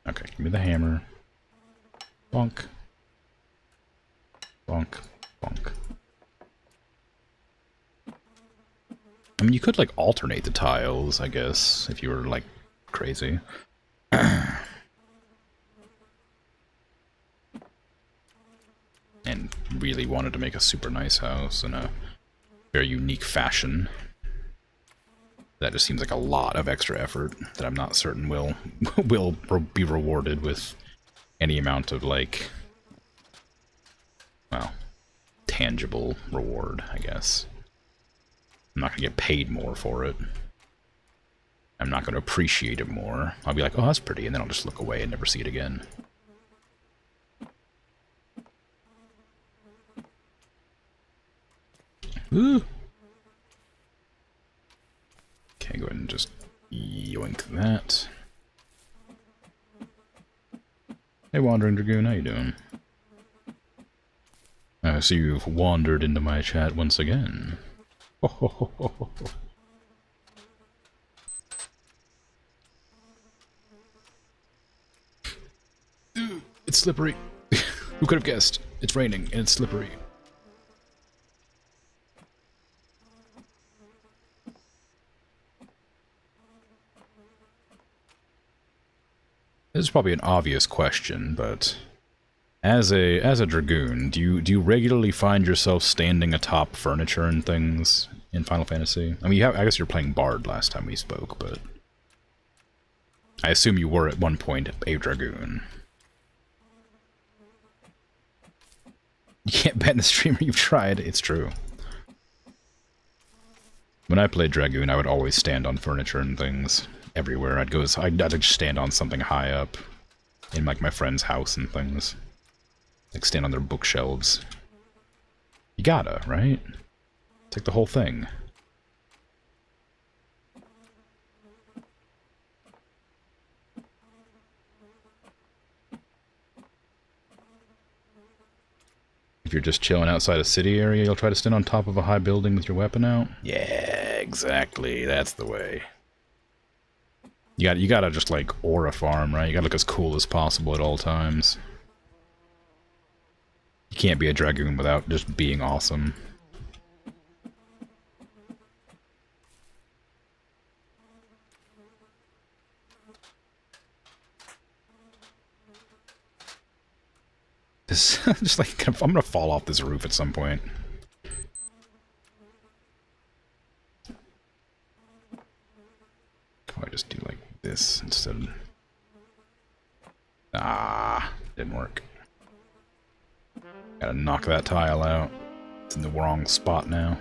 Okay, give me the hammer. Bonk. Bonk. Bonk. I mean, you could, like, alternate the tiles, I guess, if you were, like, crazy. And really wanted to make a super nice house in a very unique fashion. That just seems like a lot of extra effort that I'm not certain will be rewarded with any amount of, like, well, tangible reward, I guess. I'm not going to get paid more for it. I'm not going to appreciate it more. I'll be like, oh, that's pretty, and then I'll just look away and never see it again. Ooh. Okay, go ahead and just yoink that. Hey, Wandering Dragoon, how you doing? I see you've wandered into my chat once again. Ho, ho, ho, ho, ho. It's slippery. Who could have guessed? It's raining and it's slippery. This is probably an obvious question, but as a dragoon, do you regularly find yourself standing atop furniture and things in Final Fantasy? I mean, I guess you're playing Bard last time we spoke, but I assume you were at one point a dragoon. You can't bet in the streamer you've tried. It's true. When I played dragoon, I would always stand on furniture and things everywhere. I'd just stand on something high up in like my friend's house and things. Like stand on their bookshelves. You gotta, right? Take the whole thing. If you're just chilling outside a city area, you'll try to stand on top of a high building with your weapon out? Yeah, exactly. That's the way. You gotta just, like, aura farm, right? You gotta look as cool as possible at all times. You can't be a dragoon without just being awesome. This, just like, I'm gonna fall off this roof at some point. Can I just do like this instead? Ah, didn't work. Gotta knock that tile out. It's in the wrong spot now.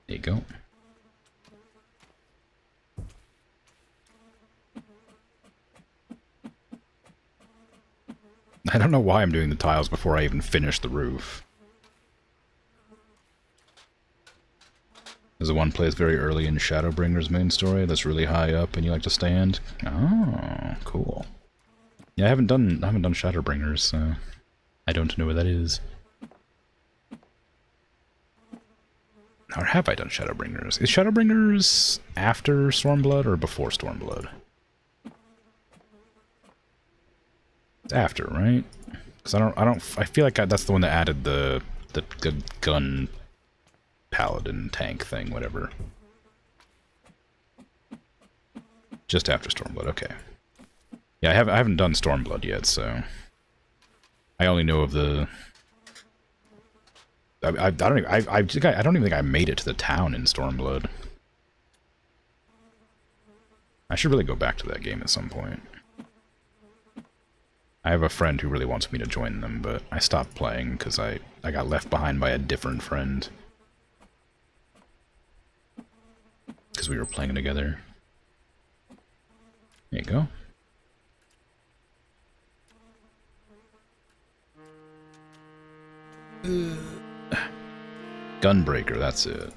There you go. I don't know why I'm doing the tiles before I even finish the roof. There's the one place very early in Shadowbringer's main story that's really high up and you like to stand. Oh, cool. Yeah, I haven't done Shadowbringers, so I don't know where that is. Or have I done Shadowbringers? Is Shadowbringers after Stormblood or before Stormblood? It's after, right? Because I feel like that's the one that added the gun paladin tank thing, whatever. Just after Stormblood, okay. Yeah, I haven't done Stormblood yet, so I only know of the. I don't even think I made it to the town in Stormblood. I should really go back to that game at some point. I have a friend who really wants me to join them, but I stopped playing because I got left behind by a different friend. Because we were playing together. There you go. Gunbreaker, that's it.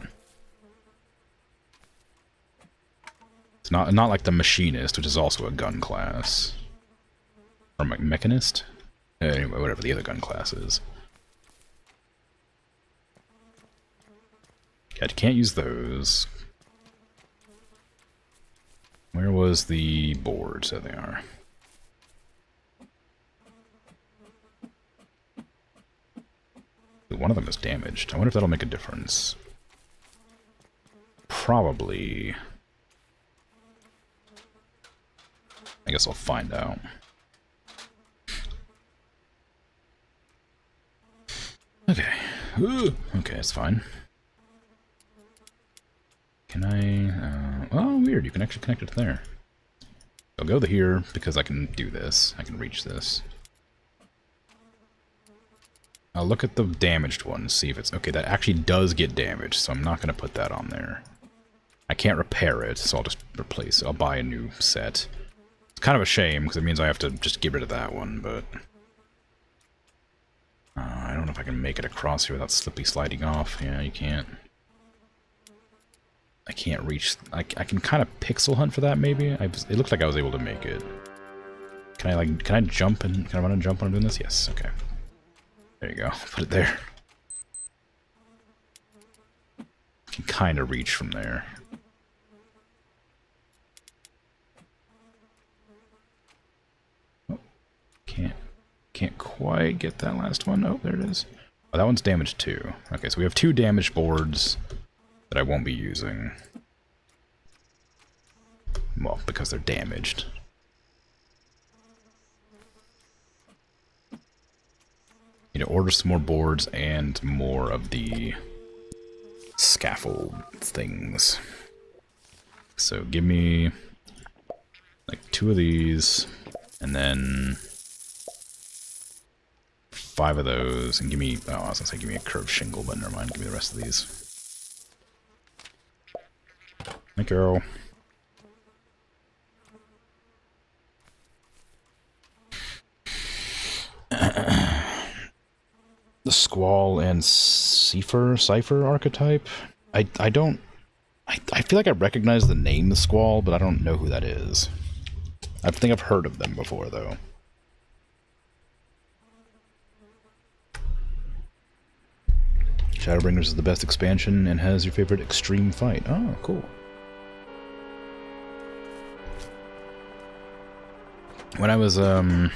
It's not like the Machinist, which is also a gun class. Or Mechanist? Anyway, whatever the other gun class is. I can't use those. Where was the board? There they are. One of them is damaged. I wonder if that'll make a difference. Probably. I guess I'll find out. Okay. Ooh. Okay, it's fine. Can I... oh, weird. You can actually connect it to there. I'll go to here because I can do this. I can reach this. I'll look at the damaged one and see if it's... okay, that actually does get damaged, so I'm not going to put that on there. I can't repair it, so I'll just replace it. I'll buy a new set. It's kind of a shame, because it means I have to just get rid of that one, but... I don't know if I can make it across here without slippy sliding off. Yeah, you can't. I can't reach... I can kind of pixel hunt for that, maybe? It looked like I was able to make it. Can I, like... can I jump and... can I run and jump when I'm doing this? Yes, okay. There you go. Put it there. Can kind of reach from there. Oh, can't quite get that last one. Oh, there it is. Oh, that one's damaged too. Okay, so we have two damaged boards that I won't be using. Well, because they're damaged. Need to order some more boards and more of the scaffold things. So give me like 2 of these, and then 5 of those, and give me, oh, I was gonna say give me a curved shingle, but never mind, give me the rest of these. Thank you. The Squall and Cipher archetype? I feel like I recognize the name the Squall, but I don't know who that is. I think I've heard of them before, though. Shadowbringers is the best expansion and has your favorite extreme fight. Oh, cool. When I was, when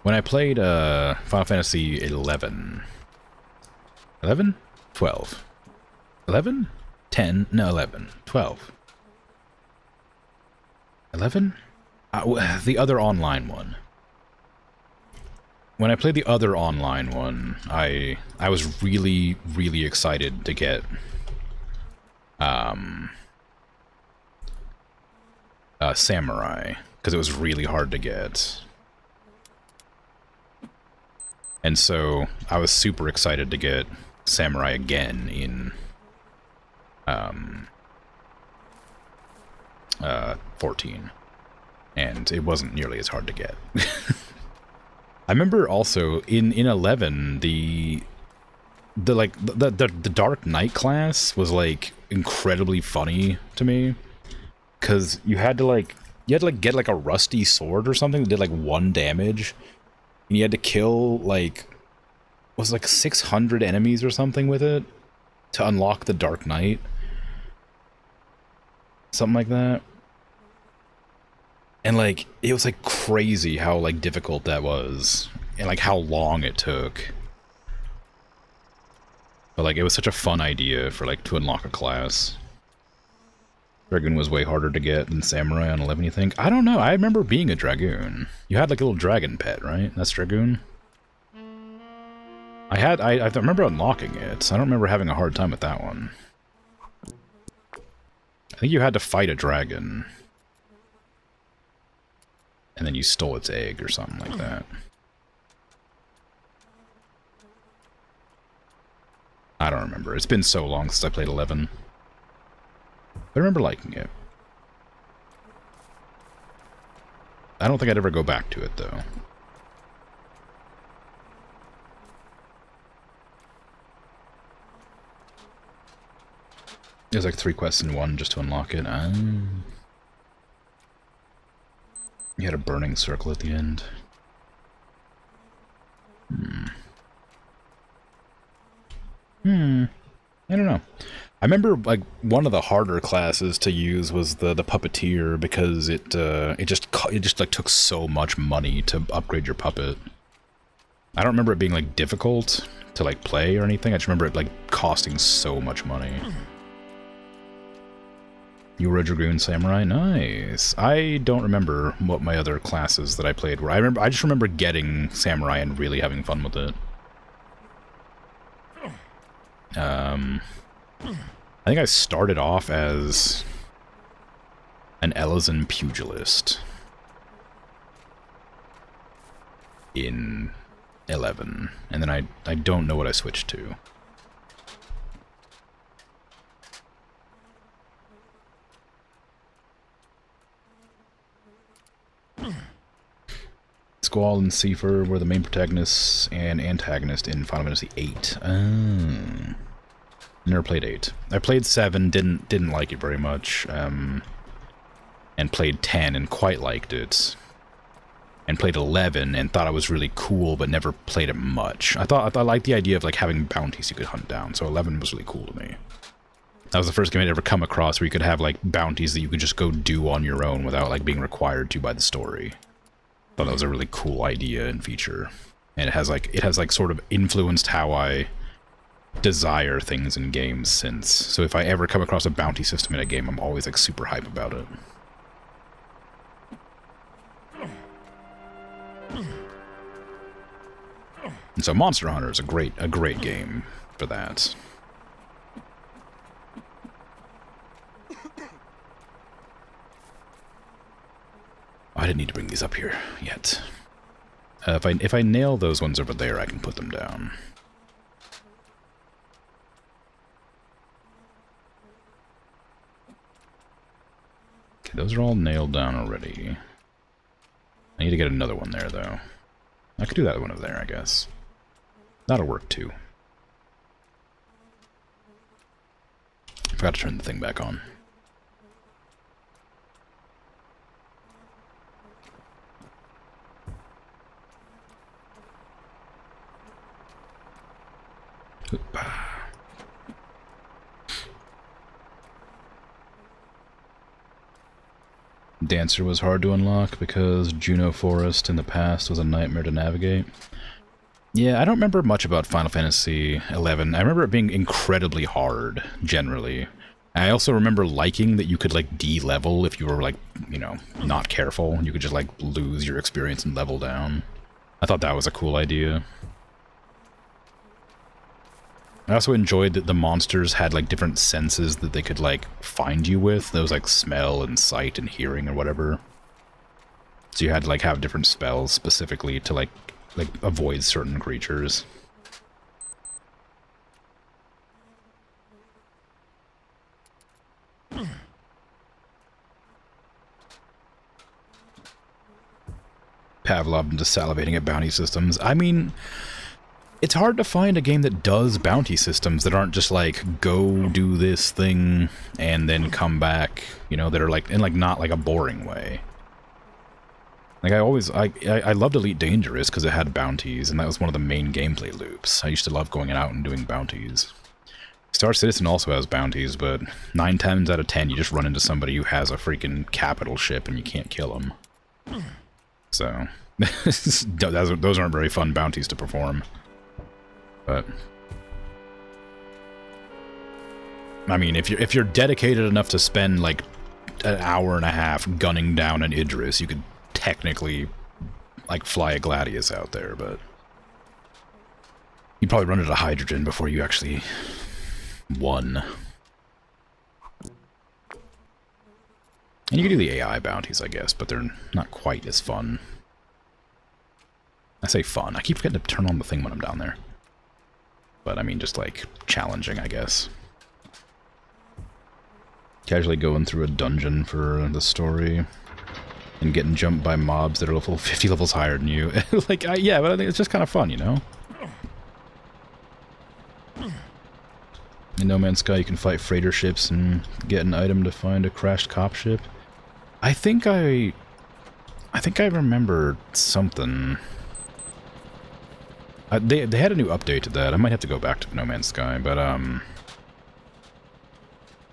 I played, Final Fantasy 11... 11? 12. 11? 10? No, 11. 12. 11? The other online one. When I played the other online one, I was really, really excited to get, Samurai, because it was really hard to get. And so, I was super excited to get Samurai again in, 14. And it wasn't nearly as hard to get. I remember also, in 11, the Dark Knight class was, like, incredibly funny to me. Because you had to get, like, a rusty sword or something that did, like, 1 damage. And you had to kill, like, was it like 600 enemies or something with it to unlock the Dark Knight. Something like that. And, like, it was, like, crazy how, like, difficult that was. And, like, how long it took. But, like, it was such a fun idea for, like, to unlock a class. Dragoon was way harder to get than Samurai on 11, you think? I don't know. I remember being a Dragoon. You had, like, a little dragon pet, right? That's Dragoon? I remember unlocking it. I don't remember having a hard time with that one. I think you had to fight a dragon. And then you stole its egg or something like that. I don't remember. It's been so long since I played 11. I remember liking it. I don't think I'd ever go back to it, though. There's like 3 quests in 1 just to unlock it. You had a burning circle at the end. I don't know. I remember, like, one of the harder classes to use was the puppeteer because it just like took so much money to upgrade your puppet. I don't remember it being like difficult to like play or anything. I just remember it like costing so much money. You were a Dragoon Samurai? Nice. I don't remember what my other classes that I played were. I just remember getting Samurai and really having fun with it. I think I started off as an Elysian pugilist in 11, and then I don't know what I switched to. Squall and Cipher were the main protagonists and antagonist in Final Fantasy VIII. Never played 8. I played 7, didn't like it very much, and played 10 and quite liked it. And played 11 and thought it was really cool, but never played it much. I liked the idea of like having bounties you could hunt down, so 11 was really cool to me. That was the first game I'd ever come across where you could have like bounties that you could just go do on your own without like being required to by the story. Thought that was a really cool idea and feature. And it has like sort of influenced how I desire things in games since. So if I ever come across a bounty system in a game, I'm always like super hype about it. And so Monster Hunter is a great game for that. I didn't need to bring these up here yet. If I nail those ones over there, I can put them down. Okay, those are all nailed down already. I need to get another one there, though. I could do that one over there, I guess. That'll work, too. Forgot to turn the thing back on. Dancer was hard to unlock because Juno Forest in the past was a nightmare to navigate. Yeah, I don't remember much about Final Fantasy XI. I remember it being incredibly hard, generally. I also remember liking that you could, like, de-level if you were, like, you know, not careful. You could just, like, lose your experience and level down. I thought that was a cool idea. I also enjoyed that the monsters had, like, different senses that they could, like, find you with. Those, like, smell and sight and hearing or whatever. So you had to, like, have different spells specifically to, like avoid certain creatures. Pavlov into salivating at bounty systems. I mean, it's hard to find a game that does bounty systems that aren't just like, go do this thing and then come back, you know, that are like, in like not like a boring way. Like I loved Elite Dangerous because it had bounties, and that was one of the main gameplay loops. I used to love going out and doing bounties. Star Citizen also has bounties, but 9 times out of 10 you just run into somebody who has a freaking capital ship and you can't kill them. So, those aren't very fun bounties to perform. But I mean, if you're dedicated enough to spend like an hour and a half gunning down an Idris, you could technically like fly a Gladius out there, but you'd probably run into hydrogen before you actually won. And you can do the AI bounties, I guess, but they're not quite as fun. I say fun. I keep forgetting to turn on the thing when I'm down there. But I mean, just like challenging, I guess. Casually going through a dungeon for the story and getting jumped by mobs that are level 50 levels higher than you. Like, yeah, but I think it's just kind of fun, you know? In No Man's Sky, you can fight freighter ships and get an item to find a crashed cop ship. I think I remember something. They had a new update to that. I might have to go back to No Man's Sky, but I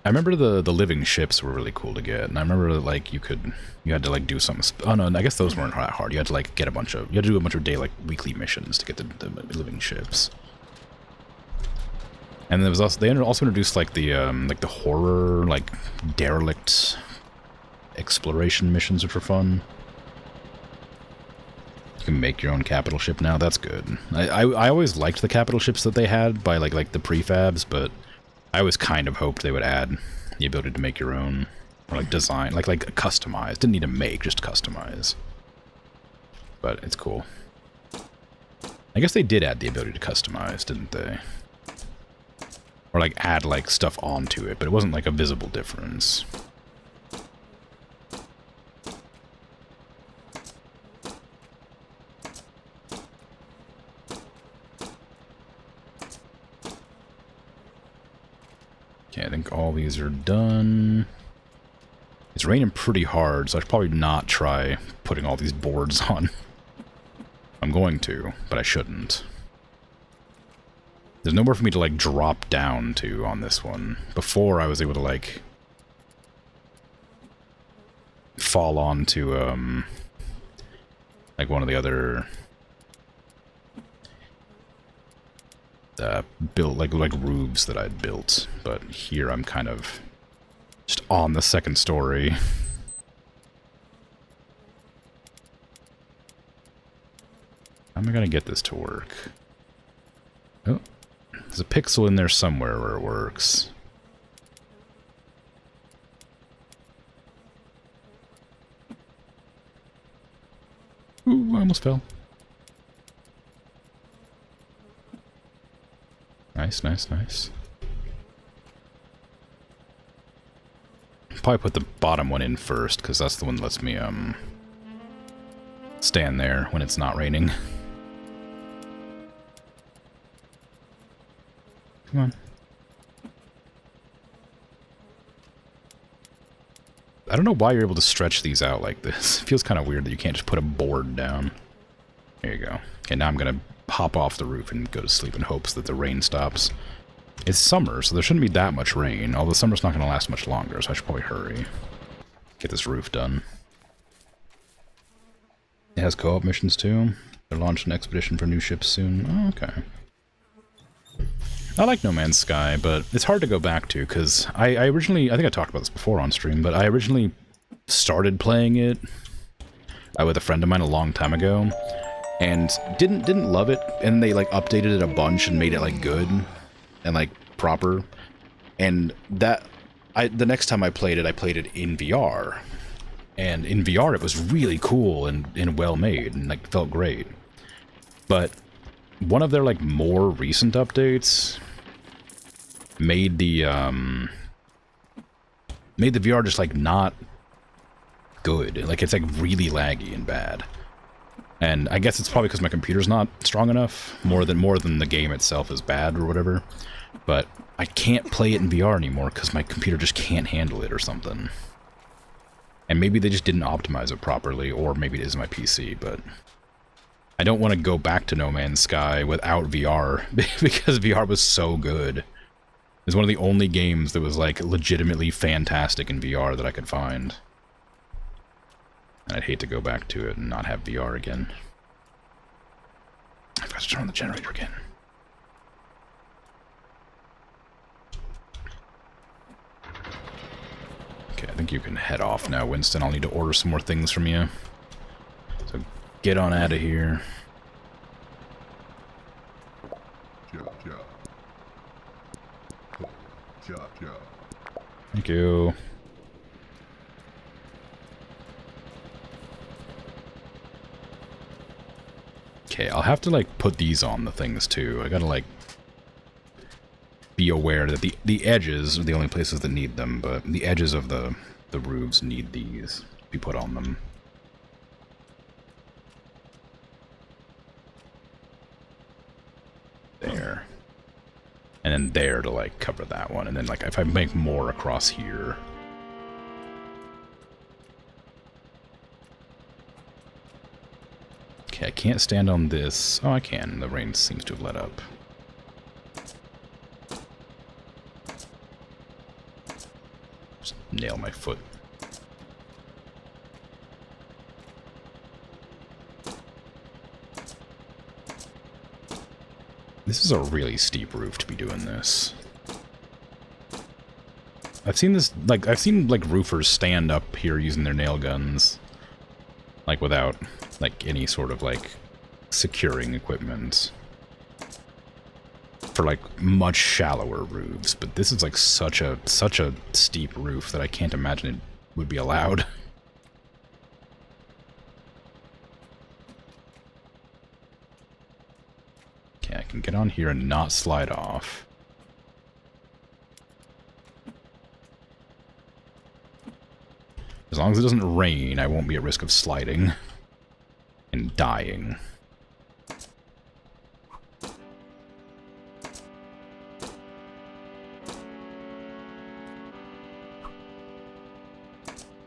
remember the living ships were really cool to get, and I remember that, like, you had to like do something. Oh no, I guess those weren't that hard. You had to like get you had to do a bunch of weekly missions to get the living ships. And there was also they also introduced like the horror like derelict exploration missions, which were fun. You can make your own capital ship now. That's good. I always liked the capital ships that they had by like the prefabs, but I always kind of hoped they would add the ability to make your own, or like design, like customize. Didn't need to make, just customize. But it's cool. I guess they did add the ability to customize, didn't they? Or like add like stuff onto it, but it wasn't like a visible difference. Okay, I think all these are done. It's raining pretty hard, so I should probably not try putting all these boards on. I'm going to, but I shouldn't. There's nowhere for me to, like, drop down to on this one. Before, I was able to, like, fall onto, like, one of the other... built like roofs that I'd built, but here I'm kind of just on the second story. How am I gonna get this to work? Oh, there's a pixel in there somewhere where it works. Ooh, I almost fell. Nice, nice, nice. Probably put the bottom one in first, because that's the one that lets me, stand there when it's not raining. Come on. I don't know why you're able to stretch these out like this. It feels kind of weird that you can't just put a board down. There you go. Okay, now I'm gonna hop off the roof and go to sleep in hopes that the rain stops. It's summer, so there shouldn't be that much rain, although summer's not gonna last much longer, so I should probably hurry. Get this roof done. It has co-op missions too. They're launching an expedition for new ships soon. Oh, okay. I like No Man's Sky, but it's hard to go back to, because I originally, I think I talked about this before on stream, but I originally started playing it with a friend of mine a long time ago, and didn't love it, and they like updated it a bunch and made it like good and like proper, and that, the next time I played it in VR, and in VR it was really cool and well made and like felt great, but one of their like more recent updates made the VR just like not good. Like it's like really laggy and bad. And I guess it's probably because my computer's not strong enough, more than the game itself is bad or whatever. But I can't play it in VR anymore because my computer just can't handle it or something. And maybe they just didn't optimize it properly, or maybe it is my PC, but I don't want to go back to No Man's Sky without VR, because VR was so good. It's one of the only games that was, like, legitimately fantastic in VR that I could find. And I'd hate to go back to it and not have VR again. I've got to turn on the generator again. Okay, I think you can head off now, Winston. I'll need to order some more things from you. So get on out of here. Thank you. Okay, I'll have to, like, put these on the things, too. I gotta, like, be aware that the edges are the only places that need them, but the edges of the roofs need these to be put on them. There. And then there to, like, cover that one. And then, like, if I make more across here. Okay, I can't stand on this. Oh, I can. The rain seems to have let up. Just nail my foot. This is a really steep roof to be doing this. I've seen this, like, roofers stand up here using their nail guns. Like, without, like, any sort of, like, securing equipment. For, like, much shallower roofs. But this is, like, such a steep roof that I can't imagine it would be allowed. Okay, I can get on here and not slide off. As long as it doesn't rain, I won't be at risk of sliding and dying.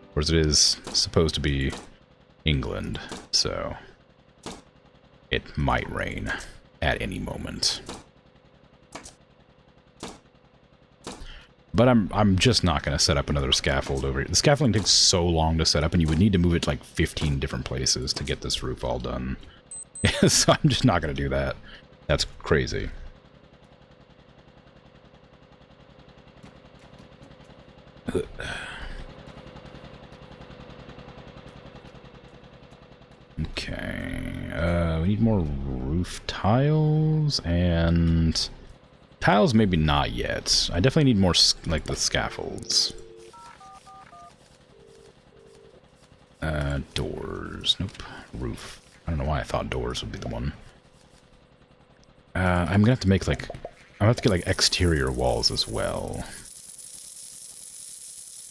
Of course, it is supposed to be England, so it might rain at any moment. But I'm just not going to set up another scaffold over here. The scaffolding takes so long to set up, and you would need to move it to like 15 different places to get this roof all done. So I'm just not going to do that. That's crazy. Okay, we need more roof tiles, and tiles maybe not yet. I definitely need more, like, the scaffolds. Doors. Nope. Roof. I don't know why I thought doors would be the one. I'm gonna have to make, like... I'm gonna have to get, like, exterior walls as well.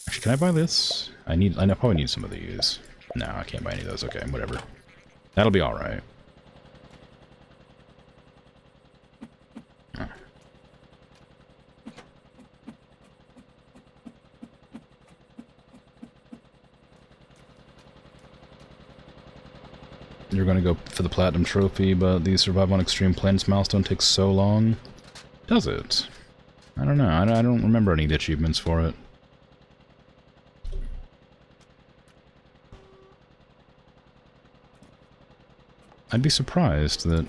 Actually, can I buy this? I probably need some of these. No, I can't buy any of those. Okay, whatever. That'll be alright. You're gonna go for the platinum trophy, but the survive on extreme planets milestone takes so long. Does it? I don't know. I don't remember any of the achievements for it. I'd be surprised that...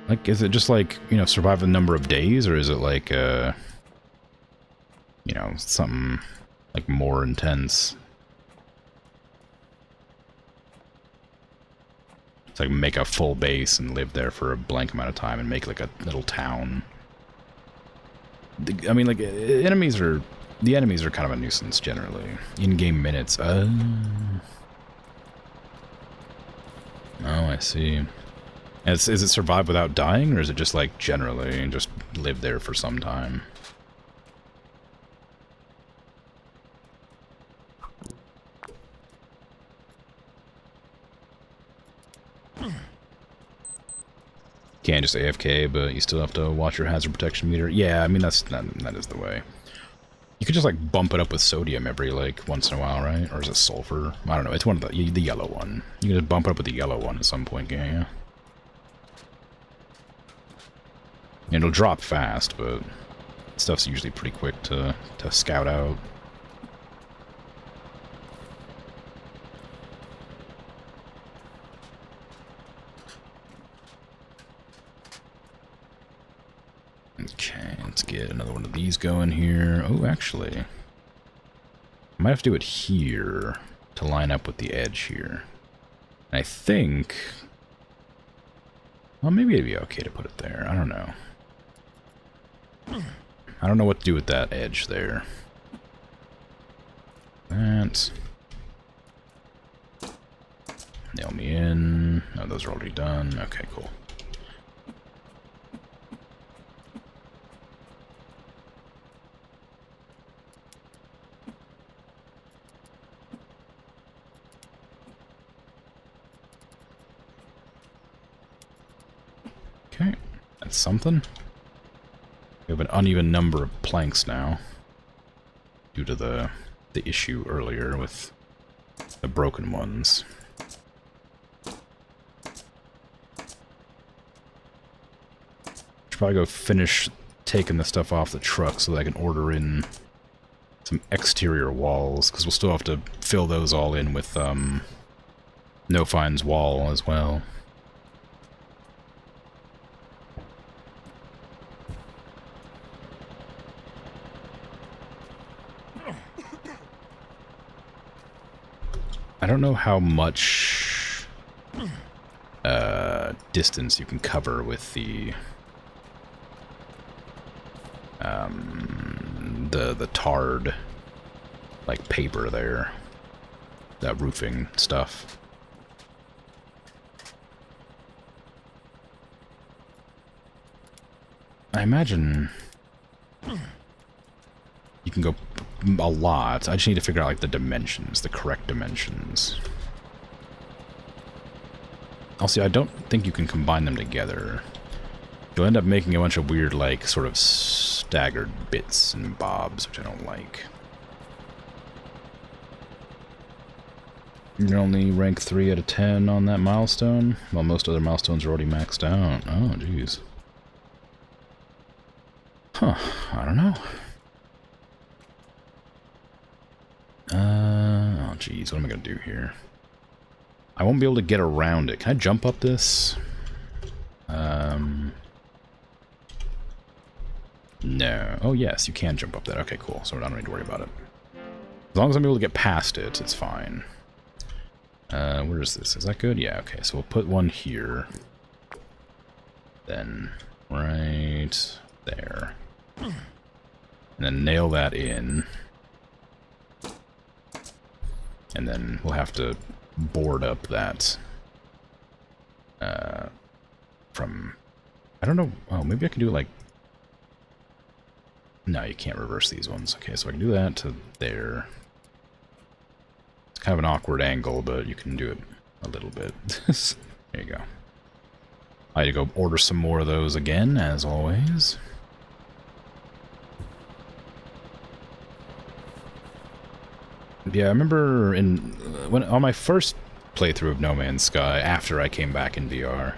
Like, is it just like, you know, survive a number of days, or is it like, you know, something, like, more intense? It's like make a full base and live there for a blank amount of time and make, like, a little town. I mean, like, the enemies are kind of a nuisance, generally. In-game minutes, Oh, I see. Is it survive without dying, or is it just, like, generally just live there for some time? Can't just AFK, but you still have to watch your hazard protection meter. Yeah, I mean, that is the way. You could just, like, bump it up with sodium every, like, once in a while, right? Or is it sulfur? I don't know. It's one of the yellow one. You can just bump it up with the yellow one at some point, can't you? It'll drop fast, but stuff's usually pretty quick to scout out. Okay, let's get another one of these going here. Oh, actually, I might have to do it here to line up with the edge here. And I think... Well, maybe it'd be okay to put it there. I don't know. I don't know what to do with that edge there. That. Nail me in. Oh, those are already done. Okay, cool. Okay, that's something. We have an uneven number of planks now, due to the issue earlier with the broken ones. Should probably go finish taking the stuff off the truck so that I can order in some exterior walls, because we'll still have to fill those all in with No Fines wall as well. I don't know how much distance you can cover with the tarred, like, paper there, that roofing stuff. I imagine you can go a lot. I just need to figure out, like, the dimensions, the correct dimensions. Also, I don't think you can combine them together. You'll end up making a bunch of weird, like, sort of staggered bits and bobs, which I don't like. You're only rank 3 out of 10 on that milestone, while most other milestones are already maxed out. Oh, jeez. Huh, I don't know. Oh, jeez, what am I gonna do here? I won't be able to get around it. Can I jump up this? No. Oh, yes, you can jump up that. Okay, cool. So I don't need to worry about it. As long as I'm able to get past it, it's fine. Where is this? Is that good? Yeah, okay. So we'll put one here. Then right there. And then nail that in. And then we'll have to board up that from... I don't know. Oh, maybe I can do it like... No, you can't reverse these ones. Okay, so I can do that to there. It's kind of an awkward angle, but you can do it a little bit. There you go. I had to go order some more of those again, as always. Yeah, I remember on my first playthrough of No Man's Sky, after I came back in VR,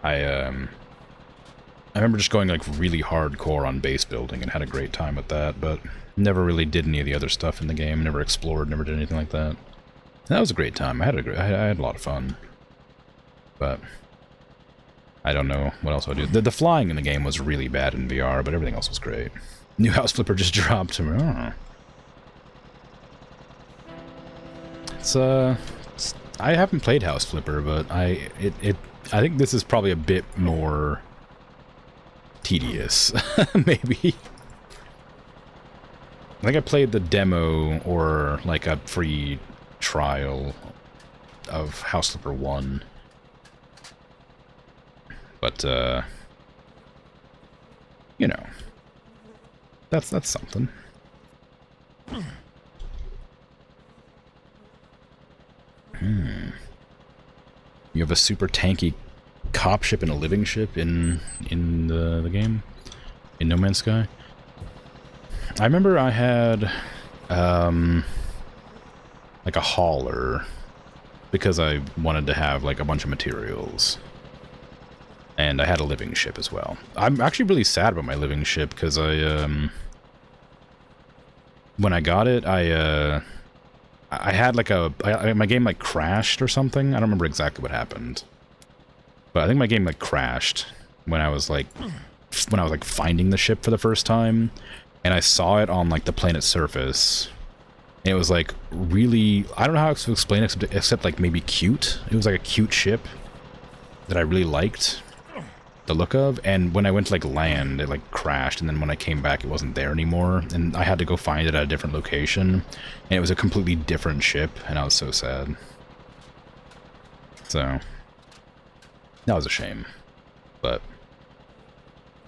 I remember just going like really hardcore on base building and had a great time with that, but never really did any of the other stuff in the game, never explored, never did anything like that. And that was a great time. I had a lot of fun. But I don't know what else I would do. The flying in the game was really bad in VR, but everything else was great. New House Flipper just dropped. Oh. I haven't played House Flipper, but I think this is probably a bit more tedious, maybe. I think I played the demo or like a free trial of House Flipper 1. But you know, that's something. You have a super tanky cop ship and a living ship in the game, in No Man's Sky. I remember I had like a hauler because I wanted to have like a bunch of materials, and I had a living ship as well. I'm actually really sad about my living ship because when I got it, I had like my game like crashed or something. I don't remember exactly what happened, but I think my game like crashed when I was like finding the ship for the first time, and I saw it on like the planet's surface. And it was like really, I don't know how to explain it except like maybe cute. It was like a cute ship that I really liked the look of, and when I went to like land, it like crashed, and then when I came back it wasn't there anymore, and I had to go find it at a different location, and it was a completely different ship, and I was so sad. So that was a shame, but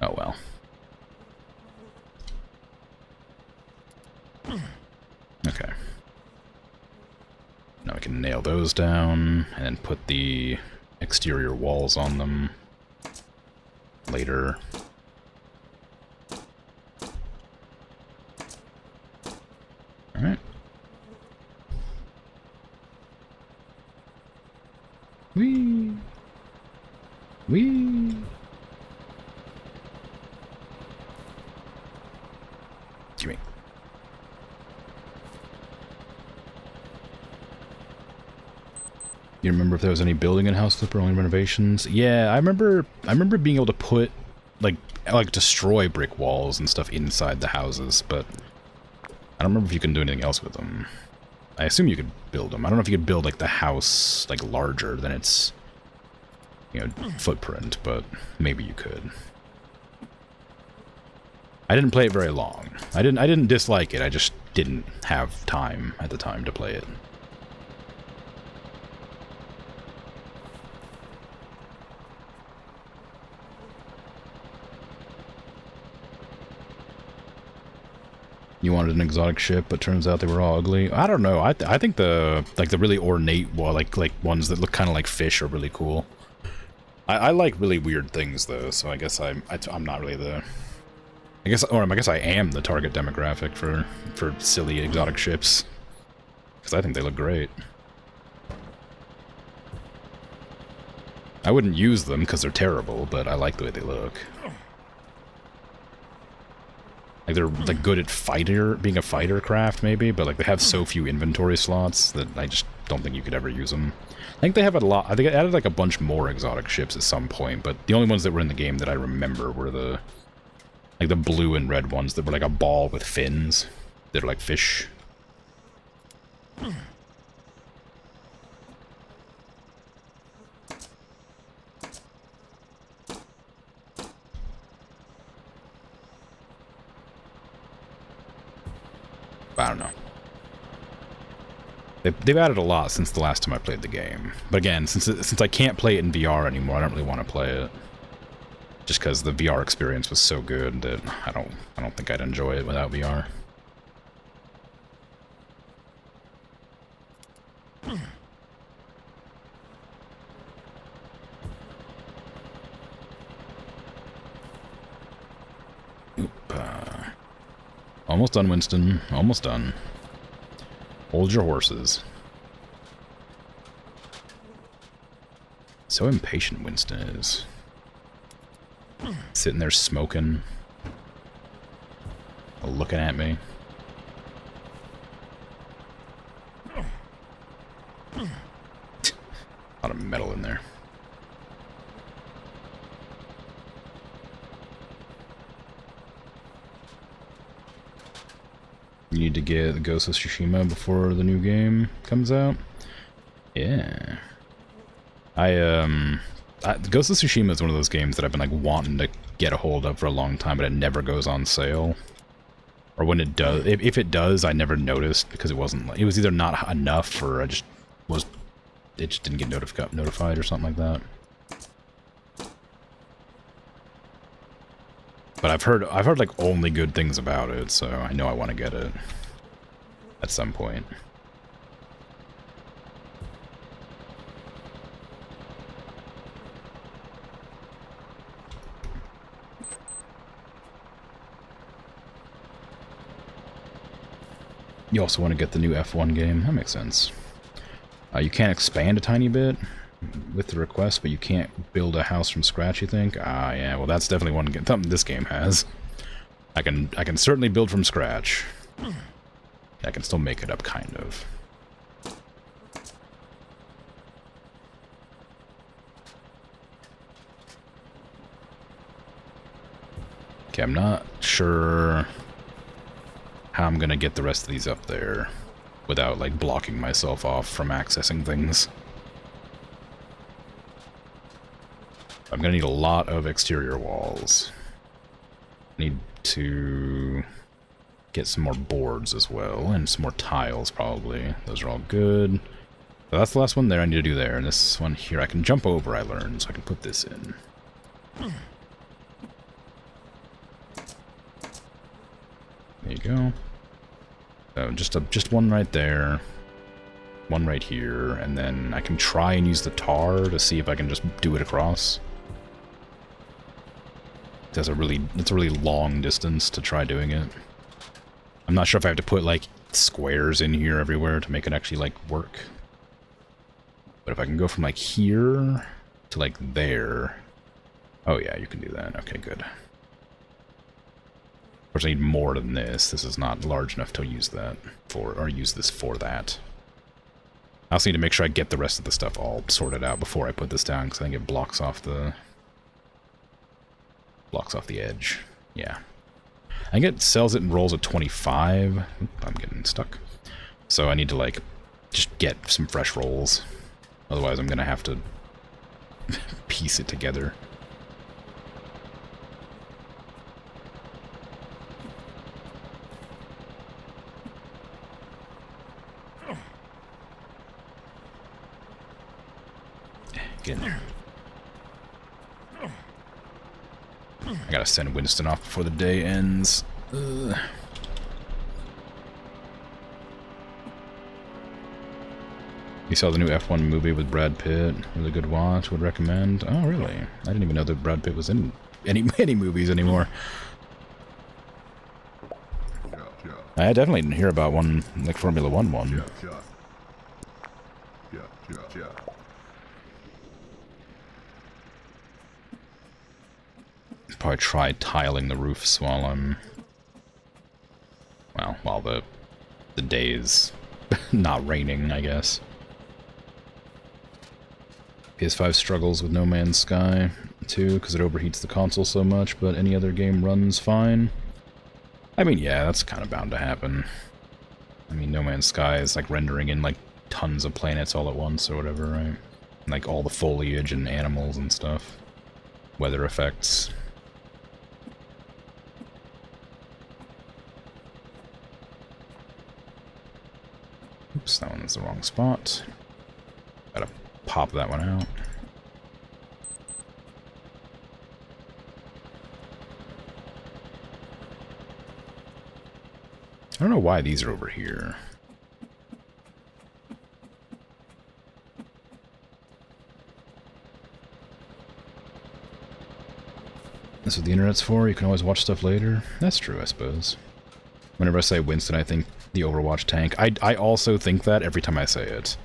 oh well. Okay, now I can nail those down and then put the exterior walls on them later. Alright. Whee! Whee! Gimme. You remember if there was any building in House Flipper, only renovations? Yeah, I remember being able to put like destroy brick walls and stuff inside the houses, but I don't remember if you can do anything else with them. I assume you could build them. I don't know if you could build like the house like larger than its, you know, footprint, but maybe you could. I didn't play it very long. I didn't dislike it. I just didn't have time at the time to play it. You wanted an exotic ship, but turns out they were all ugly. I don't know. I think the really ornate, well, like ones that look kind of like fish are really cool. I like really weird things though, so I guess I'm not really the. I guess I am the target demographic for silly exotic ships, because I think they look great. I wouldn't use them because they're terrible, but I like the way they look. Like they're like good at being a fighter craft maybe, but like they have so few inventory slots that I just don't think you could ever use them. I think they have a lot. I think I added like a bunch more exotic ships at some point, but the only ones that were in the game that I remember were the Like the blue and red ones that were like a ball with fins. They're like fish. I don't know. They've added a lot since the last time I played the game. But again, since I can't play it in VR anymore, I don't really want to play it. Just because the VR experience was so good that I don't think I'd enjoy it without VR. Almost done, Winston. Almost done. Hold your horses. So impatient Winston is. Sitting there smoking. Looking at me. A lot of metal in there. You need to get Ghost of Tsushima before the new game comes out? Yeah. Ghost of Tsushima is one of those games that I've been like wanting to get a hold of for a long time, but it never goes on sale. Or when it does, if it does, I never noticed because it wasn't. It was either not enough, or it just didn't get notified or something like that. But I've heard like only good things about it, so I know I want to get it at some point. You also want to get the new F1 game. That makes sense. You can't expand a tiny bit with the request, but you can't build a house from scratch, you think? Ah, yeah, well that's definitely something this game has. I can certainly build from scratch. I can still make it up, kind of. Okay, I'm not sure how I'm gonna get the rest of these up there without, like, blocking myself off from accessing things. I'm gonna need a lot of exterior walls. Need to get some more boards as well, and some more tiles, probably. Those are all good. So that's the last one there I need to do there, and this one here I can jump over, I learned, so I can put this in. There you go. So just one right there, one right here, and then I can try and use the tar to see if I can just do it across. It's a really long distance to try doing it. I'm not sure if I have to put like squares in here everywhere to make it actually like work. But if I can go from like here to like there, oh yeah, you can do that. Okay, good. Of course, I need more than this. This is not large enough to use that for, or use this for that. I also need to make sure I get the rest of the stuff all sorted out before I put this down, because I think it blocks off the edge. Yeah. I think it sells it in rolls at 25. Oop, I'm getting stuck. So I need to, like, just get some fresh rolls. Otherwise, I'm going to have to piece it together. Get in there. I gotta send Winston off before the day ends. Ugh. You saw the new F1 movie with Brad Pitt. Really good watch. Would recommend. Oh, really? I didn't even know that Brad Pitt was in any movies anymore. I definitely didn't hear about one, like Formula 1 one. Probably try tiling the roofs while I'm, well, while the day is not raining, I guess. PS5 struggles with No Man's Sky too, because it overheats the console so much, but any other game runs fine. I mean, yeah, that's kind of bound to happen. I mean, No Man's Sky is like rendering in like tons of planets all at once or whatever, right? Like all the foliage and animals and stuff. Weather effects. Oops, that one's the wrong spot. Gotta pop that one out. I don't know why these are over here. That's what the internet's for. You can always watch stuff later. That's true, I suppose. Whenever I say Winston, I think the Overwatch tank. I also think that every time I say it.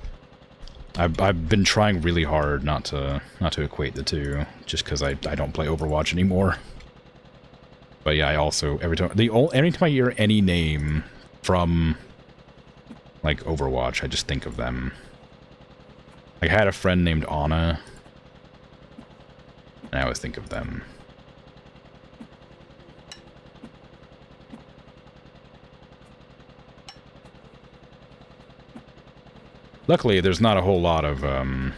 I've been trying really hard not to equate the two, just because I don't play Overwatch anymore. But yeah, I also anytime I hear any name from like Overwatch, I just think of them. Like, I had a friend named Anna, and I always think of them. Luckily, there's not a whole lot of, well,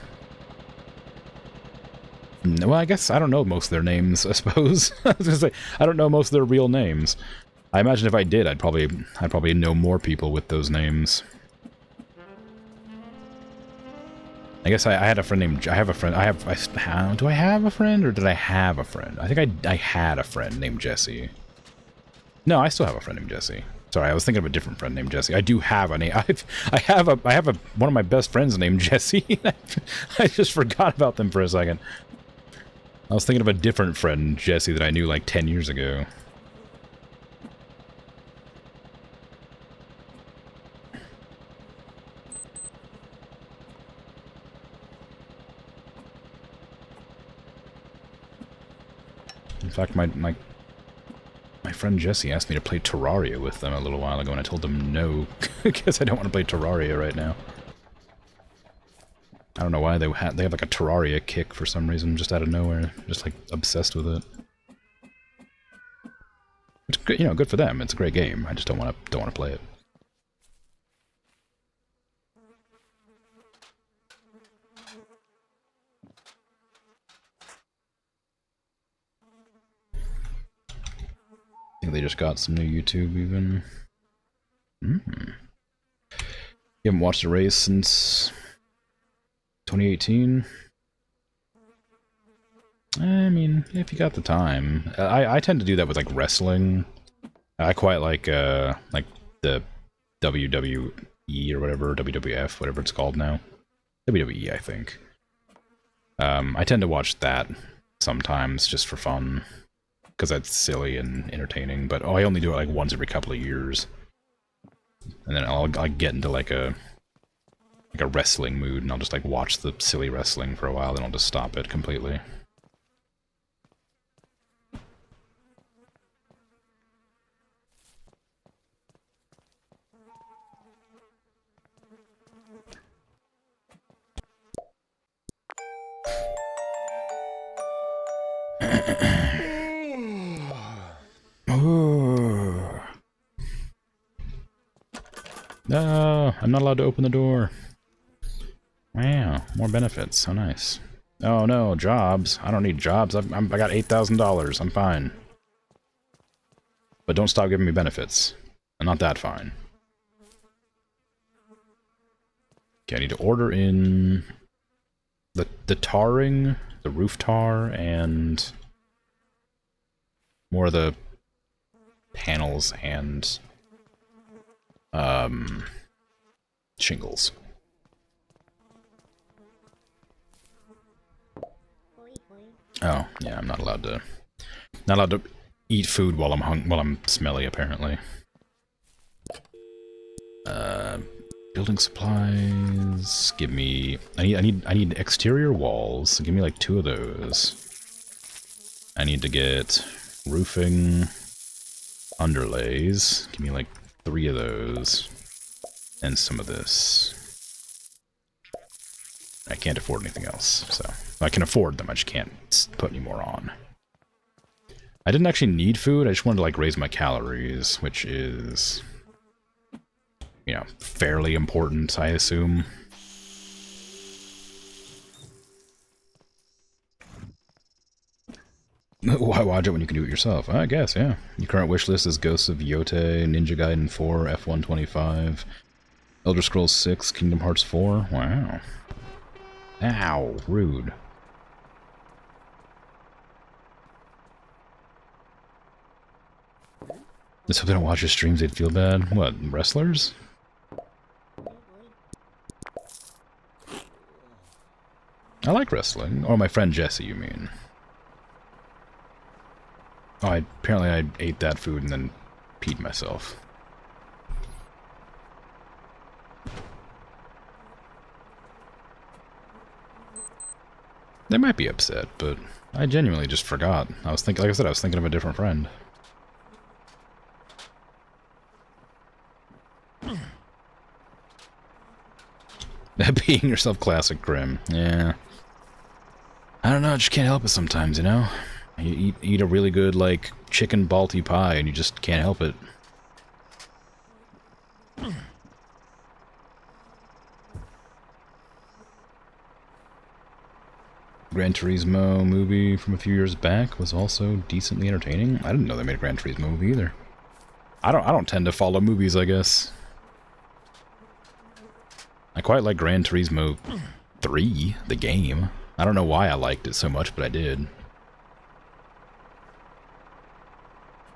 I guess I don't know most of their names, I suppose. I was gonna say, I don't know most of their real names. I imagine if I did, I'd probably know more people with those names. I guess I had a friend named, do I have a friend, or did I have a friend? I think I had a friend named Jesse. No, I still have a friend named Jesse. Sorry, I was thinking of a different friend named Jesse. I do have a name. I have one of my best friends named Jesse. I just forgot about them for a second. I was thinking of a different friend, Jesse, that I knew like 10 years ago. In fact, my friend Jesse asked me to play Terraria with them a little while ago, and I told them no, because I don't want to play Terraria right now. I don't know why they have like a Terraria kick for some reason, just out of nowhere, just like obsessed with it. It's good, you know, good for them. It's a great game. I just don't want to play it. I think they just got some new YouTube even. You haven't watched a race since 2018? I mean, if you got the time. I tend to do that with like wrestling. I quite like the WWE or whatever, WWF, whatever it's called now. WWE, I think. I tend to watch that sometimes just for fun. Because that's silly and entertaining, but I only do it like once every couple of years. And then I'll get into like a wrestling mood, and I'll just like watch the silly wrestling for a while, then I'll just stop it completely. No, I'm not allowed to open the door. Wow, more benefits. So nice. Oh no, jobs. I don't need jobs. I got $8,000. I'm fine. But don't stop giving me benefits. I'm not that fine. Okay, I need to order in the tarring, the roof tar, and more of the panels and shingles. Oh, yeah, I'm not allowed to eat food while I'm smelly, apparently. Building supplies. Give me I need exterior walls. Give me like 2 of those. I need to get roofing underlays. Give me like 3 of those. And some of this. I can't afford anything else, so I can afford them. I just can't put any more on. I didn't actually need food. I just wanted to like raise my calories, which is, you know, fairly important, I assume. Why watch it when you can do it yourself? I guess, yeah. Your current wish list is Ghosts of Yote, Ninja Gaiden 4, F125, Elder Scrolls 6, Kingdom Hearts 4. Wow. Ow, rude. Just hope they don't watch your streams, they'd feel bad. What, wrestlers? I like wrestling. Or my friend Jesse, you mean. Oh, apparently I ate that food and then peed myself. They might be upset, but I genuinely just forgot. I was thinking, like I said, I was thinking of a different friend. Peeing yourself, classic Grim. Yeah. I don't know, I just can't help it sometimes, you know? You eat a really good, like, chicken balti pie, and you just can't help it. Gran Turismo movie from a few years back was also decently entertaining. I didn't know they made a Gran Turismo movie either. I don't tend to follow movies, I guess. I quite like Gran Turismo 3, the game. I don't know why I liked it so much, but I did.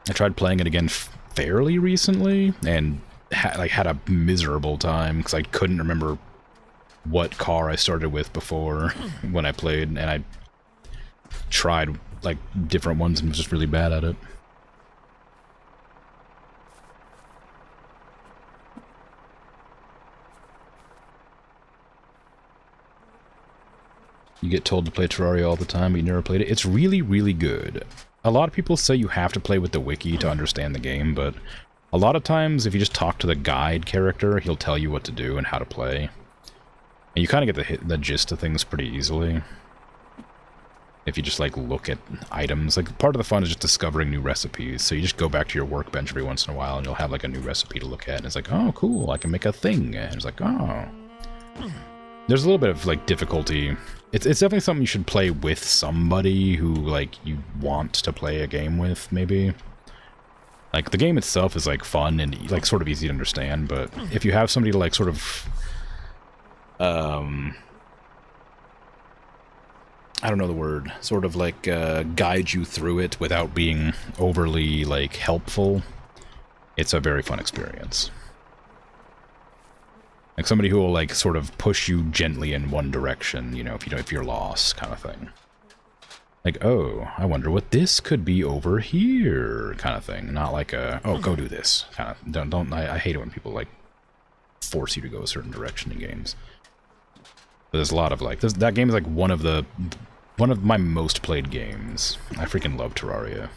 I tried playing it again fairly recently, and had a miserable time, because I couldn't remember what car I started with before when I played, and I tried, like, different ones and was just really bad at it. You get told to play Terraria all the time, but you never played it. It's really, really good. A lot of people say you have to play with the wiki to understand the game, but a lot of times, if you just talk to the guide character, he'll tell you what to do and how to play. And you kind of get the gist of things pretty easily. If you just, like, look at items. Like, part of the fun is just discovering new recipes. So you just go back to your workbench every once in a while, and you'll have, like, a new recipe to look at. And it's like, oh, cool, I can make a thing. And it's like, oh. There's a little bit of, like, difficulty. It's definitely something you should play with somebody who, like, you want to play a game with, maybe. Like, the game itself is, like, fun and, like, sort of easy to understand, but if you have somebody to, like, sort of... I don't know the word. Sort of, like, guide you through it without being overly, like, helpful, it's a very fun experience. Like somebody who will, like, sort of push you gently in one direction, you know, if you're lost, kind of thing. Like, oh, I wonder what this could be over here, kind of thing. Not like a, oh, go do this, kind of. I hate it when people, like, force you to go a certain direction in games. But there's a lot of, like, that game is, like, one of my most played games. I freaking love Terraria.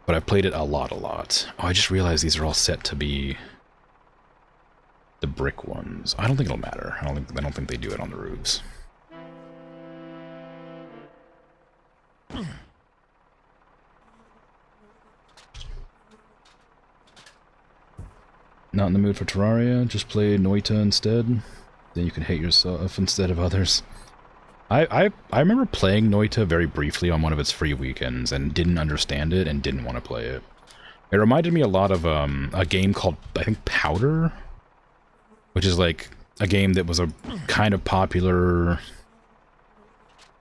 But I've played it a lot. Oh, I just realized these are all set to be the brick ones. I don't think it'll matter. I don't think they do it on the roofs. Not in the mood for Terraria, just play Noita instead. Then you can hate yourself instead of others. I remember playing Noita very briefly on one of its free weekends and didn't understand it and didn't want to play it. It reminded me a lot of a game called, I think, Powder, which is like a game that was a kind of popular,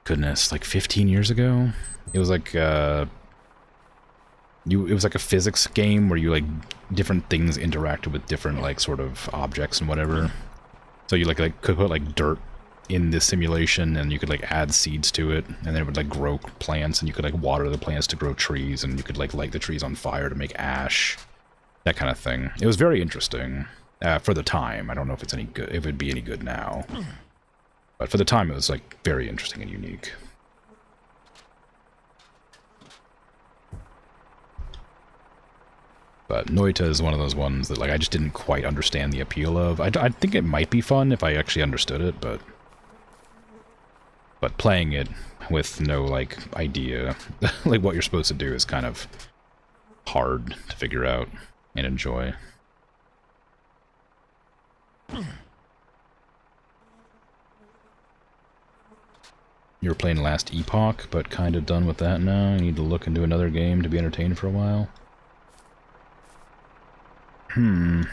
goodness, like 15 years ago. It was like it was like a physics game where you, like, different things interacted with different, like, sort of objects and whatever. So you like could put, like, dirt in this simulation, and you could, like, add seeds to it, and then it would, like, grow plants, and you could, like, water the plants to grow trees, and you could, like, light the trees on fire to make ash, that kind of thing. It was very interesting for the time. I don't know if it's any good, if it would be any good now, but for the time it was, like, very interesting and unique. But Noita is one of those ones that, like, I just didn't quite understand the appeal of. I think it might be fun if I actually understood it, but playing it with no, like, idea, like, what you're supposed to do is kind of hard to figure out and enjoy. You were playing Last Epoch, but kind of done with that now. You need to look into another game to be entertained for a while. I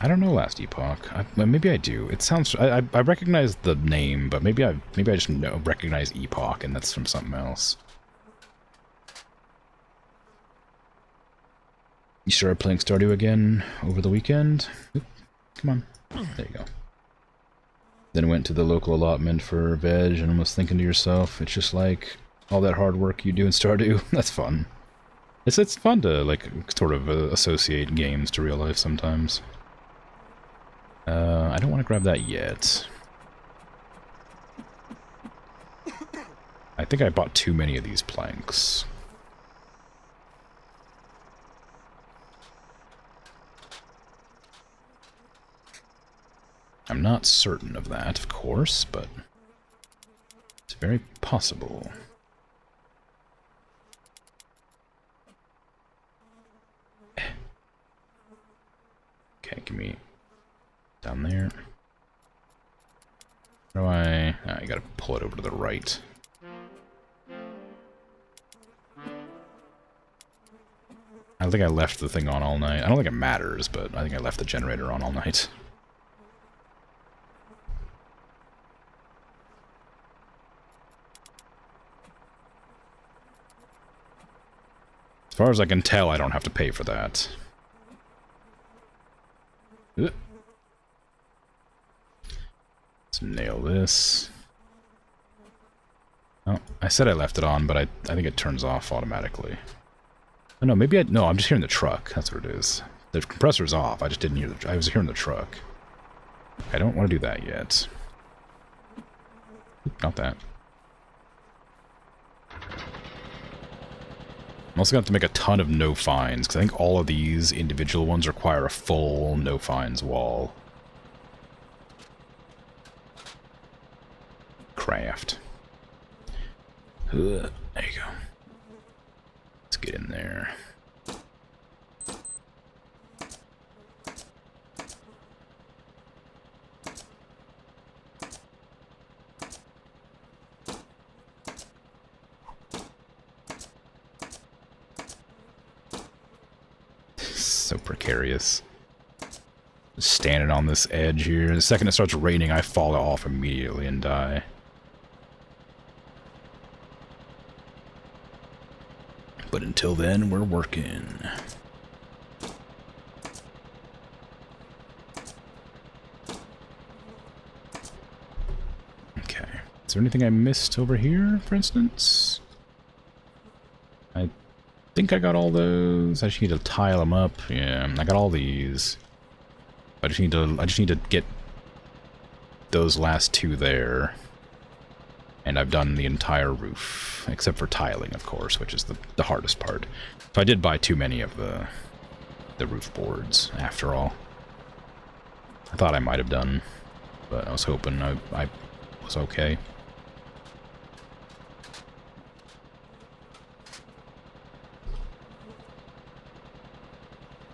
don't know Last Epoch. Maybe I do. It sounds... I recognize the name, but maybe I just recognize Epoch, and that's from something else. You started playing Stardew again over the weekend? Oop, come on. There you go. Then went to the local allotment for veg and was thinking to yourself, it's just like all that hard work you do in Stardew. That's fun. It's fun to, like, sort of associate games to real life sometimes. I don't want to grab that yet. I think I bought too many of these planks. I'm not certain of that, of course, but it's very possible. Okay, give me down there. How do I... Ah, you gotta pull it over to the right. I don't think I left the thing on all night. I don't think it matters, but I think I left the generator on all night. As far as I can tell, I don't have to pay for that. Let's nail this. Oh, I said I left it on, but I think it turns off automatically. Oh, no, maybe no, I'm just hearing the truck. That's what it is. The compressor's off. I just didn't hear I was hearing the truck. I don't want to do that yet. Not that. I'm also going to have to make a ton of no fines, because I think all of these individual ones require a full no fines wall. Craft. There you go. Let's get in there. So precarious. Just standing on this edge here. The second it starts raining, I fall off immediately and die. But until then, we're working. Okay. Is there anything I missed over here, for instance? I think I got all those. I just need to tile them up. Yeah, I got all these. I just need to get those last two there. And I've done the entire roof, except for tiling, of course, which is the hardest part. So I did buy too many of the roof boards, after all. I thought I might have done, but I was hoping I was okay.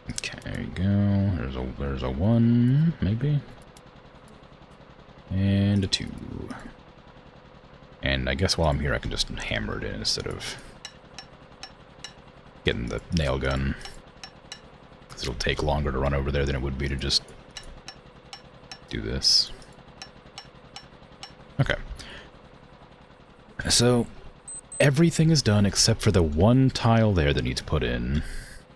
Okay, there you go. There's a 1, maybe. And a 2. And I guess while I'm here, I can just hammer it in instead of getting the nail gun. Because it'll take longer to run over there than it would be to just do this. Okay. So, everything is done except for the one tile there that needs put in,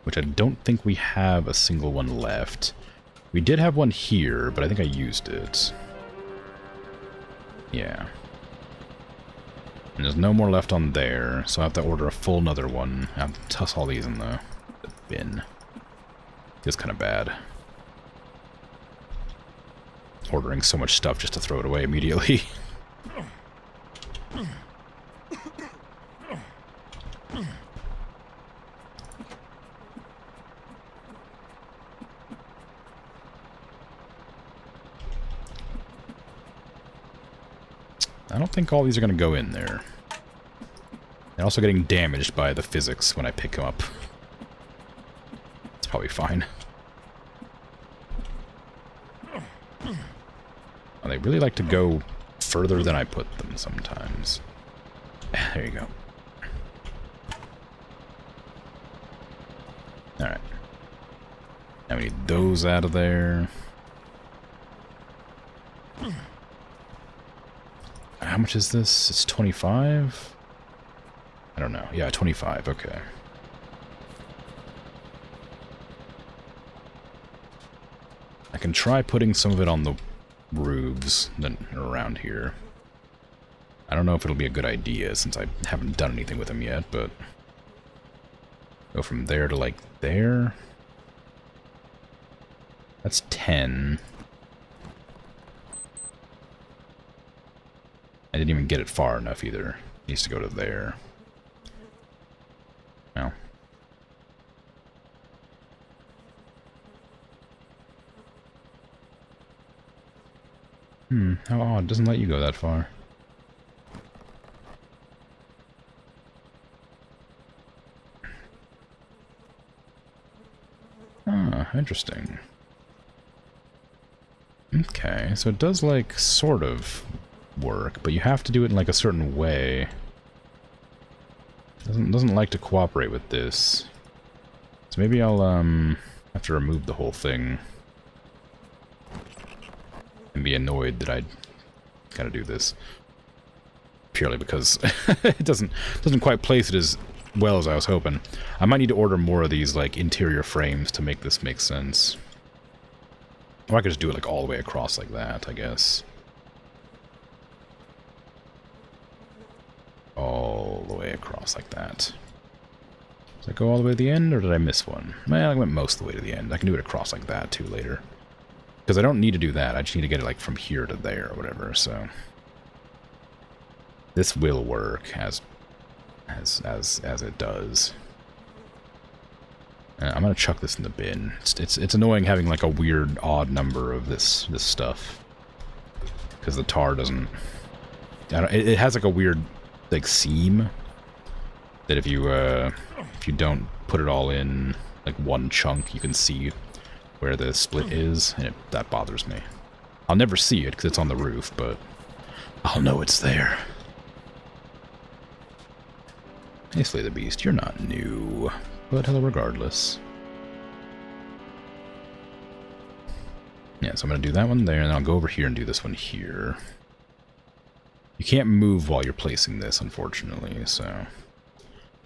which I don't think we have a single one left. We did have one here, but I think I used it. Yeah. And there's no more left on there, so I have to order a full another one. I have to toss all these in the bin. It's kind of bad. Ordering so much stuff just to throw it away immediately. I don't think all these are going to go in there. They're also getting damaged by the physics when I pick them up. It's probably fine. Oh, they really like to go further than I put them sometimes. There you go. Alright. Now we need those out of there. How much is this? It's 25? I don't know. Yeah, 25. Okay. I can try putting some of it on the roofs that are around here. I don't know if it'll be a good idea since I haven't done anything with them yet, but go from there to like there. That's 10. I didn't even get it far enough either. It needs to go to there. Well. How odd. It doesn't let you go that far. Ah, interesting. Okay, so it does, like, sort of work, but you have to do it in, like, a certain way. Doesn't like to cooperate with this. So maybe I'll, have to remove the whole thing. And be annoyed that I gotta do this. Purely because it doesn't quite place it as well as I was hoping. I might need to order more of these, like, interior frames to make this make sense. Or I could just do it, like, all the way across like that, I guess. All the way across like that. Does that go all the way to the end, or did I miss one? Well, I went most of the way to the end. I can do it across like that, too, later. Because I don't need to do that. I just need to get it, like, from here to there, or whatever, so... This will work as it does. I'm gonna chuck this in the bin. It's annoying having, like, a weird, odd number of this stuff. Because the tar doesn't... it has, like, a weird, like, seam. That if you don't put it all in, like, one chunk, you can see where the split is, and that bothers me. I'll never see it because it's on the roof, but I'll know it's there. Hey, Slay the Beast, you're not new, but hello regardless. Yeah, so I'm going to do that one there, and then I'll go over here and do this one here. You can't move while you're placing this, unfortunately, so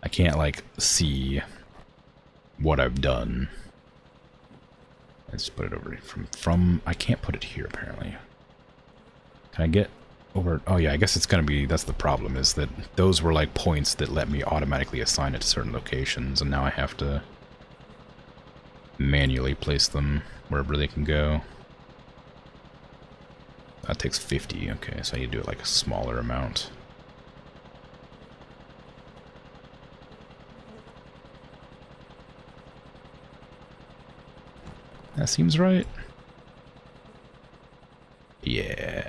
I can't, like, see what I've done. Let's put it over from... I can't put it here, apparently. Can I get over... Oh, yeah, I guess it's going to be... That's the problem, is that those were, like, points that let me automatically assign it to certain locations, and now I have to manually place them wherever they can go. That takes 50. Okay, so I need to do it, like, a smaller amount. That seems right. Yeah,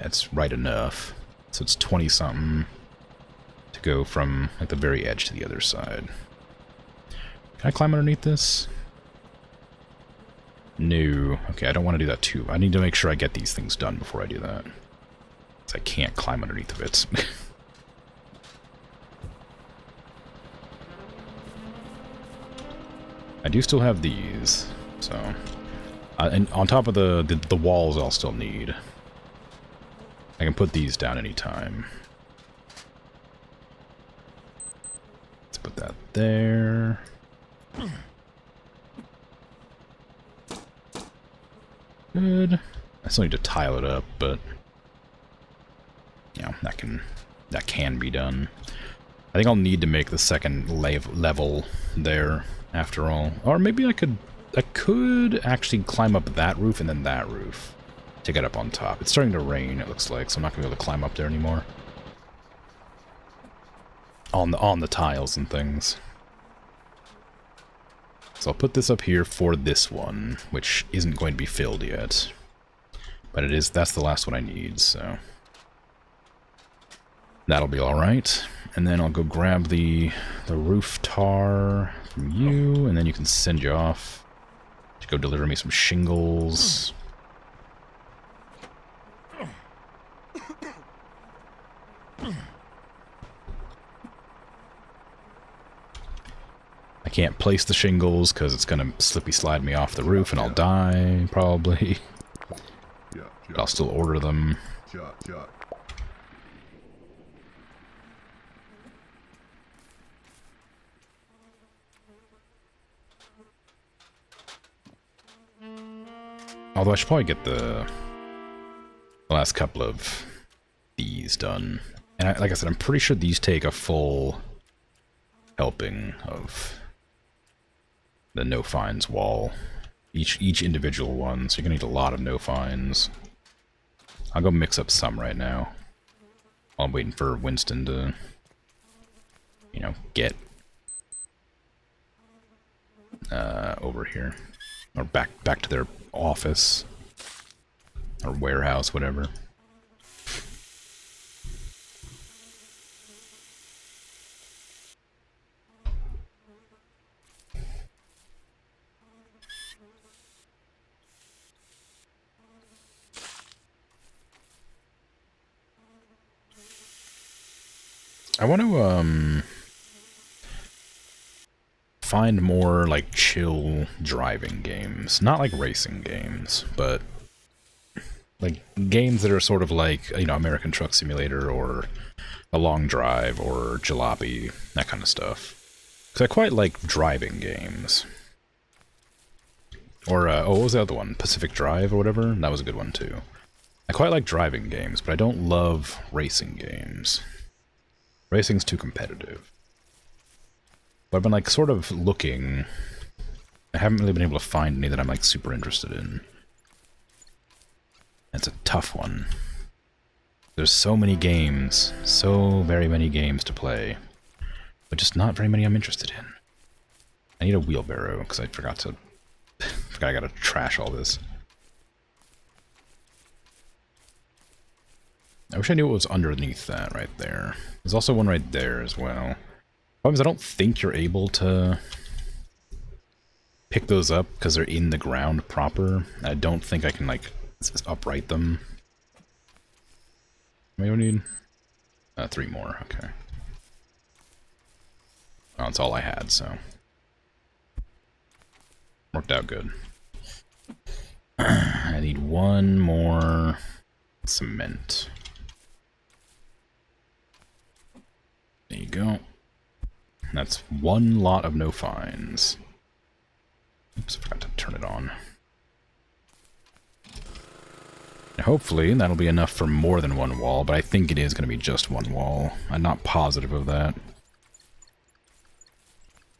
it's right enough. So it's 20-something to go from, like, the very edge to the other side. Can I climb underneath this? No. Okay, I don't want to do that too. I need to make sure I get these things done before I do that. Because I can't climb underneath of it. I do still have these, so... and on top of the walls I'll still need. I can put these down anytime. Let's put that there. Good. I still need to tile it up, but... Yeah, that can be done. I think I'll need to make the second level there, after all. Or maybe I could actually climb up that roof and then that roof to get up on top. It's starting to rain, it looks like, so I'm not going to be able to climb up there anymore. On the tiles and things. So I'll put this up here for this one, which isn't going to be filled yet. But that's the last one I need, so... That'll be alright. And then I'll go grab the roof tar from you, and then you can send you off to go deliver me some shingles. I can't place the shingles because it's gonna slippy slide me off the roof and I'll die, probably. But I'll still order them. Although I should probably get the last couple of these done. And like I said, I'm pretty sure these take a full helping of the no fines wall. Each individual one, so you're gonna need a lot of no fines. I'll go mix up some right now. While I'm waiting for Winston to, you know, get over here. Or back to their office. Or warehouse, whatever. I want to, find more, like, chill driving games. Not like racing games, but like games that are sort of like, you know, American Truck Simulator or A Long Drive or Jalopy, that kind of stuff. Because I quite like driving games. Or, oh, what was the other one? Pacific Drive or whatever? That was a good one too. I quite like driving games, but I don't love racing games. Racing's too competitive. But I've been, like, sort of looking. I haven't really been able to find any that I'm, like, super interested in. It's a tough one. There's so many games, so very many games to play, but just not very many I'm interested in. I need a wheelbarrow, because I forgot I gotta trash all this. I wish I knew what was underneath that right there. There's also one right there as well. Problem is, I don't think you're able to pick those up because they're in the ground proper. I don't think I can, like, upright them. Maybe we need 3 more, okay. Well, that's all I had, so worked out good. I need 1 more cement. There you go. That's 1 lot of no fines. Oops, I forgot to turn it on. And hopefully that'll be enough for more than 1 wall, but I think it is going to be just 1 wall. I'm not positive of that.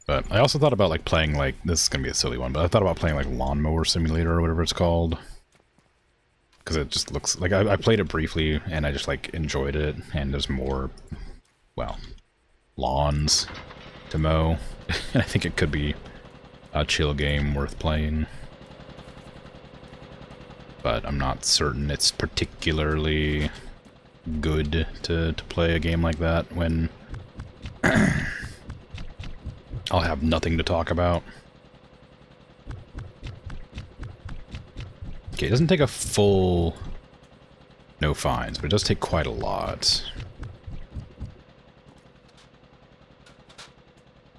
But I also thought about, like, playing, like, this is going to be a silly one, but I thought about playing, like, Lawnmower Simulator or whatever it's called. Because it just looks, like, I played it briefly, and I just, like, enjoyed it, and there's more, well, lawns to mow. And I think it could be a chill game worth playing. But I'm not certain it's particularly good to play a game like that when I'll have nothing to talk about. Okay, it doesn't take a full no fines, but it does take quite a lot.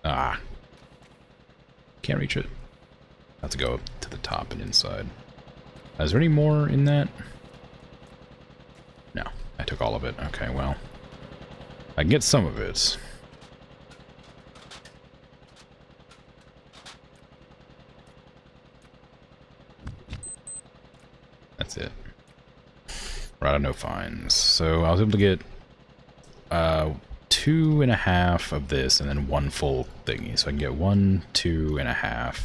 Ah. Can't reach it. Have to go up to the top and inside. Is there any more in that? No, I took all of it. Okay, well, I can get some of it. That's it. We're out of no fines. So I was able to get 2.5 of this and then 1 full thingy. So I can get 1, 2.5.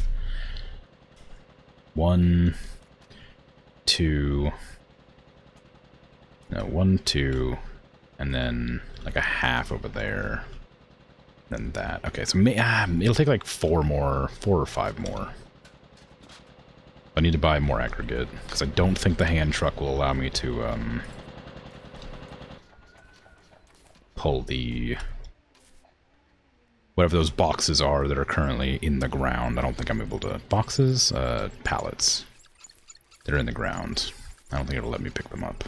1, 2. No, 1, 2, and then like a half over there. Then that. Okay, so it'll take like 4 or 5 more. I need to buy more aggregate because I don't think the hand truck will allow me to pull the... whatever those boxes are that are currently in the ground. I don't think I'm able to... Boxes? Pallets. They're in the ground. I don't think it'll let me pick them up.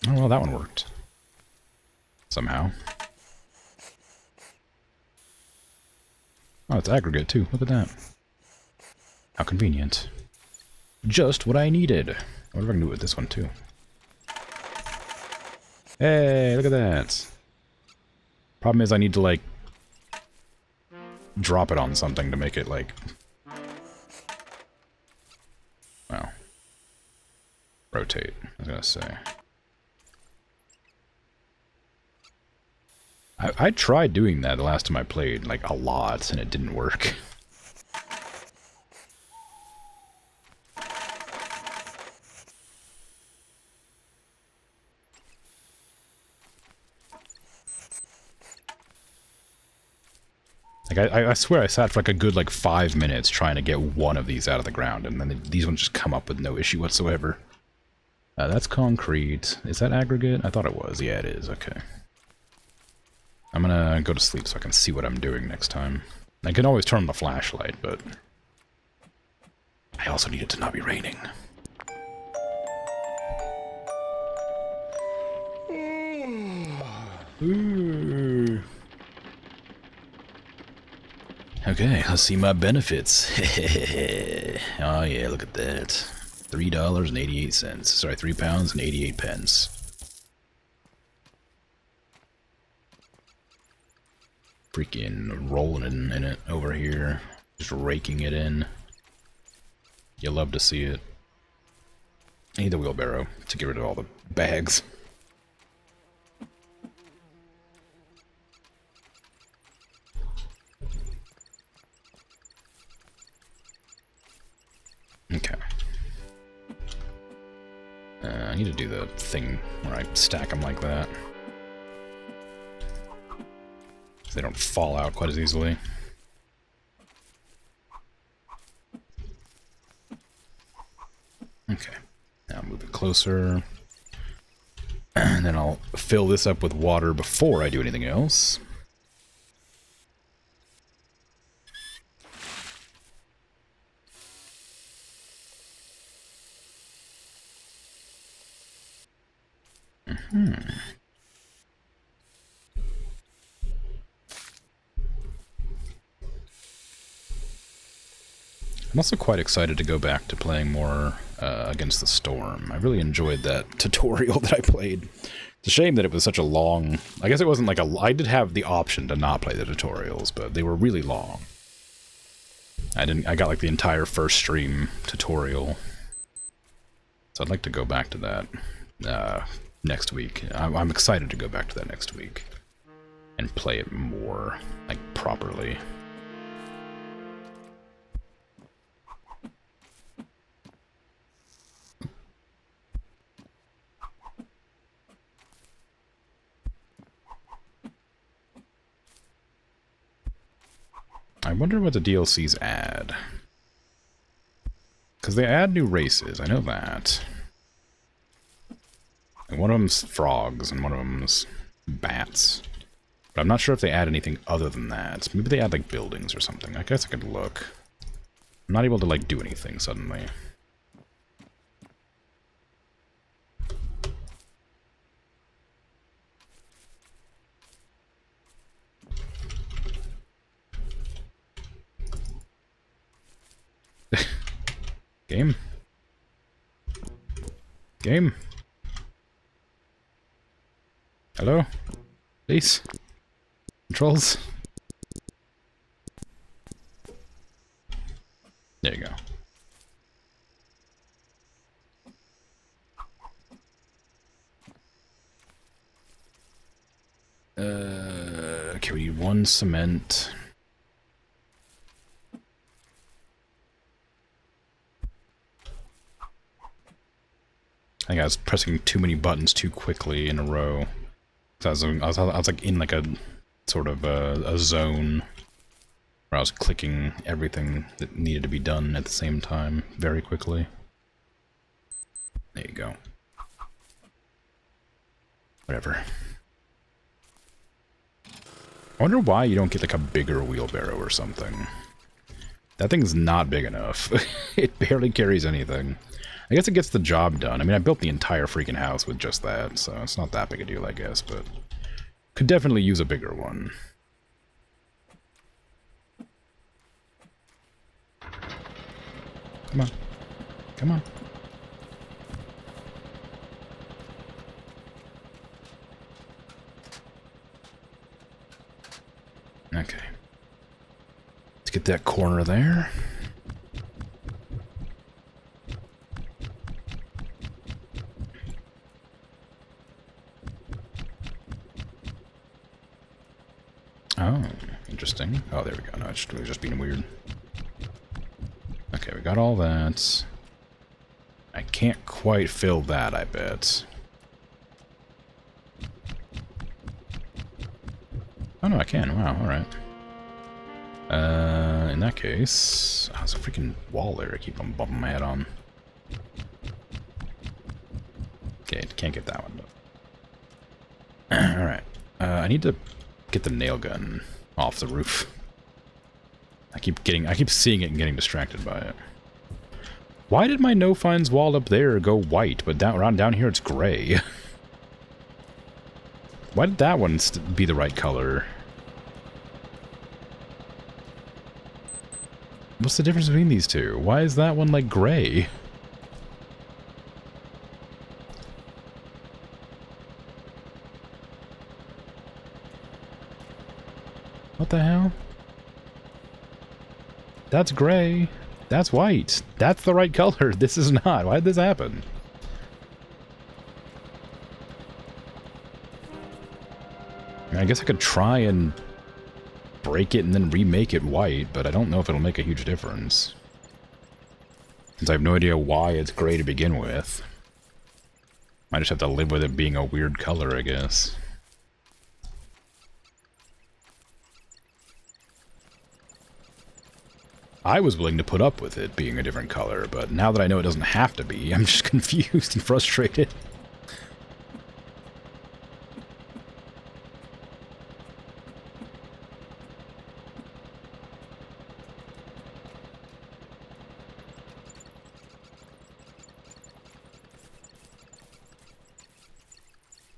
Oh, well, that one worked. Somehow. Oh, it's aggregate, too. Look at that. How convenient. Just what I needed. I wonder if I can do it with this one, too. Hey, look at that. Problem is I need to, like, drop it on something to make it, like... Wow. Rotate, I was gonna say. I tried doing that the last time I played, like, a lot, and it didn't work. Like, I swear I sat for like a good, like, 5 minutes trying to get one of these out of the ground, and then these ones just come up with no issue whatsoever. That's concrete. Is that aggregate? I thought it was. Yeah, it is. Okay. I'm gonna go to sleep so I can see what I'm doing next time. I can always turn on the flashlight, but... I also need it to not be raining. Ooh. Okay, let's see my benefits. Oh yeah, look at that. $3.88. Sorry, £3.88. Freaking rolling in it over here. Just raking it in. You love to see it. I need the wheelbarrow to get rid of all the bags. Okay. I need to do the thing where I stack them like that. So they don't fall out quite as easily. Okay. Now move it closer. And then I'll fill this up with water before I do anything else. I'm also quite excited to go back to playing more Against the Storm. I really enjoyed that tutorial that I played. It's a shame that it was such a long... I guess it wasn't like a... I did have the option to not play the tutorials, but they were really long. I got like the entire first stream tutorial. So I'd like to go back to that next week. I'm excited to go back to that next week. And play it more, like, properly. I wonder what the DLCs add. Because they add new races, I know that. And one of them's frogs, and one of them's bats. But I'm not sure if they add anything other than that. Maybe they add, like, buildings or something. I guess I could look. I'm not able to, like, do anything suddenly. Game? Game? Hello? Please? Controls? There you go. Okay, we need 1 cement. I think I was pressing too many buttons too quickly in a row. So I was like in like a sort of a zone where I was clicking everything that needed to be done at the same time very quickly. There you go. Whatever. I wonder why you don't get like a bigger wheelbarrow or something. That thing's not big enough. It barely carries anything. I guess it gets the job done. I mean, I built the entire freaking house with just that, so it's not that big a deal, I guess, but could definitely use a bigger one. Come on. Come on. Okay. Let's get that corner there. Oh, interesting. Oh, there we go. No, it's just being weird. Okay, we got all that. I can't quite fill that, I bet. Oh, no, I can. Wow, alright. In that case... Oh, there's a freaking wall there I keep on bumping my head on. Okay, can't get that one, though. Alright. I need to get the nail gun off the roof. I keep seeing it and getting distracted by it. Why did my no-finds wall up there go white, but down here it's gray? Why did that one be the right color? What's the difference between these two? Why is that one like gray? What the hell? That's gray. That's white. That's the right color. This is not. Why did this happen? I guess I could try and break it and then remake it white, but I don't know if it'll make a huge difference. Since I have no idea why it's gray to begin with. I just have to live with it being a weird color, I guess. I was willing to put up with it being a different color, but now that I know it doesn't have to be, I'm just confused and frustrated.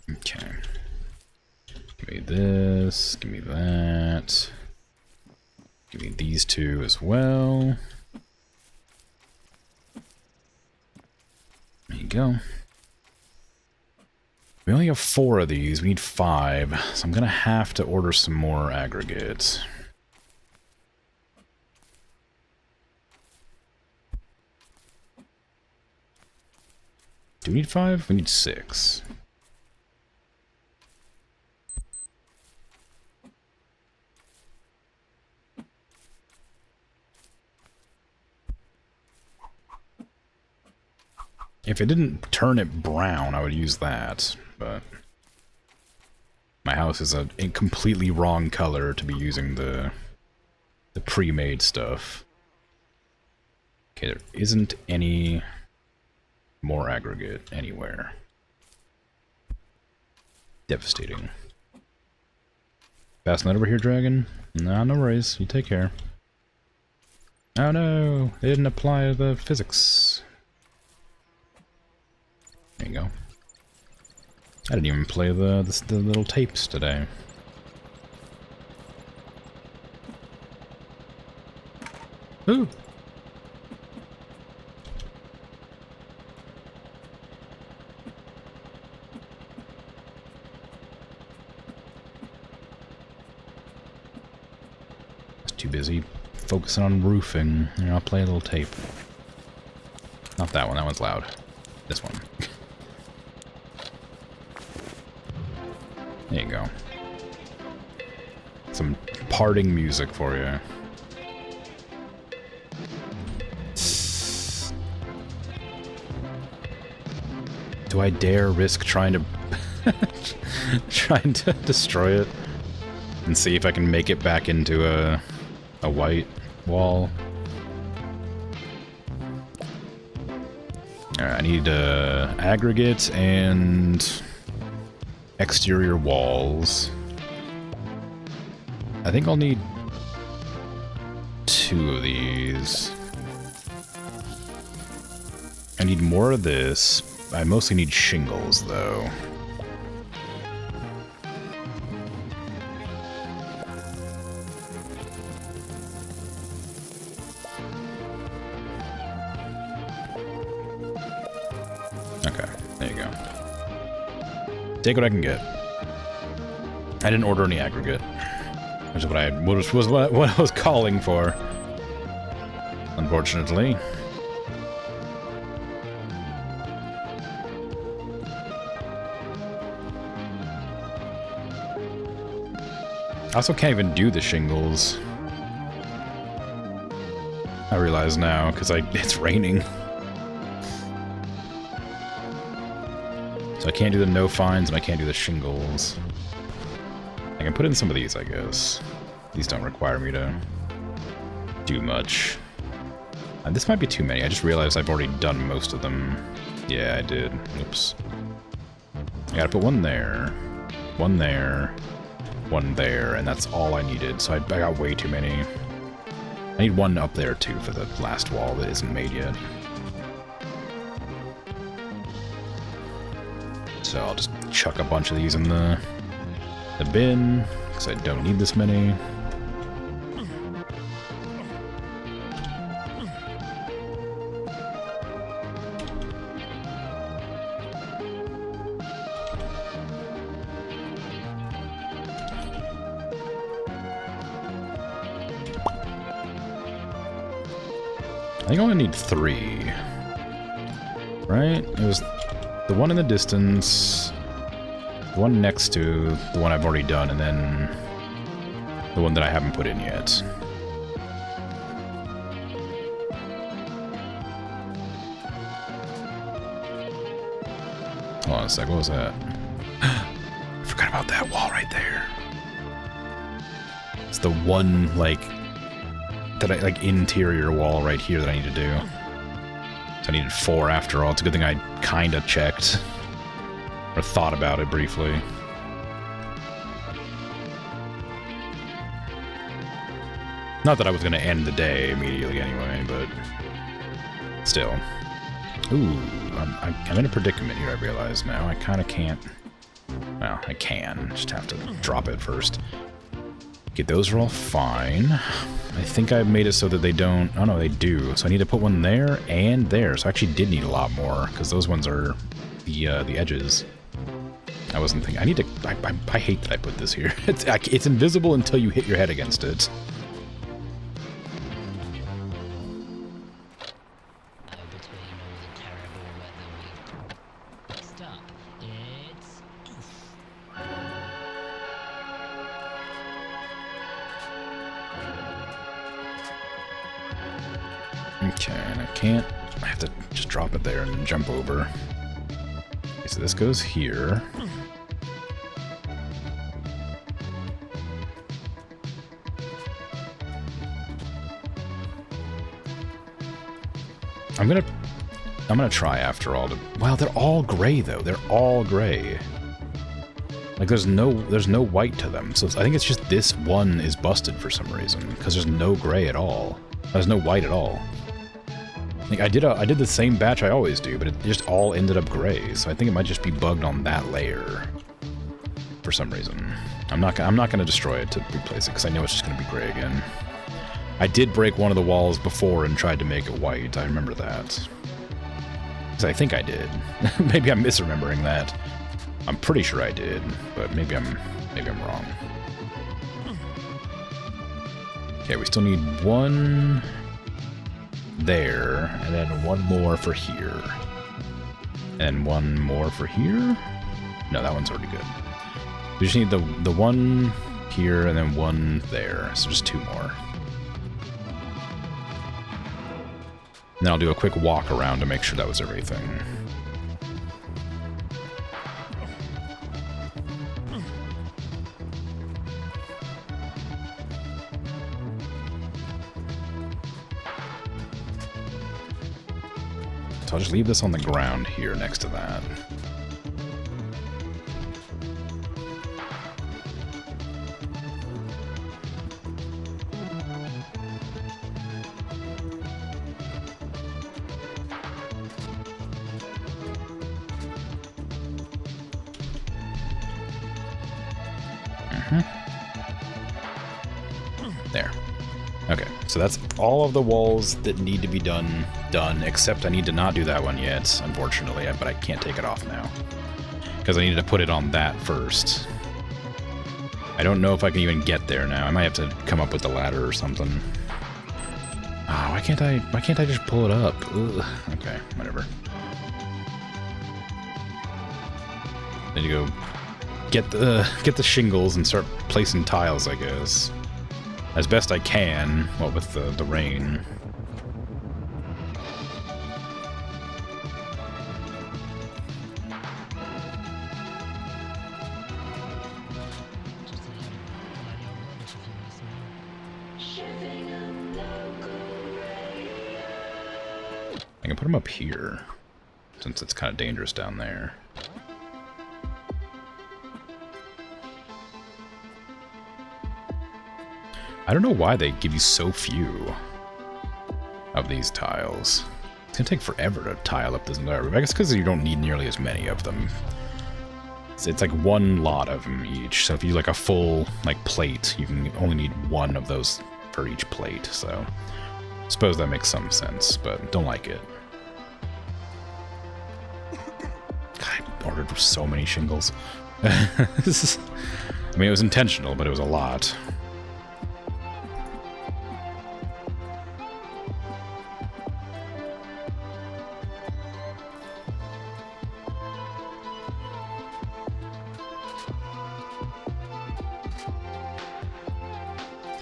Okay. Give me this, give me that. Give me these two as well. There you go. We only have 4 of these. We need 5. So I'm going to have to order some more aggregates. Do we need 5? We need 6. If it didn't turn it brown, I would use that, but my house is a completely wrong color to be using the pre-made stuff. Okay, there isn't any more aggregate anywhere. Devastating. Fast nut over here, dragon? Nah, no worries. You take care. Oh no, they didn't apply the physics. There you go. I didn't even play the little tapes today. Ooh! I was too busy focusing on roofing. You know, I'll play a little tape. Not that one, that one's loud. This one. There you go. Some parting music for you. Do I dare risk trying to destroy it and see if I can make it back into a white wall? Alright, I need aggregate and exterior walls. I think I'll need 2 of these. I need more of this. I mostly need shingles, though. Okay, there you go. Take what I can get. I didn't order any aggregate, which is what I was calling for. Unfortunately. I also can't even do the shingles. I realize now, because it's raining. So I can't do the no fines, and I can't do the shingles. I can put in some of these, I guess. These don't require me to do much. This might be too many. I just realized I've already done most of them. Yeah, I did. Oops. I gotta put one there, one there, one there, and that's all I needed. So I got way too many. I need one up there, too, for the last wall that isn't made yet. So I'll just chuck a bunch of these in the bin, because I don't need this many. I think I only need 3. Right? It was the one in the distance, the one next to the one I've already done, and then the one that I haven't put in yet. Hold on a sec, what was that? I forgot about that wall right there. It's the one, like interior wall right here that I need to do. So I needed 4 after all. It's a good thing I kinda checked. Or thought about it briefly. Not that I was gonna end the day immediately anyway, but still. Ooh, I'm in a predicament here, I realize now. I kinda can't. Well, I can. Just have to drop it first. Okay, those are all fine. I think I've made it so that they don't... Oh no, they do. So I need to put one there and there. So I actually did need a lot more, because those ones are the edges. I wasn't thinking... I need to... I hate that I put this here. It's invisible until you hit your head against it. Okay, and I can't... I have to just drop it there and then jump over. Okay, so this goes here. I'm gonna try after all to... Wow, they're all gray though. They're all gray. Like there's no white to them. So I think it's just this one is busted for some reason, because there's no gray at all. There's no white at all. Like I did the same batch I always do, but it just all ended up gray. So I think it might just be bugged on that layer for some reason. I'm not gonna destroy it to replace it, because I know it's just gonna be gray again. I did break one of the walls before and tried to make it white. I remember that. Because I think I did. Maybe I'm misremembering that. I'm pretty sure I did, but maybe I'm wrong. Okay, we still need one there, and then one more for here. And one more for here? No, that one's already good. We just need the one here and then one there, so just 2 more. Then I'll do a quick walk around to make sure that was everything. So I'll just leave this on the ground here next to that. There. Okay, so that's all of the walls that need to be done, except I need to not do that one yet, unfortunately, but I can't take it off now. Because I needed to put it on that first. I don't know if I can even get there now. I might have to come up with the ladder or something. Ah, why can't I just pull it up? Ugh. Okay, whatever. Then you go get the shingles and start placing tiles, I guess. As best I can, what with the rain. I can put them up here, since it's kind of dangerous down there. I don't know why they give you so few of these tiles. It's gonna take forever to tile up this entire room. I guess because you don't need nearly as many of them. It's like one lot of them each. So if you like a full like plate, you can only need one of those for each plate. So I suppose that makes some sense, but don't like it. God, I ordered so many shingles. I mean, it was intentional, but it was a lot.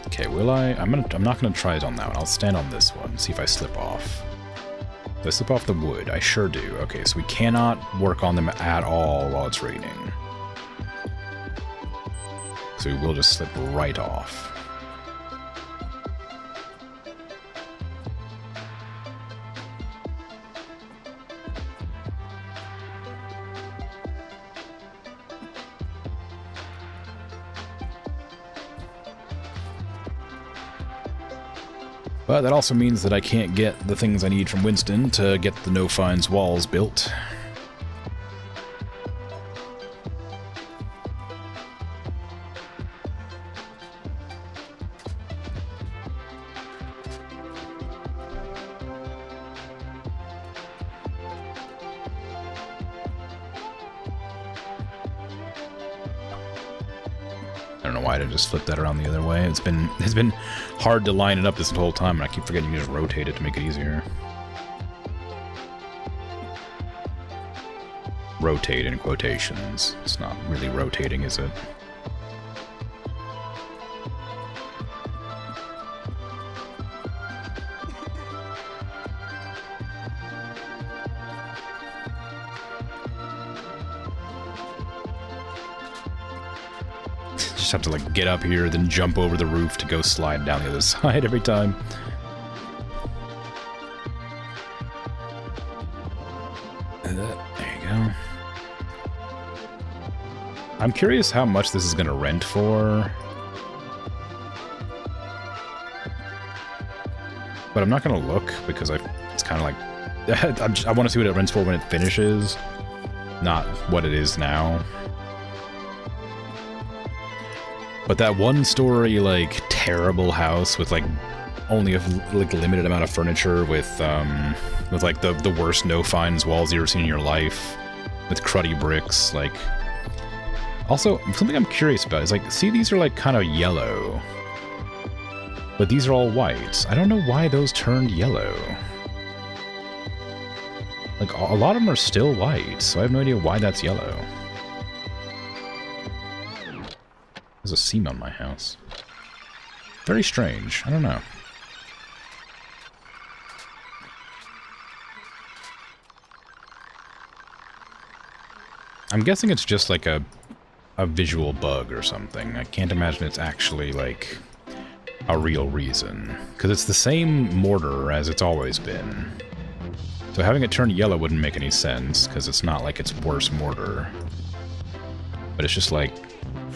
Okay, will I? I'm not gonna try it on that one. I'll stand on this one, see if I slip off. If I slip off the wood, I sure do. Okay, so we cannot work on them at all while it's raining. So we will just slip right off. But that also means that I can't get the things I need from Winston to get the no-fines walls built. I don't know why I didn't just flip that around the other way. It's been hard to line it up this whole time, and I keep forgetting you just rotate it to make it easier. Rotate in quotations. It's not really rotating, is it? Have to like get up here, then jump over the roof to go slide down the other side every time. There you go. I'm curious how much this is going to rent for. But I'm not going to look because it's kind of like I want to see what it rents for when it finishes, not what it is now. But that one-story, like, terrible house with, like, only a limited amount of furniture with like, the worst no-fines walls you've ever seen in your life, with cruddy bricks, like... Also, something I'm curious about is, like, see, these are, like, kind of yellow. But these are all white. I don't know why those turned yellow. Like, a lot of them are still white, so I have no idea why that's yellow. There's a seam on my house. Very strange. I don't know. I'm guessing it's just like a visual bug or something. I can't imagine it's actually like a real reason. Because it's the same mortar as it's always been. So having it turn yellow wouldn't make any sense, because it's not like it's worse mortar. But it's just like,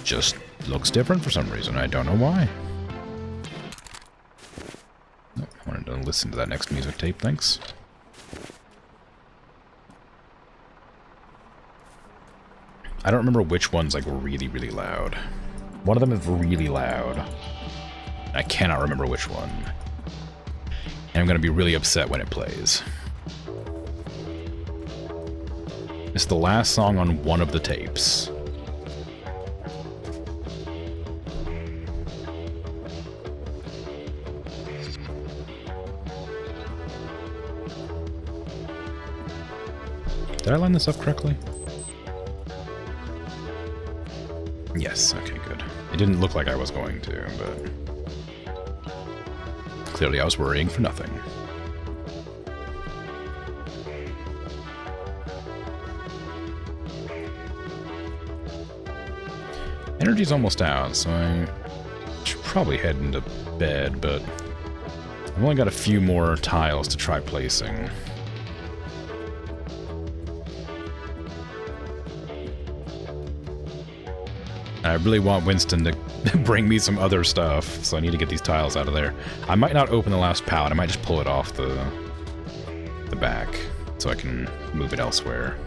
just looks different for some reason. I don't know why. Oh, I wanted to listen to that next music tape, thanks. I don't remember which one's like really, really loud. One of them is really loud. I cannot remember which one. And I'm going to be really upset when it plays. It's the last song on one of the tapes. Did I line this up correctly? Yes, okay, good. It didn't look like I was going to, but clearly I was worrying for nothing. Energy's almost out, so I should probably head into bed, but I've only got a few more tiles to try placing. I really want Winston to bring me some other stuff, so I need to get these tiles out of there. I might not open the last pallet, I might just pull it off the back, so I can move it elsewhere.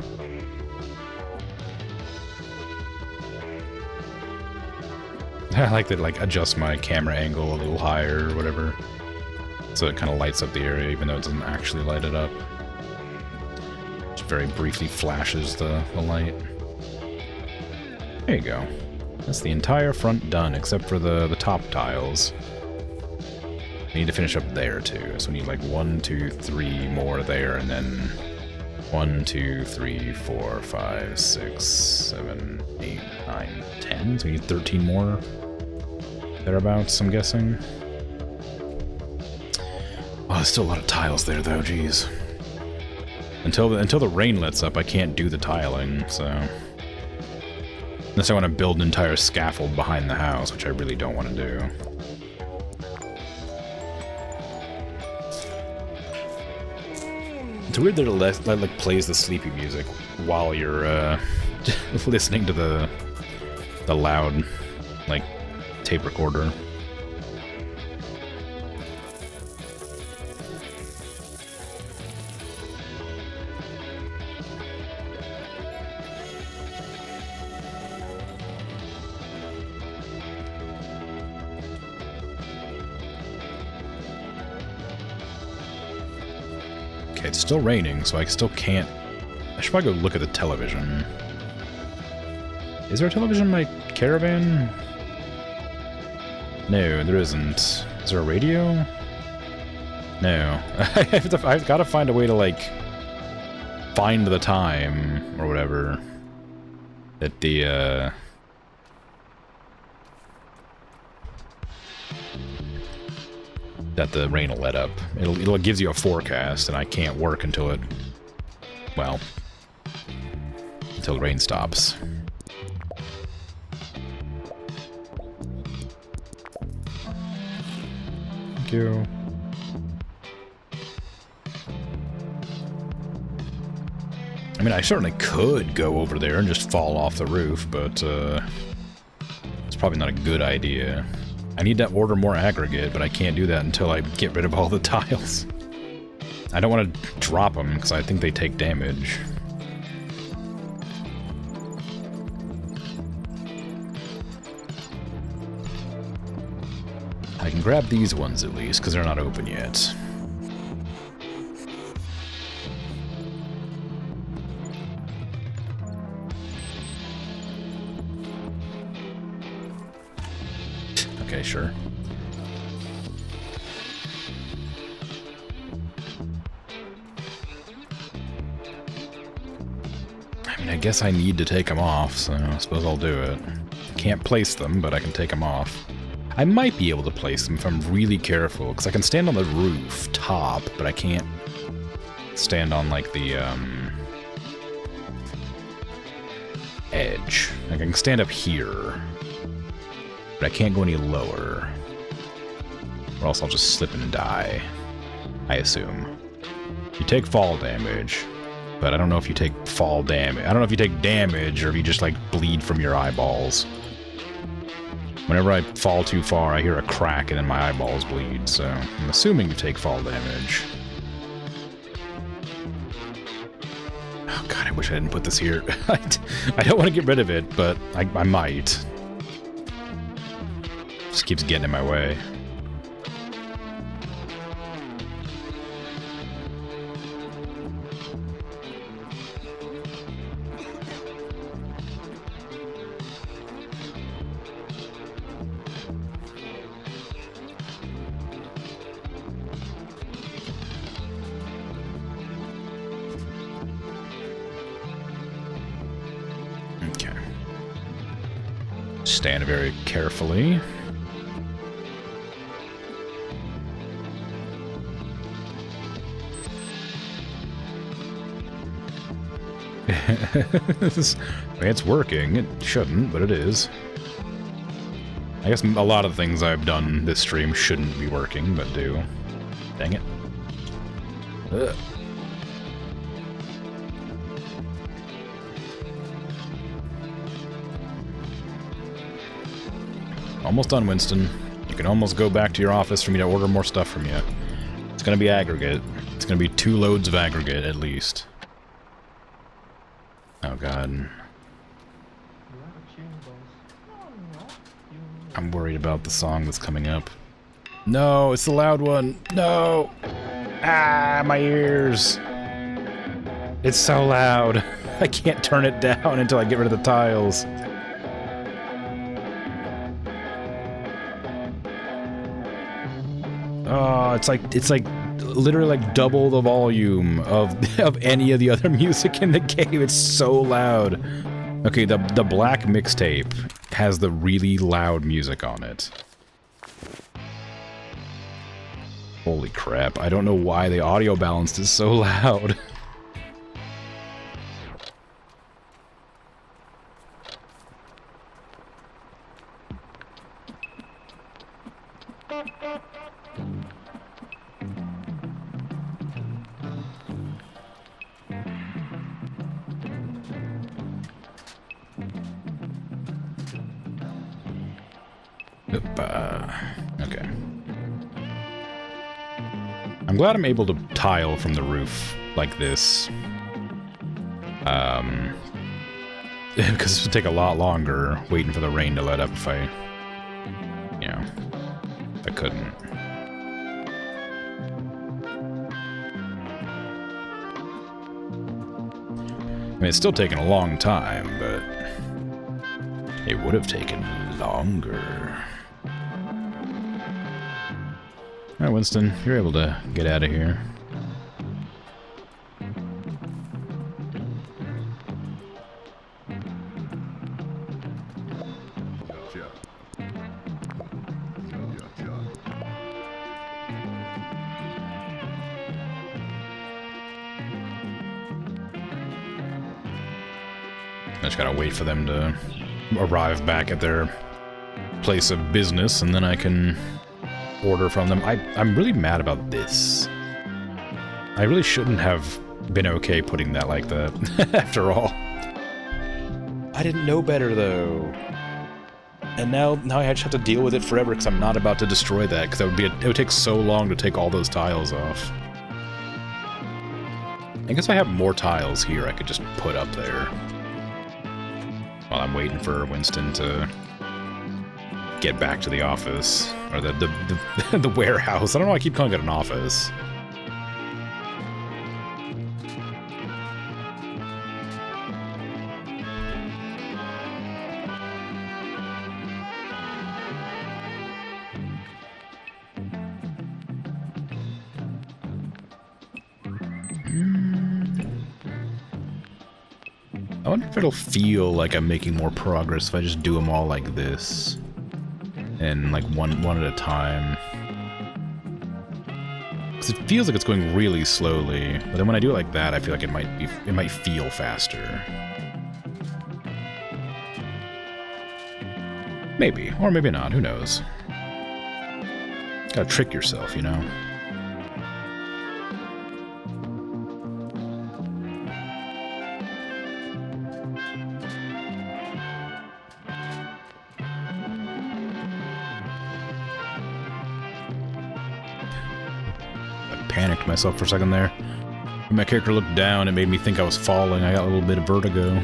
I like to adjust my camera angle a little higher or whatever, so it kind of lights up the area even though it doesn't actually light it up. Just very briefly flashes the light. There you go. That's the entire front done, except for the top tiles. I need to finish up there, too. So we need like 1, 2, 3 more there, and then 1, 2, 3, 4, 5, 6, 7, 8, 9, 10. So we need 13 more. Thereabouts, I'm guessing. Oh, there's still a lot of tiles there, though, jeez. Until the rain lets up, I can't do the tiling, so... Unless I want to build an entire scaffold behind the house, which I really don't want to do. It's weird that it plays the sleepy music while you're listening to the loud tape recorder. Okay, it's still raining, so I still can't... I should probably go look at the television. Is there a television in my caravan? No, there isn't. Is there a radio? No. I've got to find a way to, find the time, or whatever, that the, that the rain will let up. It gives you a forecast, and I can't work until it... well, until the rain stops. Thank you. I mean, I certainly could go over there and just fall off the roof, but it's probably not a good idea. I need to order more aggregate, but I can't do that until I get rid of all the tiles. I don't want to drop them, because I think they take damage. I can grab these ones at least, because they're not open yet. Okay, sure. I mean, I guess I need to take them off, so I suppose I'll do it. I can't place them, but I can take them off. I might be able to place them if I'm really careful, because I can stand on the roof top, but I can't stand on, the, edge. I can stand up here, but I can't go any lower, or else I'll just slip and die, I assume. You take fall damage, but I don't know if you take fall damage. I don't know if you take damage, or if you just, bleed from your eyeballs. Whenever I fall too far, I hear a crack and then my eyeballs bleed, so I'm assuming you take fall damage. Oh god, I wish I didn't put this here. I don't want to get rid of it, but I might. Just keeps getting in my way. Okay. Stand very carefully. I mean, it's working. It shouldn't, but it is. I guess a lot of things I've done this stream shouldn't be working, but do. Dang it. Ugh. Almost done, Winston. You can almost go back to your office for me to order more stuff from you. It's gonna be aggregate. It's gonna be 2 loads of aggregate, at least. Oh god. I'm worried about the song that's coming up. No, it's the loud one. No! Ah, my ears! It's so loud. I can't turn it down until I get rid of the tiles. Oh, it's like literally like double the volume of any of the other music in the game. It's so loud. Okay, the black mixtape has the really loud music on it. Holy crap, I don't know why the audio balanced is so loud. Okay. I'm glad I'm able to tile from the roof like this. Because this would take a lot longer waiting for the rain to let up if I, you know, if I couldn't. I mean, it's still taking a long time, but it would have taken longer. Alright, Winston, you're able to get out of here. I just gotta wait for them to arrive back at their place of business, and then I can order from them. I'm really mad about this. I really shouldn't have been okay putting that like that, after all. I didn't know better, though. And now I just have to deal with it forever, because I'm not about to destroy that, because it would take so long to take all those tiles off. I guess I have more tiles here I could just put up there. While I'm waiting for Winston to get back to the office. Or the warehouse. I don't know why I keep calling it an office. I wonder if it'll feel like I'm making more progress if I just do them all like this. And like one at a time. Because it feels like it's going really slowly, but then when I do it like that, I feel like it might feel faster. Maybe, or maybe not, who knows. Gotta trick yourself, you know? Panicked myself for a second there. When my character looked down, it made me think I was falling. I got a little bit of vertigo.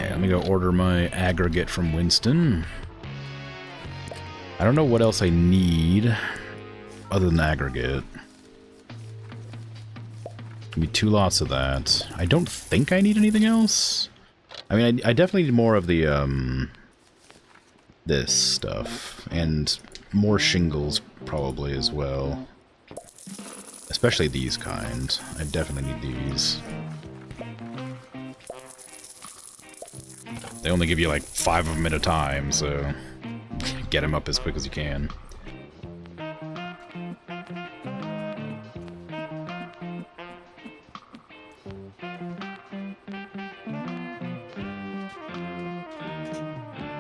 Okay, let me go order my aggregate from Winston. I don't know what else I need other than aggregate. Give me 2 lots of that. I don't think I need anything else. I mean, I definitely need more of the, this stuff. And more shingles, probably, as well. Especially these kind. I definitely need these. They only give you like 5 of them at a time, so get them up as quick as you can.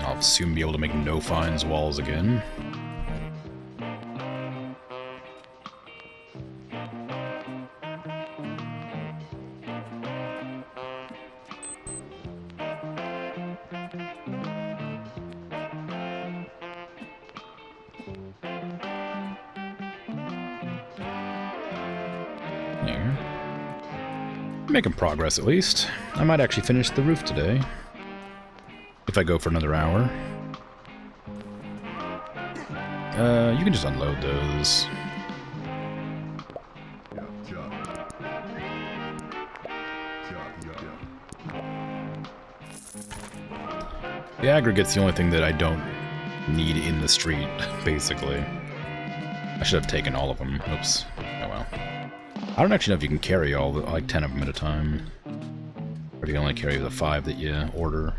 I'll soon be able to make no fines walls again. Making progress, at least. I might actually finish the roof today. If I go for another hour. You can just unload those. The aggregate's the only thing that I don't need in the street, basically. I should have taken all of them. Oops. Oh well. I don't actually know if you can carry all the, like 10 of them at a time. Or if you only carry the 5 that you order.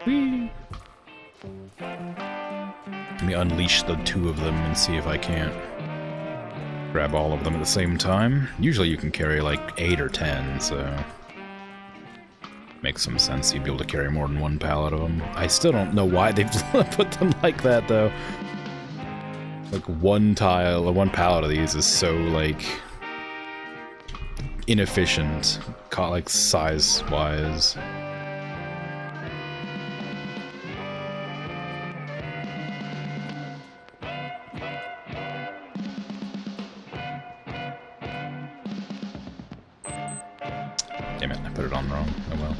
Whee! Let me unleash the 2 of them and see if I can't grab all of them at the same time. Usually you can carry like 8 or 10, so makes some sense you'd be able to carry more than 1 pallet of them. I still don't know why they've put them like that, though. Like 1 tile or 1 pallet of these is so like inefficient, like size-wise. Damn it, I put it on wrong. Oh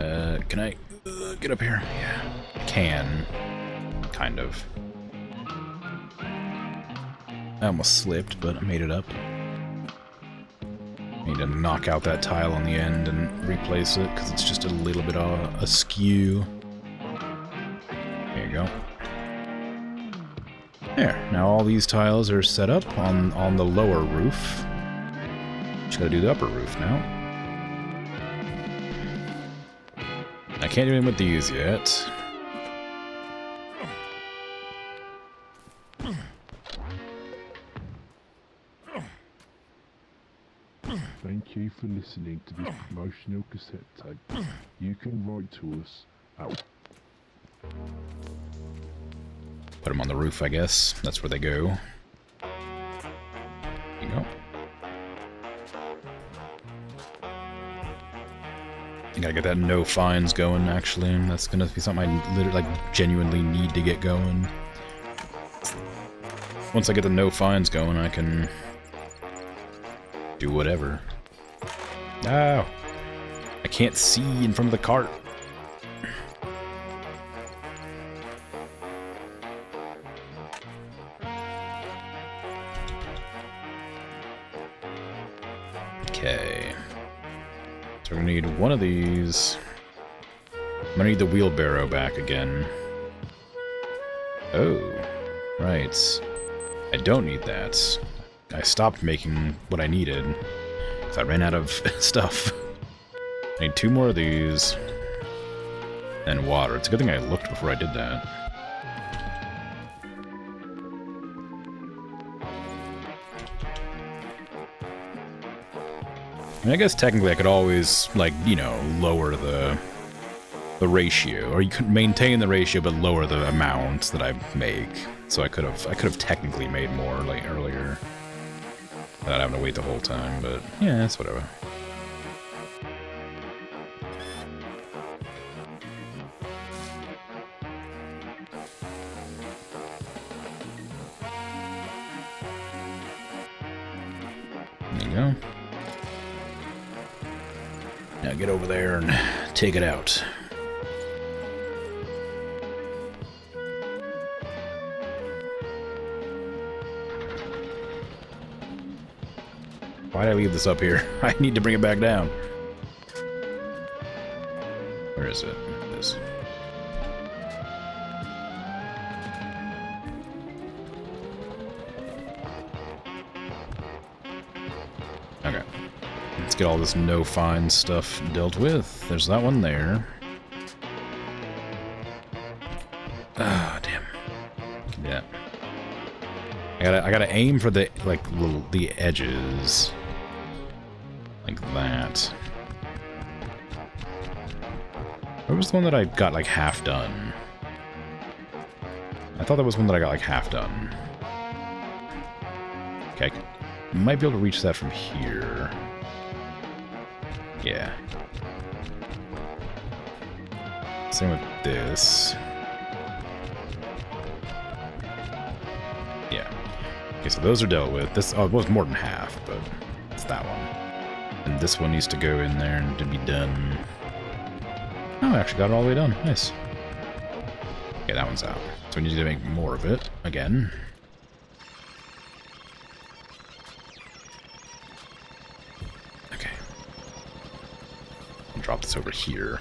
well. Can I get up here? Yeah. Can. Kind of. I almost slipped, but I made it up. Need to knock out that tile on the end and replace it, because it's just a little bit askew. There you go. There. Now all these tiles are set up on the lower roof. Just gotta do the upper roof now. I can't do anything with these yet. Thank you for listening to this promotional cassette tape. You can write to us at... Put them on the roof, I guess. That's where they go. There you go. I gotta get that no fines going, actually. That's gonna be something I literally, like, genuinely need to get going. Once I get the no fines going, I can do whatever. Oh! I can't see in front of the cart. Okay. So we're gonna need one of these. I'm gonna need the wheelbarrow back again. Oh, right. I don't need that. I stopped making what I needed because I ran out of stuff. I need 2 more of these. And water. It's a good thing I looked before I did that. I mean, I guess technically I could always, like, you know, lower the ratio, or you could maintain the ratio but lower the amount that I make. So I could have technically made more like earlier without having to wait the whole time. But yeah, that's whatever. There you go. Now get over there and take it out. Why did I leave this up here? I need to bring it back down. Where is it? This. Okay. Let's get all this no fine stuff dealt with. There's that one there. Ah, damn. Yeah. I gotta aim for the the edges. Like that. Where was the one that I got like half done? I thought that was one that I got like half done. Okay, I might be able to reach that from here. Yeah. Same with this. Yeah. Okay, so those are dealt with. This, oh, it was more than half, but it's that one. And this one needs to go in there and to be done. Oh, I actually got it all the way done. Nice. Okay, that one's out. So we need to make more of it again. Okay. I'll drop this over here.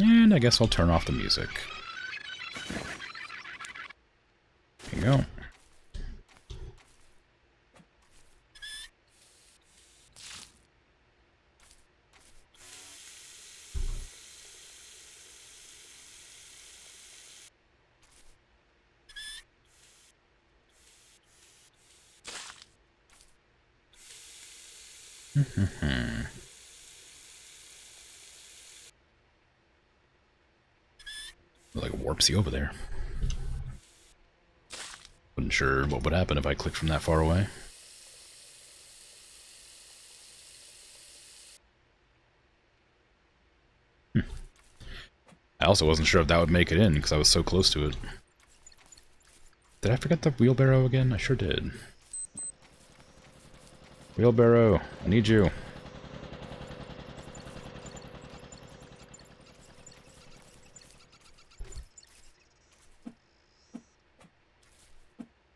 And I guess I'll turn off the music. There you go. Like a warpsy over there. Wasn't sure what would happen if I clicked from that far away. I also wasn't sure if that would make it in because I was so close to it. Did I forget the wheelbarrow again? I sure did. Wheelbarrow, I need you.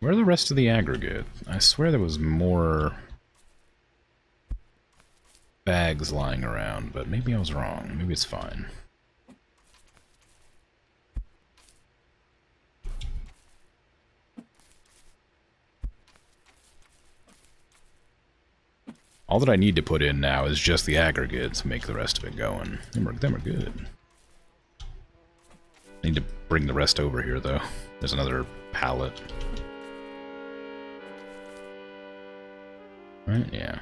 Where are the rest of the aggregate? I swear there was more bags lying around, but maybe I was wrong. Maybe it's fine. All that I need to put in now is just the aggregate to make the rest of it going. Them are good. I need to bring the rest over here, though. There's another pallet. Right, yeah.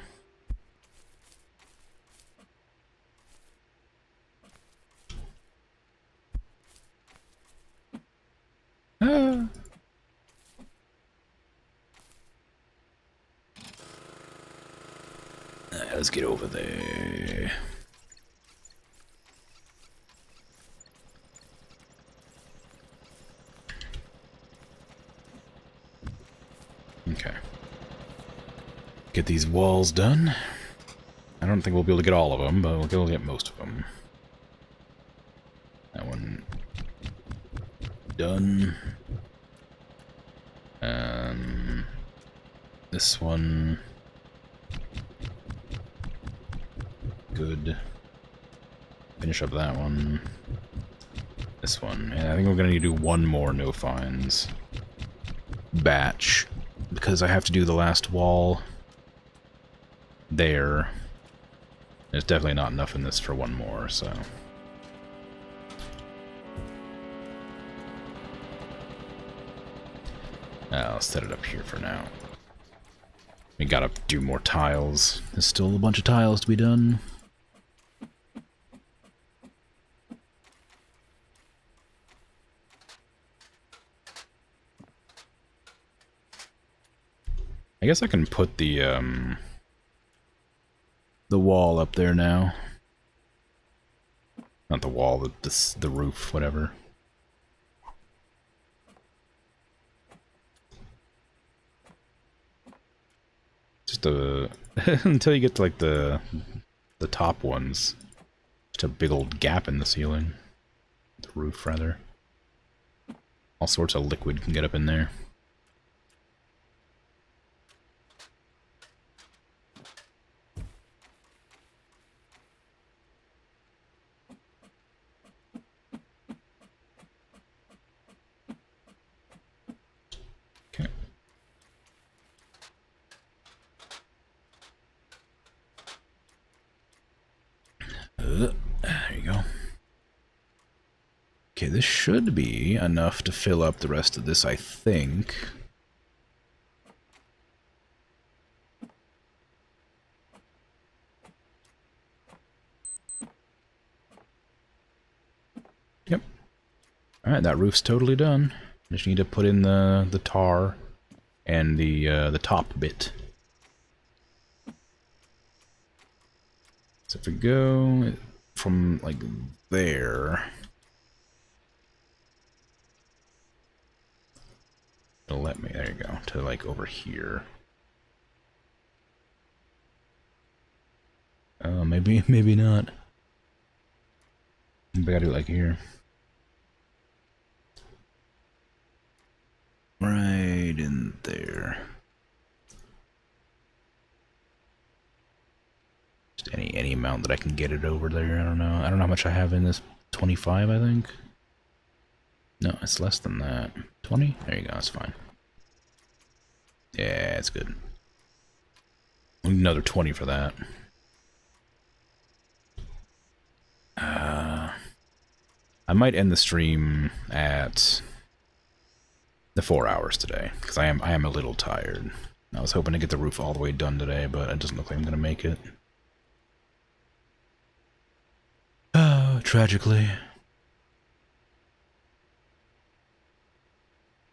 Ah. Let's get over there. Okay. Get these walls done. I don't think we'll be able to get all of them, but we'll be able to get most of them. That one done. This one good. Finish up that one. This one. Yeah, I think we're gonna need to do one more no finds batch because I have to do the last wall there. There's definitely not enough in this for one more, so. I'll set it up here for now. We gotta do more tiles. There's still a bunch of tiles to be done. I guess I can put the wall up there now. Not the wall, the roof, whatever. Just until you get to like the top ones. Just a big old gap in the ceiling. The roof, rather. All sorts of liquid can get up in there. Okay. There you go. Okay, this should be enough to fill up the rest of this, I think. Yep. Alright, that roof's totally done. Just need to put in the tar and the top bit. So if we go from like there, it'll let me, there you go, to like over here. Oh, maybe not. Maybe I gotta do it like here. Right in there. Just any amount that I can get it over there. I don't know. I don't know how much I have in this. 25, I think. No, it's less than that. 20? There you go. That's fine. Yeah, it's good. Another 20 for that. I might end the stream at the 4 hours today, because I am a little tired. I was hoping to get the roof all the way done today, but it doesn't look like I'm gonna make it. Tragically.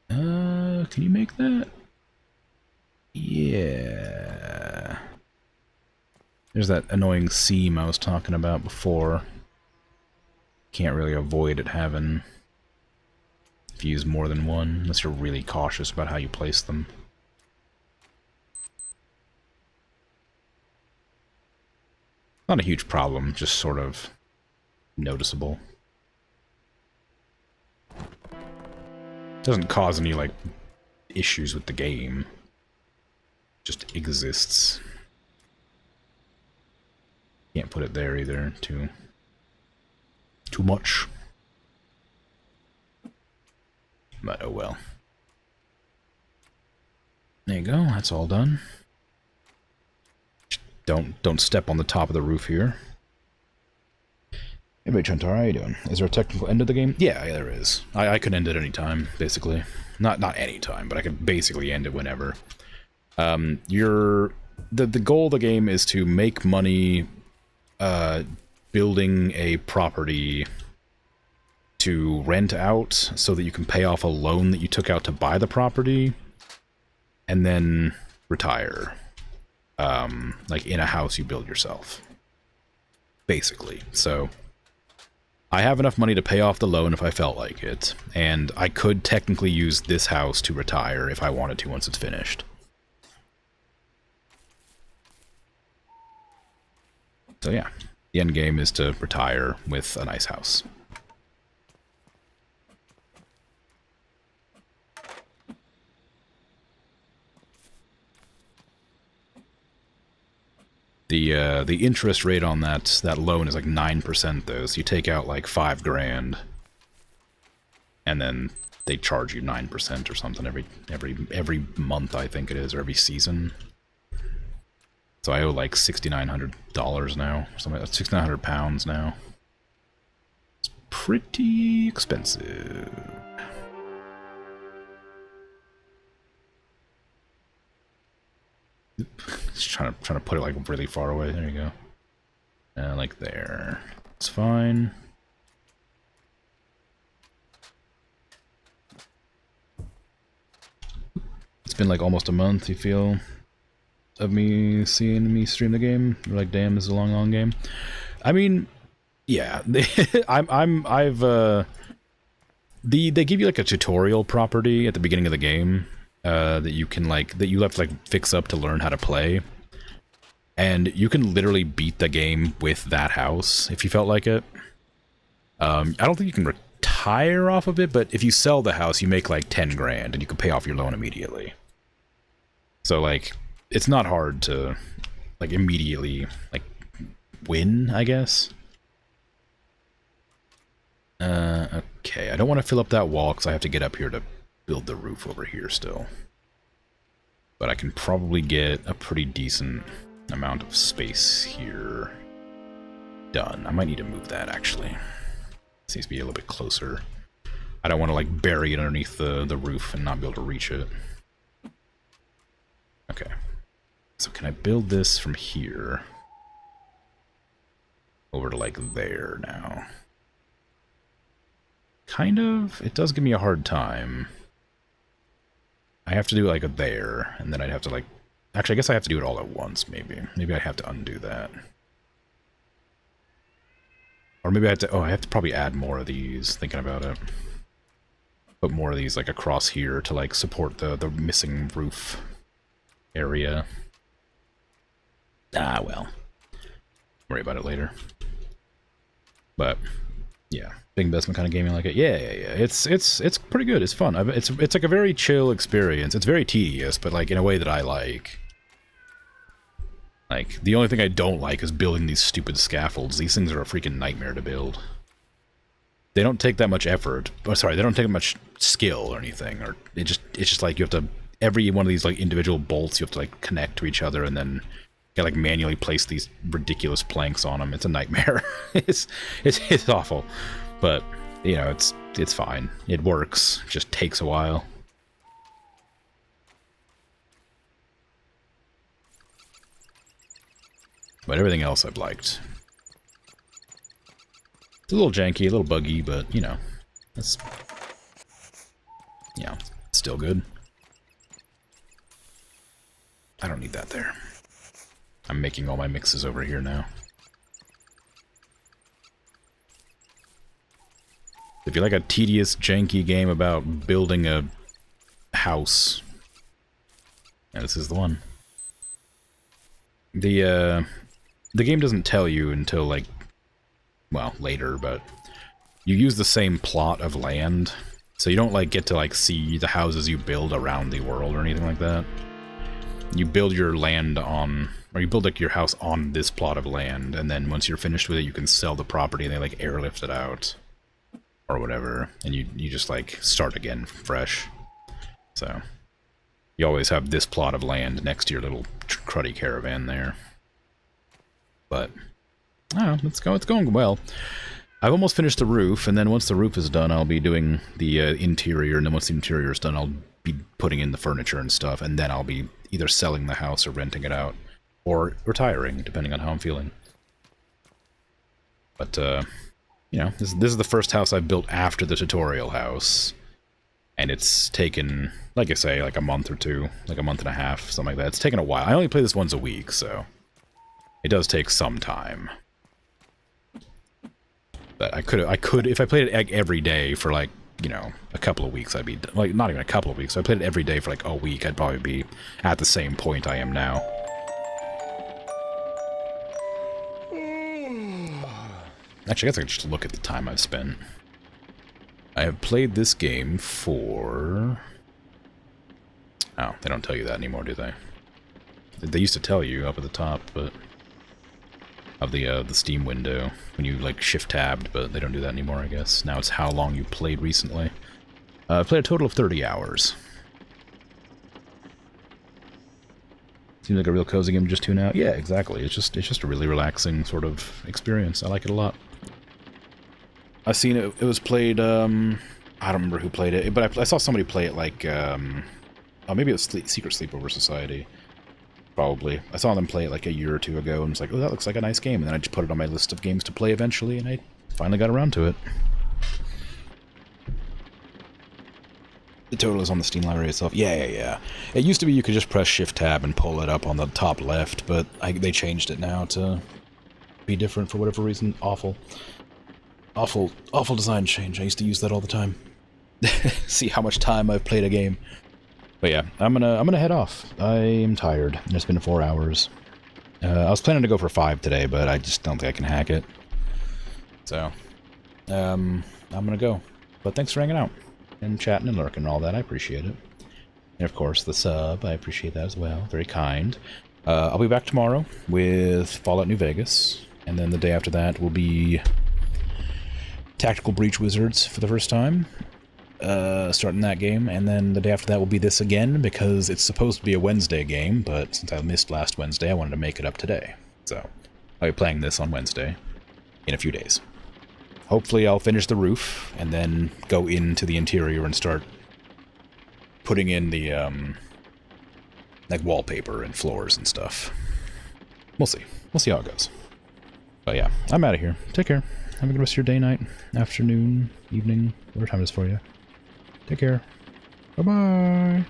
Can you make that? Yeah. There's that annoying seam I was talking about before. Can't really avoid it having, if you use more than one, unless you're really cautious about how you place them. Not a huge problem, just sort of noticeable. Doesn't cause any, like, issues with the game. Just exists. Can't put it there either, too much. But oh well. There you go, that's all done. Don't step on the top of the roof here. Hey, Chantar, how you doing? Is there a technical end of the game? Yeah, there is. I could end it any time, basically. Not any time, but I could basically end it whenever. The goal of the game is to make money building a property to rent out so that you can pay off a loan that you took out to buy the property and then retire. Like in a house you build yourself. Basically. So I have enough money to pay off the loan if I felt like it, and I could technically use this house to retire if I wanted to once it's finished. So yeah, the end game is to retire with a nice house. The interest rate on that loan is like 9% though, so you take out like $5 grand, and then they charge you 9% or something every month, I think it is, or every season. So I owe like $6,900 now, or something like that, £6,900 now. It's pretty expensive. Just trying to put it like really far away. There you go. Like there. It's fine. It's been like almost a month, you feel, of me seeing me stream the game. You're like, damn, this is a long game. I mean, yeah. They give you like a tutorial property at the beginning of the game. that you can that you have to fix up to learn how to play. And you can literally beat the game with that house if you felt like it. I don't think you can retire off of it, but if you sell the house, you make like 10 grand and you can pay off your loan immediately. So it's not hard to immediately win, I guess. Okay, I don't want to fill up that wall because I have to get up here to build the roof over here still. But I can probably get a pretty decent amount of space here done. I might need to move that, actually. It seems to be a little bit closer. I don't want to, bury it underneath the roof and not be able to reach it. Okay. So can I build this from here over to, there now? Kind of. It does give me a hard time. I have to do it, there, and then I'd have to, Actually, I guess I have to do it all at once, maybe. Maybe I have to undo that. Or maybe I have to... Oh, I have to probably add more of these, thinking about it. Put more of these, across here to, support the missing roof area. Ah, well. Worry about it later. But, yeah. Big investment kind of gaming like it. Yeah. It's pretty good. It's fun. It's a very chill experience. It's very tedious, but, in a way that I like. The only thing I don't like is building these stupid scaffolds. These things are a freaking nightmare to build. They don't take that much effort. Oh, sorry, they don't take much skill or anything. Or it's just you have to... Every one of these, individual bolts, you have to, connect to each other and then... You manually place these ridiculous planks on them. It's a nightmare. It's awful. But, it's fine. It works. It just takes a while. But everything else I've liked. It's a little janky, a little buggy, but, it's... it's still good. I don't need that there. I'm making all my mixes over here now. If you like a tedious, janky game about building a house, yeah, this is the one. The game doesn't tell you until, well, later, but you use the same plot of land, so you don't, get to, see the houses you build around the world or anything like that. You build your land on... Or you build, your house on this plot of land, and then once you're finished with it, you can sell the property, and they, airlift it out. Or whatever, and you just, start again fresh. So, you always have this plot of land next to your little cruddy caravan there. But, I don't know, it's going well. I've almost finished the roof, and then once the roof is done, I'll be doing the interior, and then once the interior is done, I'll be putting in the furniture and stuff, and then I'll be either selling the house or renting it out. Or retiring, depending on how I'm feeling. But, this is the first house I've built after the tutorial house. And it's taken, like I say, a month or two. A month and a half, something like that. It's taken a while. I only play this once a week, so... It does take some time. But I could, if I played it every day for, a couple of weeks, I'd be... not even a couple of weeks. If I played it every day for, a week, I'd probably be at the same point I am now. Actually, I guess I can just look at the time I've spent. I have played this game for... Oh, they don't tell you that anymore, do they? They used to tell you up at the top, but... Of the Steam window, when you, shift-tabbed, but they don't do that anymore, I guess. Now it's how long you played recently. I played a total of 30 hours. Seems like a real cozy game to just tune out. Yeah, exactly. It's just a really relaxing sort of experience. I like it a lot. I seen it. It was played. I don't remember who played it, but I saw somebody play it oh, maybe it was Secret Sleepover Society. Probably. I saw them play it a year or two ago, and was like, oh, that looks like a nice game. And then I just put it on my list of games to play eventually, and I finally got around to it. The total is on the Steam library itself. Yeah. It used to be you could just press Shift-Tab and pull it up on the top left, but they changed it now to be different for whatever reason. Awful design change. I used to use that all the time. See how much time I've played a game. But yeah, I'm gonna head off. I am tired. It's been 4 hours. I was planning to go for 5 today, but I just don't think I can hack it. So, I'm gonna go. But thanks for hanging out and chatting and lurking and all that. I appreciate it. And of course, the sub. I appreciate that as well. Very kind. I'll be back tomorrow with Fallout New Vegas, and then the day after that will be Tactical Breach Wizards for the first time. Starting that game, and then the day after that will be this again, because it's supposed to be a Wednesday game, but since I missed last Wednesday, I wanted to make it up today. So, I'll be playing this on Wednesday, in a few days. Hopefully I'll finish the roof, and then go into the interior and start putting in the, like, wallpaper and floors and stuff. We'll see. We'll see how it goes. But yeah, I'm out of here. Take care. Have a good rest of your day, night, afternoon, evening, whatever time it is for you. Take care. Bye-bye.